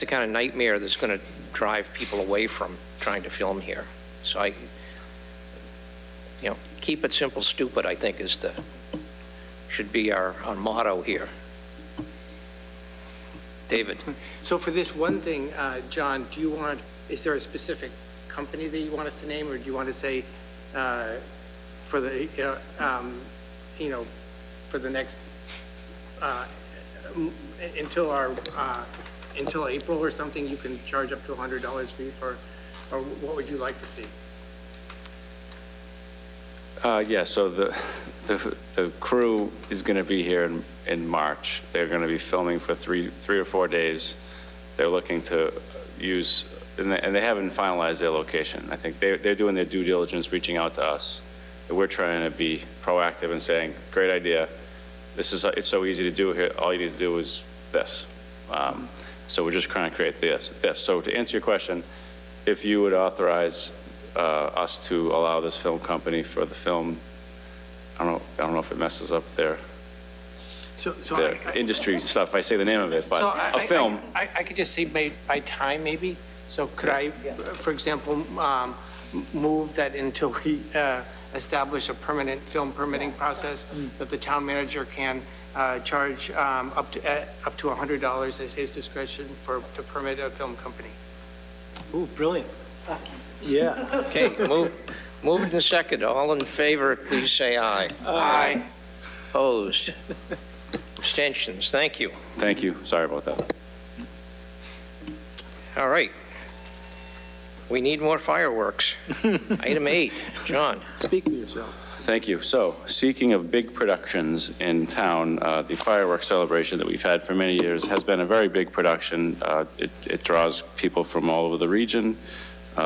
kind of nightmare that's going to drive people away from trying to film here. So keep it simple, stupid, I think should be our motto here. David. So for this one thing, John, is there a specific company that you want us to name, or do you want to say for the, for the next, until April or something, you can charge up to $100 fee for, or what would you like to see? Yeah, so the crew is going to be here in March. They're going to be filming for three or 4 days. They're looking to use, and they haven't finalized their location. I think they're doing their due diligence, reaching out to us. And we're trying to be proactive and saying, great idea. It's so easy to do here. All you need to do is this. So we're just trying to create this. So to answer your question, if you would authorize us to allow this film company for the film, I don't know if it messes up their industry stuff. I say the name of it, but a film. I could just say by time maybe. So could I, for example, move that until we establish a permanent film permitting process, that the town manager can charge up to $100 at his discretion to permit a film company. Ooh, brilliant. Yeah. Okay, move it in second. All in favor, please say aye. Aye. Opposed? Abstentions? Thank you. Thank you. Sorry about that. All right. We need more fireworks. Item 8, John. Speak for yourself. Thank you. So, speaking of big productions in town, the fireworks celebration that we've had for many years has been a very big production. It draws people from all over the region.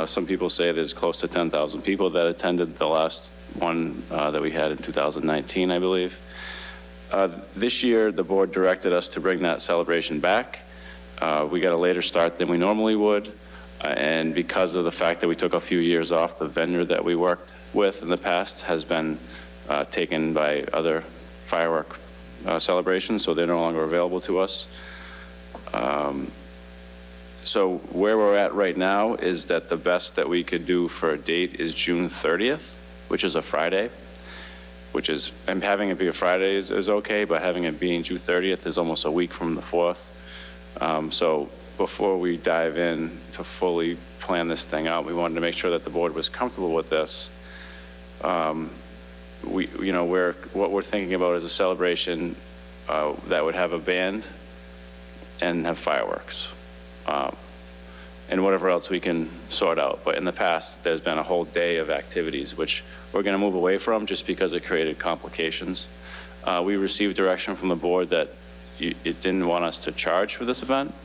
Some people say there's close to 10,000 people that attended the last one that we had in 2019, I believe. This year, the board directed us to bring that celebration back. We got a later start than we normally would, and because of the fact that we took a few years off, the vendor that we worked with in the past has been taken by other firework celebrations, so they're no longer available to us. So where we're at right now is that the best that we could do for a date is June 30th, which is a Friday, and having it be a Friday is okay, but having it being June 30th is almost a week from the 4th. So before we dive in to fully plan this thing out, we wanted to make sure that the board was comfortable with this. What we're thinking about is a celebration that would have a band and have fireworks. And whatever else we can sort out. But in the past, there's been a whole day of activities, which we're going to move away from just because it created complications. We received direction from the board that it didn't want us to charge for this event.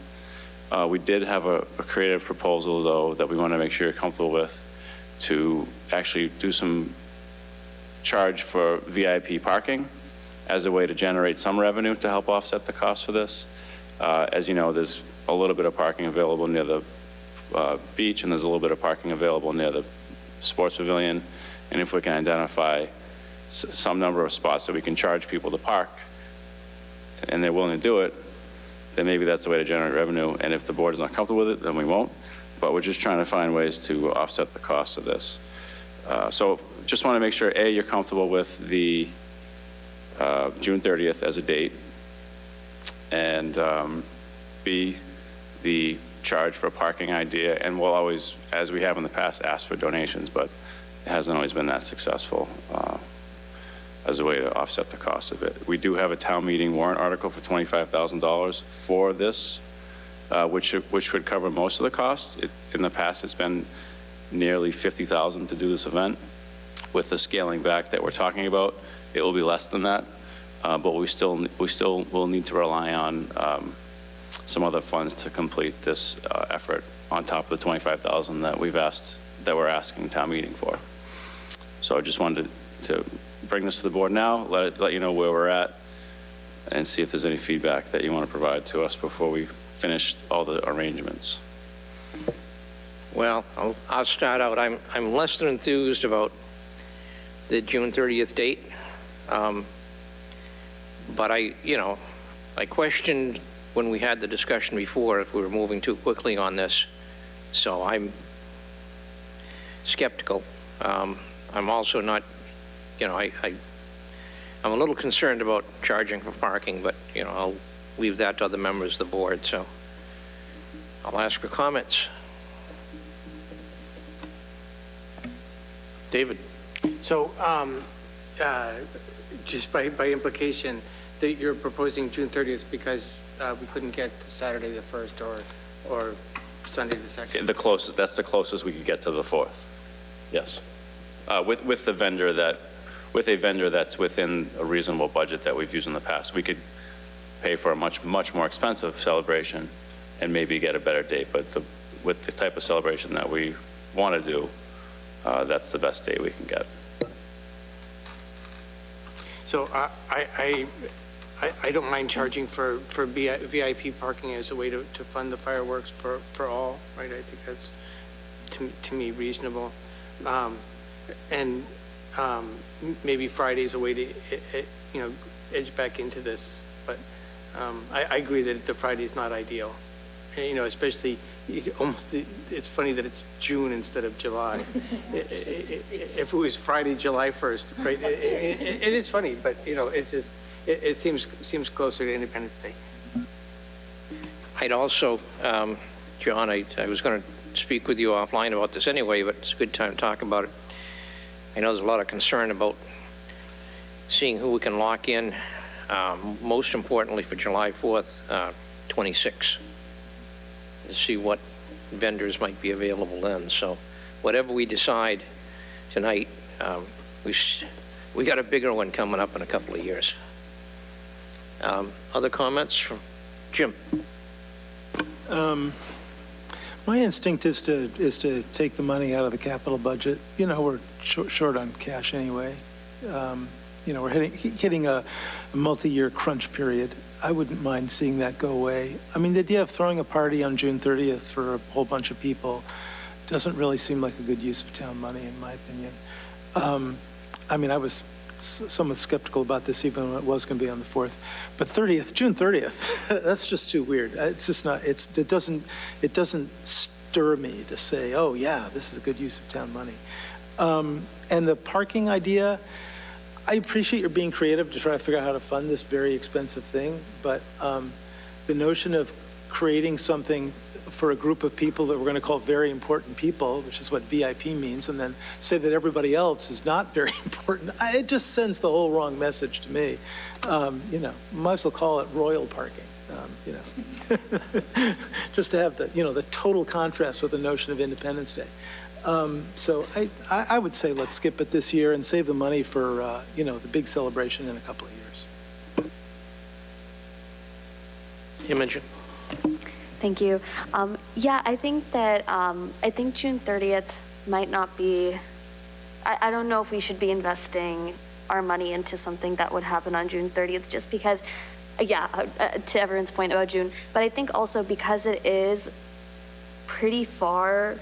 We did have a creative proposal, though, that we want to make sure you're comfortable with, to actually do some charge for VIP parking as a way to generate some revenue to help offset the cost for this. As you know, there's a little bit of parking available near the beach, and there's a little bit of parking available near the sports pavilion. And if we can identify some number of spots that we can charge people to park and they're willing to do it, then maybe that's the way to generate revenue. And if the board is not comfortable with it, then we won't. But we're just trying to find ways to offset the cost of this. So just want to make sure, A, you're comfortable with the June 30th as a date, and B, the charge for a parking idea. And we'll always, as we have in the past, ask for donations, but it hasn't always been that successful as a way to offset the cost of it. We do have a town meeting warrant article for $25,000 for this, which would cover most of the cost. In the past, it's been nearly $50,000 to do this event. With the scaling back that we're talking about, it will be less than that, but we still will need to rely on some other funds to complete this effort on top of the $25,000 that we're asking town meeting for. So I just wanted to bring this to the board now, let you know where we're at, and see if there's any feedback that you want to provide to us before we finish all the arrangements. Well, I'll start out. I'm less than enthused about the June 30th date. But I questioned when we had the discussion before if we were moving too quickly on this. So I'm skeptical. I'm also not, I'm a little concerned about charging for parking, but, I'll leave that to other members of the board. So I'll ask for comments. David. So just by implication, that you're proposing June 30th because we couldn't get Saturday the 1st or Sunday the 2nd? That's the closest we could get to the 4th. Yes. With a vendor that's within a reasonable budget that we've used in the past. We could pay for a much more expensive celebration and maybe get a better date, but with the type of celebration that we want to do, that's the best date we can get. So I don't mind charging for VIP parking as a way to fund the fireworks for all, right? I think that's, to me, reasonable. And maybe Friday's a way to, edge back into this. But I agree that the Friday is not ideal. Especially it's funny that it's June instead of July. If it was Friday, July 1st, right? It is funny, but it's just it seems closer to Independence Day. I'd also, John, I was going to speak with you offline about this anyway, but it's a good time to talk about it. I know there's a lot of concern about seeing who we can lock in, most importantly for July 4th, 26, to see what vendors might be available then. So whatever we decide tonight, we got a bigger one coming up in a couple of years. Other comments from Jim? My instinct is to take the money out of the capital budget. We're short on cash anyway. We're hitting a multi-year crunch period. I wouldn't mind seeing that go away. I mean, the idea of throwing a party on June 30th for a whole bunch of people doesn't really seem like a good use of town money, in my opinion. I was somewhat skeptical about this even when it was going to be on the 4th. But June 30th, that's just too weird. It's just not, it doesn't stir me to say, oh yeah, this is a good use of town money. And the parking idea, I appreciate your being creative to try to figure out how to fund this very expensive thing, but the notion of creating something for a group of people that we're going to call very important people, which is what VIP means, and then say that everybody else is not very important, it just sends the whole wrong message to me. Might as well call it royal parking, just to have the total contrast with the notion of Independence Day. So I would say let's skip it this year and save the money for, the big celebration in a couple of years. Imogen? Thank you. I think that, I think June 30th might not be, I don't know if we should be investing our money into something that would happen on June 30th, just because, to everyone's point about June, but I think also because it is pretty far,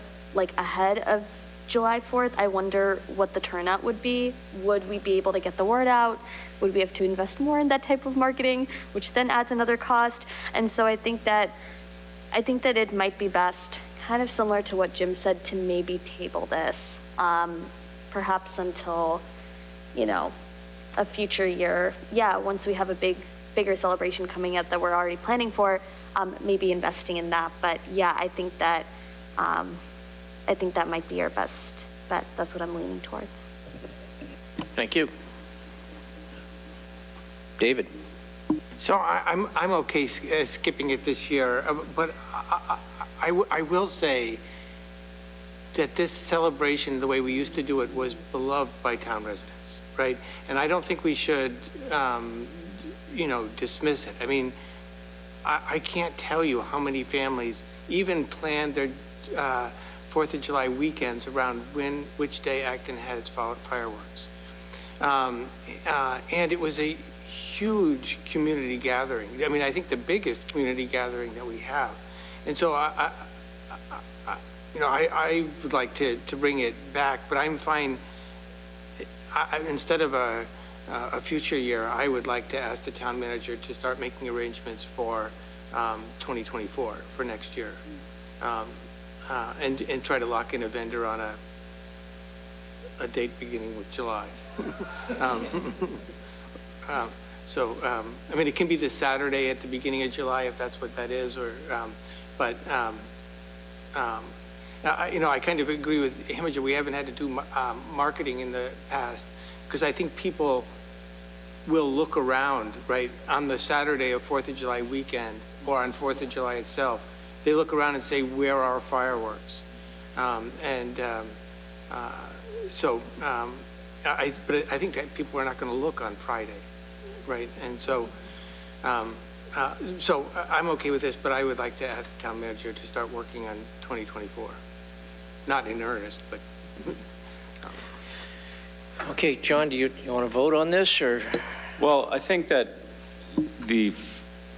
ahead of July 4th, I wonder what the turnout would be. Would we be able to get the word out? Would we have to invest more in that type of marketing, which then adds another cost? And so I think that it might be best, kind of similar to what Jim said, to maybe table this, perhaps until, a future year. Yeah, once we have a bigger celebration coming up that we're already planning for, maybe investing in that. But yeah, I think that might be our best bet. That's what I'm leaning towards. Thank you. David? So I'm okay skipping it this year, but I will say that this celebration, the way we used to do it, was beloved by town residents, right? And I don't think we should, dismiss it. I mean, I can't tell you how many families even planned their 4th of July weekends around which day Acton had its fireworks. And it was a huge community gathering. I mean, I think the biggest community gathering that we have. And so I would like to bring it back, but I'm fine. Instead of a future year, I would like to ask the town manager to start making arrangements for 2024, for next year. And try to lock in a vendor on a date beginning with July. I mean, it can be the Saturday at the beginning of July if that's what that is, or, I kind of agree with Imogen. We haven't had to do marketing in the past because I think people will look around, right, on the Saturday of 4th of July weekend or on 4th of July itself. They look around and say, where are our fireworks? But I think that people are not going to look on Friday, right? And so I'm okay with this, but I would like to ask the town manager to start working on 2024. Not in earnest, but. Okay, John, do you want to vote on this, or? Well, I think that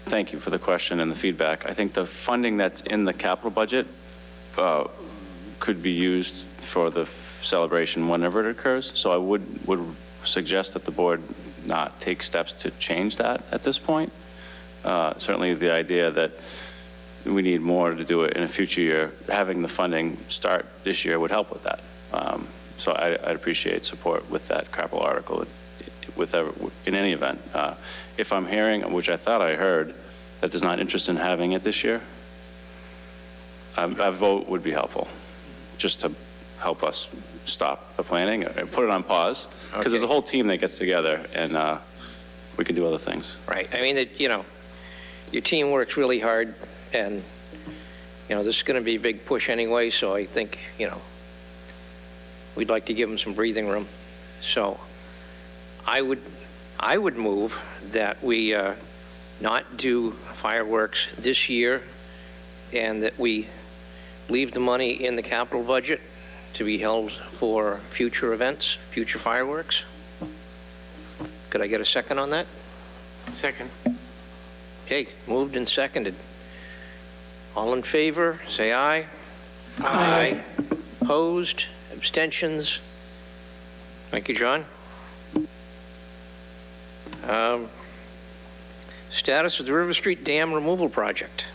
thank you for the question and the feedback. I think the funding that's in the capital budget could be used for the celebration whenever it occurs. So I would suggest that the board not take steps to change that at this point. Certainly the idea that we need more to do it in a future year, having the funding start this year would help with that. So I'd appreciate support with that capital article in any event. If I'm hearing, which I thought I heard, that there's not interest in having it this year, a vote would be helpful, just to help us stop the planning and put it on pause, because there's a whole team that gets together and we can do other things. Right. I mean, your team works really hard, and, this is going to be a big push anyway, so I think, we'd like to give them some breathing room. So I would move that we not do fireworks this year, and that we leave the money in the capital budget to be held for future events, future fireworks. Could I get a second on that? Second. Okay, moved and seconded. All in favor, say aye. Aye. Opposed? Abstentions? Thank you, John. Status of the River Street Dam Removal Project.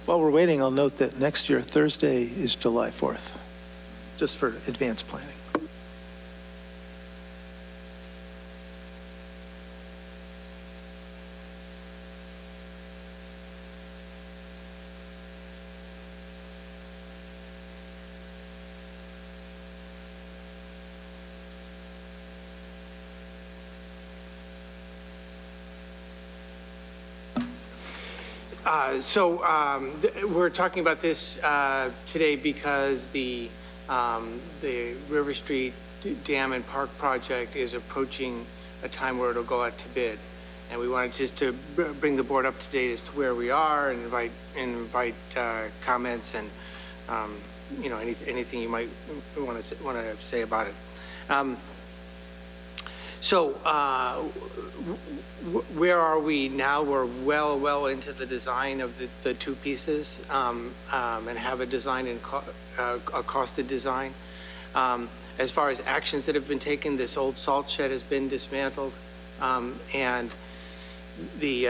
While we're waiting, I'll note that next year, Thursday is July 4th, just for advanced planning. We're talking about this today because the River Street Dam and Park project is approaching a time where it'll go out to bid. And we wanted just to bring the board up to date as to where we are and invite comments and anything you might want to say about it. Where are we now? We're well into the design of the two pieces, and have a design and a costed design. As far as actions that have been taken, this old salt shed has been dismantled, and the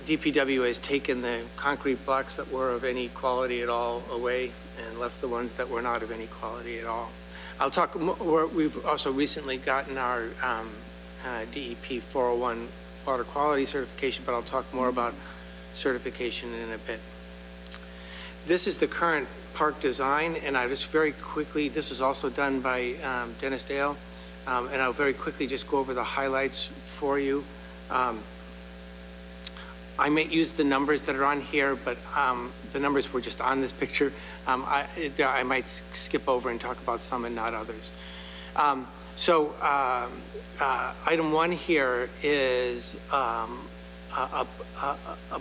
DPW has taken the concrete blocks that were of any quality at all away and left the ones that were not of any quality at all. I'll talk more. We've also recently gotten our DEP 401 water quality certification, but I'll talk more about certification in a bit. This is the current park design, and I just very quickly, this was also done by Dennis Dale, and I'll very quickly just go over the highlights for you. I may use the numbers that are on here, but the numbers were just on this picture. I might skip over and talk about some and not others. Item 1 here is a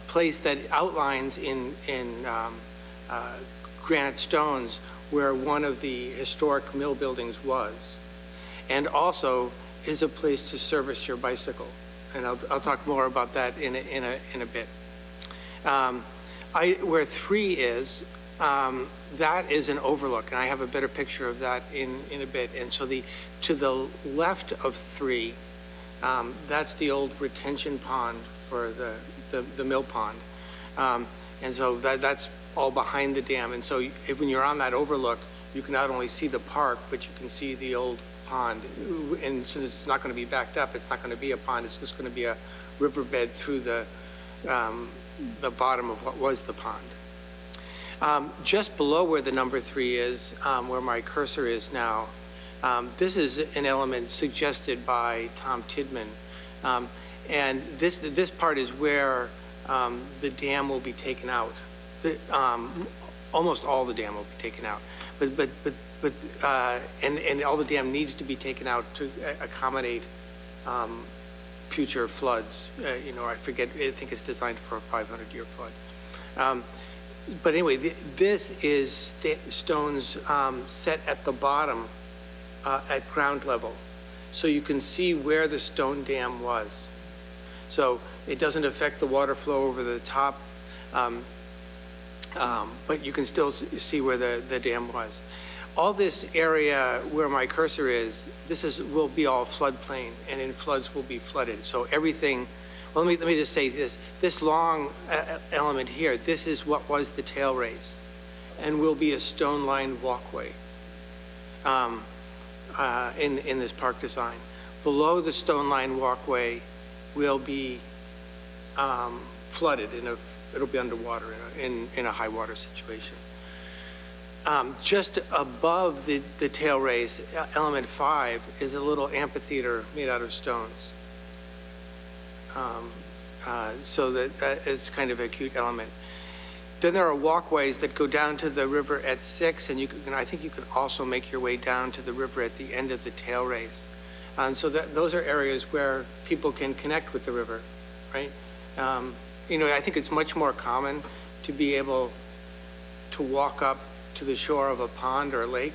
place that outlines in granite stones where one of the historic mill buildings was, and also is a place to service your bicycle. And I'll talk more about that in a bit. Where 3 is, that is an overlook, and I have a better picture of that in a bit. And so to the left of 3, that's the old retention pond for the mill pond. And so that's all behind the dam. And so when you're on that overlook, you can not only see the park, but you can see the old pond. And since it's not going to be backed up, it's not going to be a pond. It's just going to be a riverbed through the bottom of what was the pond. Just below where the number 3 is, where my cursor is now, this is an element suggested by Tom Tidman. And this part is where the dam will be taken out. Almost all the dam will be taken out. And all the dam needs to be taken out to accommodate future floods. I think it's designed for a 500-year flood. But anyway, this is stones set at the bottom at ground level. So you can see where the stone dam was. So it doesn't affect the water flow over the top, but you can still see where the dam was. All this area where my cursor is, will be all floodplain, and in floods will be flooded. So everything, well, let me just say this long element here, this is what was the tail race, and will be a stone-lined walkway in this park design. Below the stone-lined walkway will be flooded, it'll be underwater in a high water situation. Just above the tail race, element 5, is a little amphitheater made out of stones. So that it's kind of a cute element. Then there are walkways that go down to the river at 6, and I think you could also make your way down to the river at the end of the tail race. And so those are areas where people can connect with the river, right? I think it's much more common to be able to walk up to the shore of a pond or a lake,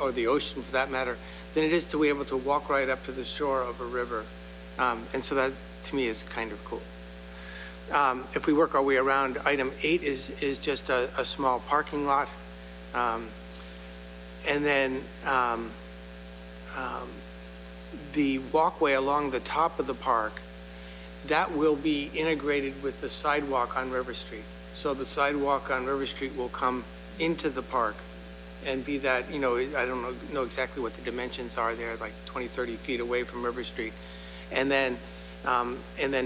or the ocean for that matter, than it is to be able to walk right up to the shore of a river. And so that, to me, is kind of cool. If we work our way around, item 8 is just a small parking lot. And then the walkway along the top of the park, that will be integrated with the sidewalk on River Street. So the sidewalk on River Street will come into the park and be that, I don't know exactly what the dimensions are there, like 20, 30 feet away from River Street. And then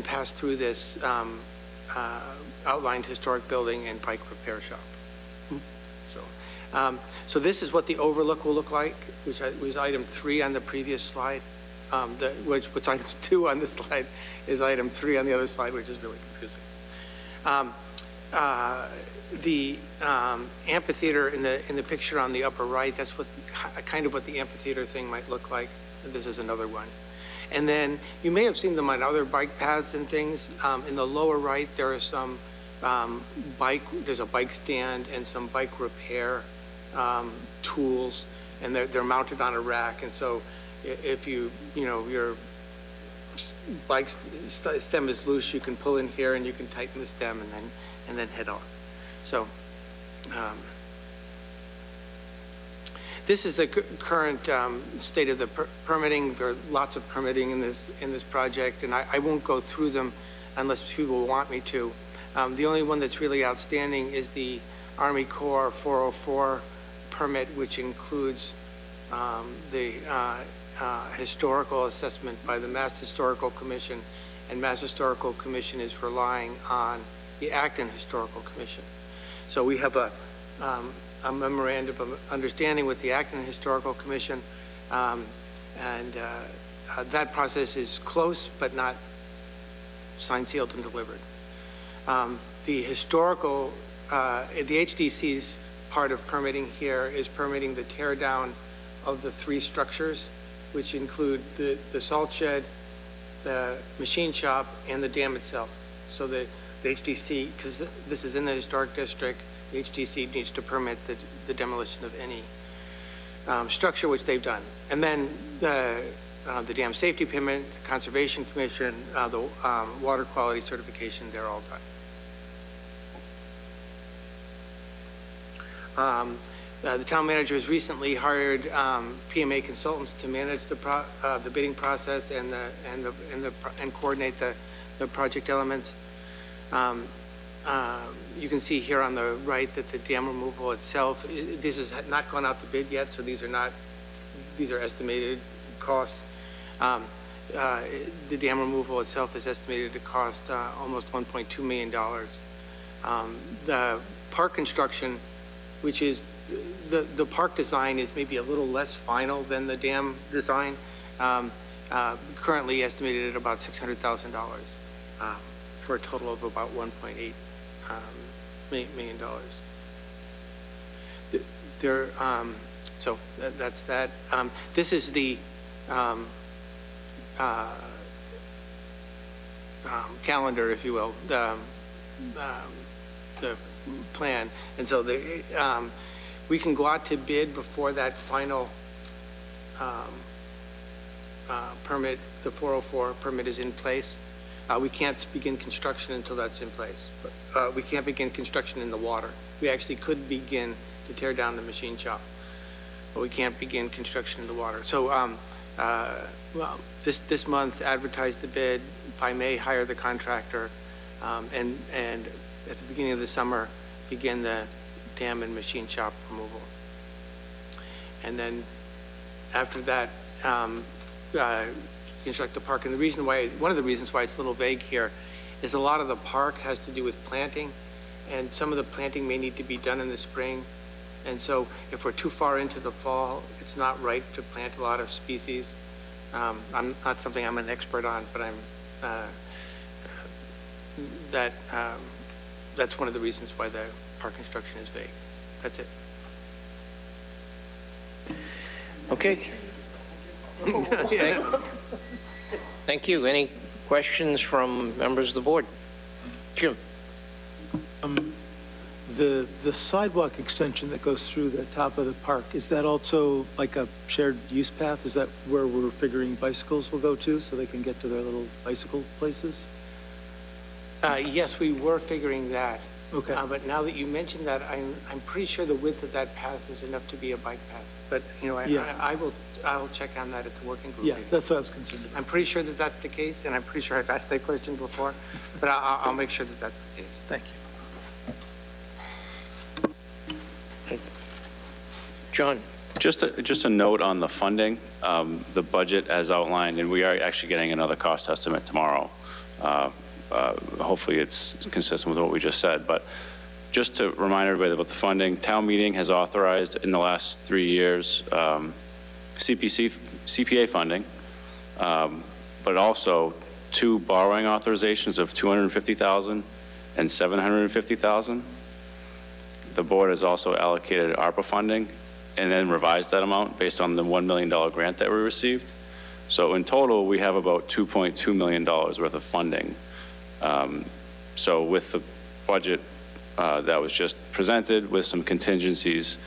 pass through this outlined historic building and bike repair shop. So this is what the overlook will look like, which was item 3 on the previous slide. Which item 2 on this slide is item 3 on the other slide, which is really confusing. The amphitheater in the picture on the upper right, that's kind of what the amphitheater thing might look like. This is another one. And then you may have seen them on other bike paths and things. In the lower right, there are some there's a bike stand and some bike repair tools, and they're mounted on a rack. And so if your bike stem is loose, you can pull in here and you can tighten the stem and then head off. So this is the current state of the permitting. There are lots of permitting in this project, and I won't go through them unless people want me to. The only one that's really outstanding is the Army Corps 404 permit, which includes the historical assessment by the Mass Historical Commission, and Mass Historical Commission is relying on the Acton Historical Commission. So we have a memorandum of understanding with the Acton Historical Commission, and that process is close but not signed, sealed, and delivered. The historical, the HDC's part of permitting here is permitting the tear down of the 3 structures, which include the salt shed, the machine shop, and the dam itself. So the HDC, because this is in the historic district, the HDC needs to permit the demolition of any structure, which they've done. And then the dam safety permit, the Conservation Commission, the water quality certification, they're all done. The town manager has recently hired PMA consultants to manage the bidding process and coordinate the project elements. You can see here on the right that the dam removal itself, this has not gone out to bid yet, so these are estimated costs. The dam removal itself is estimated to cost almost $1.2 million. The park construction, which is the park design, is maybe a little less final than the dam design, currently estimated at about $600,000 for a total of about $1.8 million. So that's that. This is the calendar, if you will, the plan. And so we can go out to bid before that final permit, the 404 permit, is in place. We can't begin construction until that's in place. But, we can't begin construction in the water. We actually could begin to tear down the machine shop, but we can't begin construction in the water. So well, this month, advertise the bid. By May, hire the contractor, and at the beginning of the summer, begin the dam and machine shop removal. And then after that, construct the park. And one of the reasons why it's a little vague here is a lot of the park has to do with planting, and some of the planting may need to be done in the spring. And so if we're too far into the fall, it's not right to plant a lot of species. I'm not something I'm an expert on, but that's one of the reasons why the park construction is vague. That's it. Okay. Thank you. Any questions from members of the board? Jim? The sidewalk extension that goes through the top of the park, is that also like a shared use path? Is that where we're figuring bicycles will go to, so they can get to their little bicycle places? Yes, we were figuring that. Okay. But now that you mentioned that, I'm pretty sure the width of that path is enough to be a bike path. But, I will check on that at the working group. Yeah, meeting. that's what I was concerned about. I'm pretty sure that that's the case, and I'm pretty sure I've asked that question before, but I'll make sure that that's the case. Thank you. John? Just a note on the funding, the budget as outlined, and we are actually getting another cost estimate tomorrow. Hopefully it's consistent with what we just said, but just to remind everybody about the funding, town meeting has authorized in the last 3 years CPA funding, but also 2 borrowing authorizations of $250,000 and $750,000. The board has also allocated ARPA funding and then revised that amount based on the $1 million grant that we received. So in total, we have about $2.2 million worth of funding. So with the budget that was just presented with some contingencies,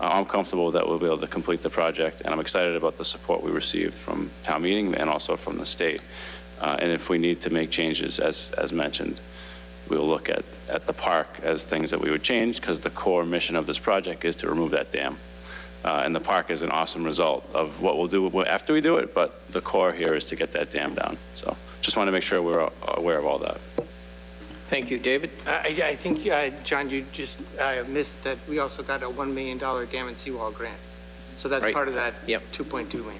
I'm comfortable that we'll be able to complete the project, and I'm excited about the support we received from town meeting and also from the state. And if we need to make changes, as mentioned, we'll look at the park as things that we would change, because the core mission of this project is to remove that dam. And the park is an awesome result of what we'll do after we do it, but the core here is to get that dam down. So just want to make sure we're aware of all that. Thank you, David. I think, John, you just missed that we also got a $1 million dam and seawall grant. So that's Right. part of that Yep. 2.2 million.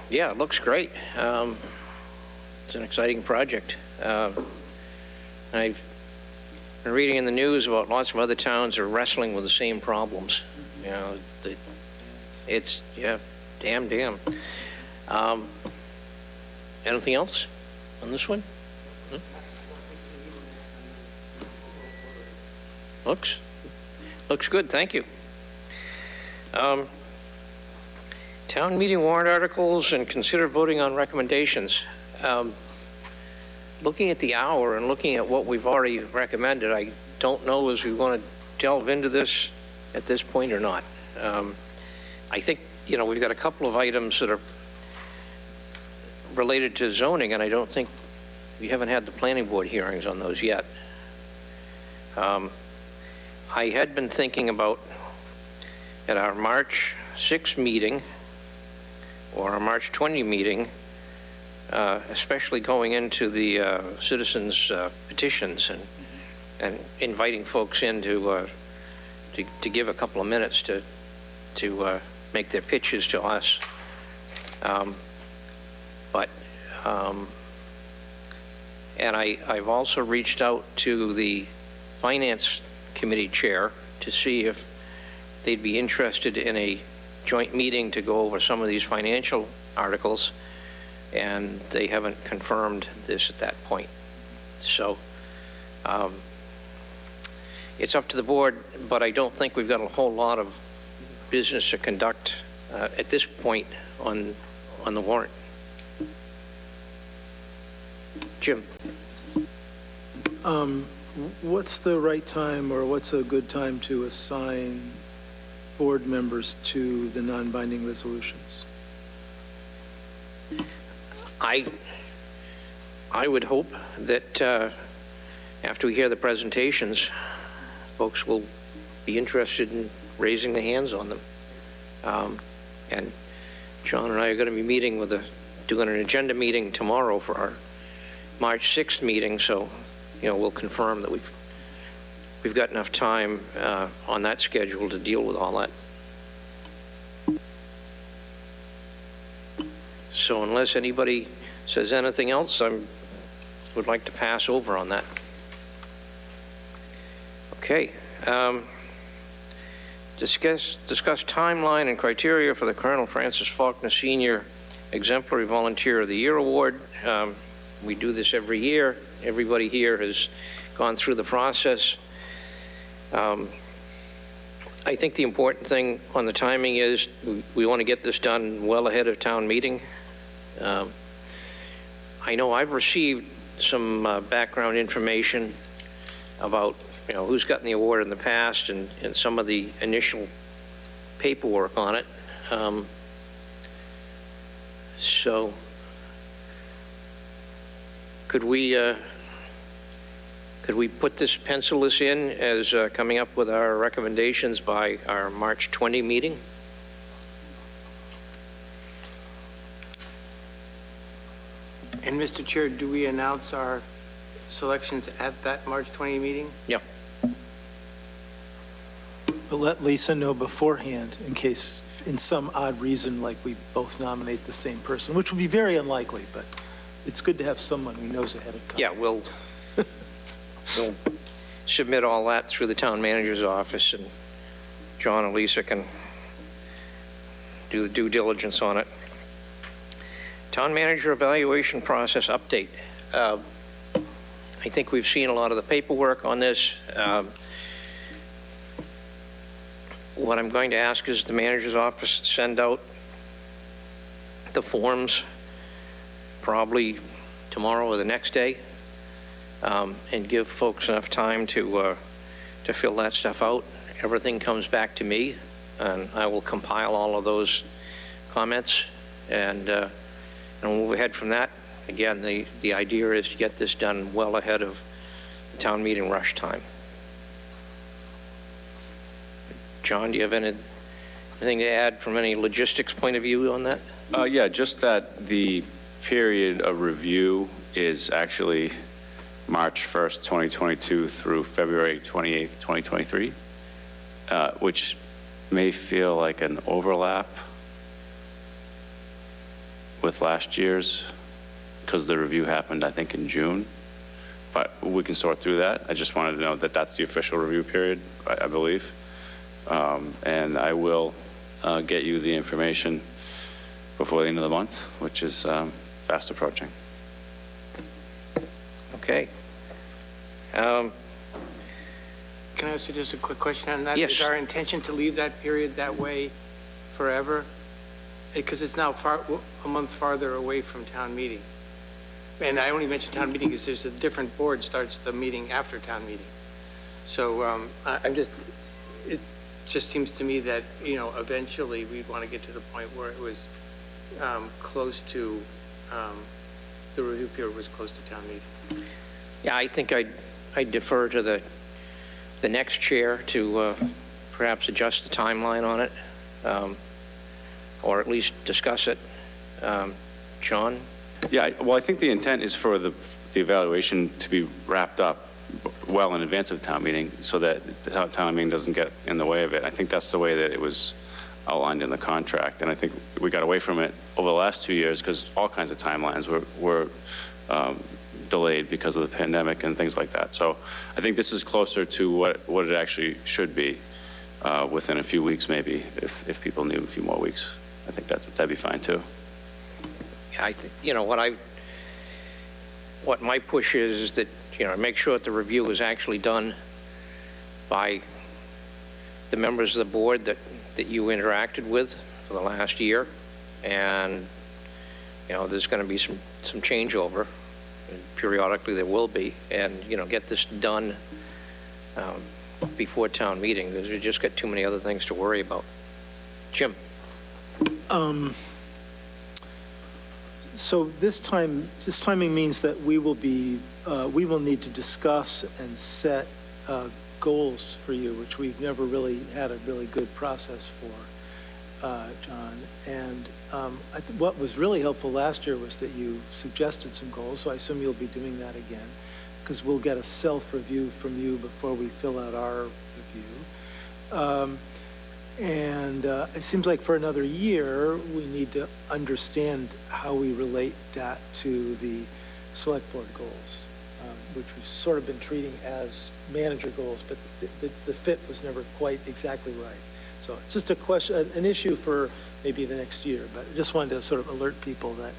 Yeah, it looks great. It's an exciting project. I've been reading in the news about lots of other towns are wrestling with the same problems. You know, it's, yeah, damn. Anything else on this one? No? Looks good, thank you. Town meeting warrant articles and consider voting on recommendations. Looking at the hour and looking at what we've already recommended, I don't know as we want to delve into this at this point or not. I think, you know, we've got a couple of items that are related to zoning, and I don't think we haven't had the planning board hearings on those yet. I had been thinking about at our March 6 meeting or our March 20 meeting, especially going into the citizens' petitions and inviting folks in to give a couple of minutes to make their pitches to us. And I've also reached out to the Finance Committee chair to see if they'd be interested in a joint meeting to go over some of these financial articles, and they haven't confirmed this at that point. So it's up to the board, but I don't think we've got a whole lot of business to conduct at this point on the warrant. Jim. What's the right time, or what's a good time to assign board members to the non-binding resolutions? I would hope that after we hear the presentations, folks will be interested in raising their hands on them. And John and I are going to be meeting doing an agenda meeting tomorrow for our March 6th meeting, so we'll confirm that we've got enough time on that schedule to deal with all that. So unless anybody says anything else, I would like to pass over on that. Okay. Discuss timeline and criteria for the Colonel Francis Faulkner Senior Exemplary Volunteer of the Year Award. We do this every year. Everybody here has gone through the process. I think the important thing on the timing is we want to get this done well ahead of town meeting. I know I've received some background information about who's gotten the award in the past and some of the initial paperwork on it. So could we put this, pencil this in as coming up with our recommendations by our March 20 meeting? And Mr. Chair, do we announce our selections at that March 20 meeting? Yeah. But let Lisa know beforehand in case, in some odd reason, like we both nominate the same person, which would be very unlikely, but it's good to have someone who knows ahead of time. Yeah, we'll submit all that through the town manager's office, and John and Lisa can do the due diligence on it. Town manager evaluation process update. I think we've seen a lot of the paperwork on this. What I'm going to ask is the manager's office send out the forms probably tomorrow or the next day, and give folks enough time to fill that stuff out. Everything comes back to me, and I will compile all of those comments and move ahead from that. Again, the idea is to get this done well ahead of the town meeting rush time. John, do you have anything to add from any logistics point of view on that? Yeah, just that the period of review is actually March 1st, 2022 through February 28th, 2023, which may feel like an overlap with last year's, because the review happened, I think, in June. But we can sort through that. I just wanted to know that that's the official review period, I believe. And I will get you the information before the end of the month, which is fast approaching. Okay. Can I ask you just a quick question on that? Yes. Is our intention to leave that period that way forever? Because it's now a month farther away from town meeting. And I only mention town meeting because there's a different board starts the meeting after town meeting. So it just seems to me that, eventually we'd want to get to the point where it was close to, the review period was close to town meeting. Yeah, I think I'd defer to the next chair to perhaps adjust the timeline on it, or at least discuss it. John? Yeah, well, I think the intent is for the evaluation to be wrapped up well in advance of the town meeting so that the town meeting doesn't get in the way of it. I think that's the way that it was outlined in the contract. And I think we got away from it over the last 2 years because all kinds of timelines were delayed because of the pandemic and things like that. So I think this is closer to what it actually should be within a few weeks, maybe, if people need a few more weeks. I think that'd be fine too. I think, what my push is that, make sure that the review is actually done by the members of the board that you interacted with for the last year. And, there's going to be some changeover. And periodically there will be. And, get this done before town meeting, because we just got too many other things to worry about. Jim? So this timing means that we will need to discuss and set goals for you, which we've never really had a really good process for, John. And what was really helpful last year was that you suggested some goals, so I assume you'll be doing that again, because we'll get a self-review from you before we fill out our review. And it seems like for another year, we need to understand how we relate that to the select board goals, which we've sort of been treating as manager goals, but the fit was never quite exactly right. So it's just a question, an issue for maybe the next year, but I just wanted to sort of alert people that,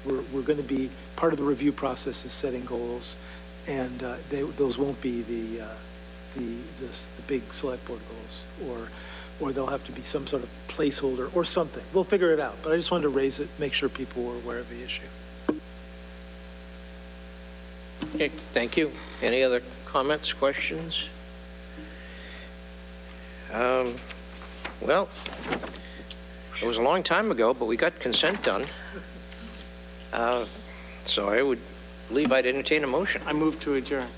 we're going to be, part of the review process is setting goals, and those won't be the big select board goals, or there'll have to be some sort of placeholder or something. We'll figure it out, but I just wanted to raise it, make sure people were aware of the issue. Okay, thank you. Any other comments, questions? Well, it was a long time ago, but we got consent done. So I would believe I'd entertain a motion. I move to adjourn.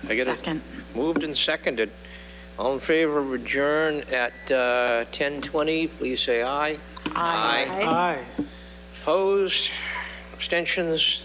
I get Second. Moved and seconded. All in favor of adjourn at 10:20, please say aye. Aye. Aye. Opposed? Abstentions?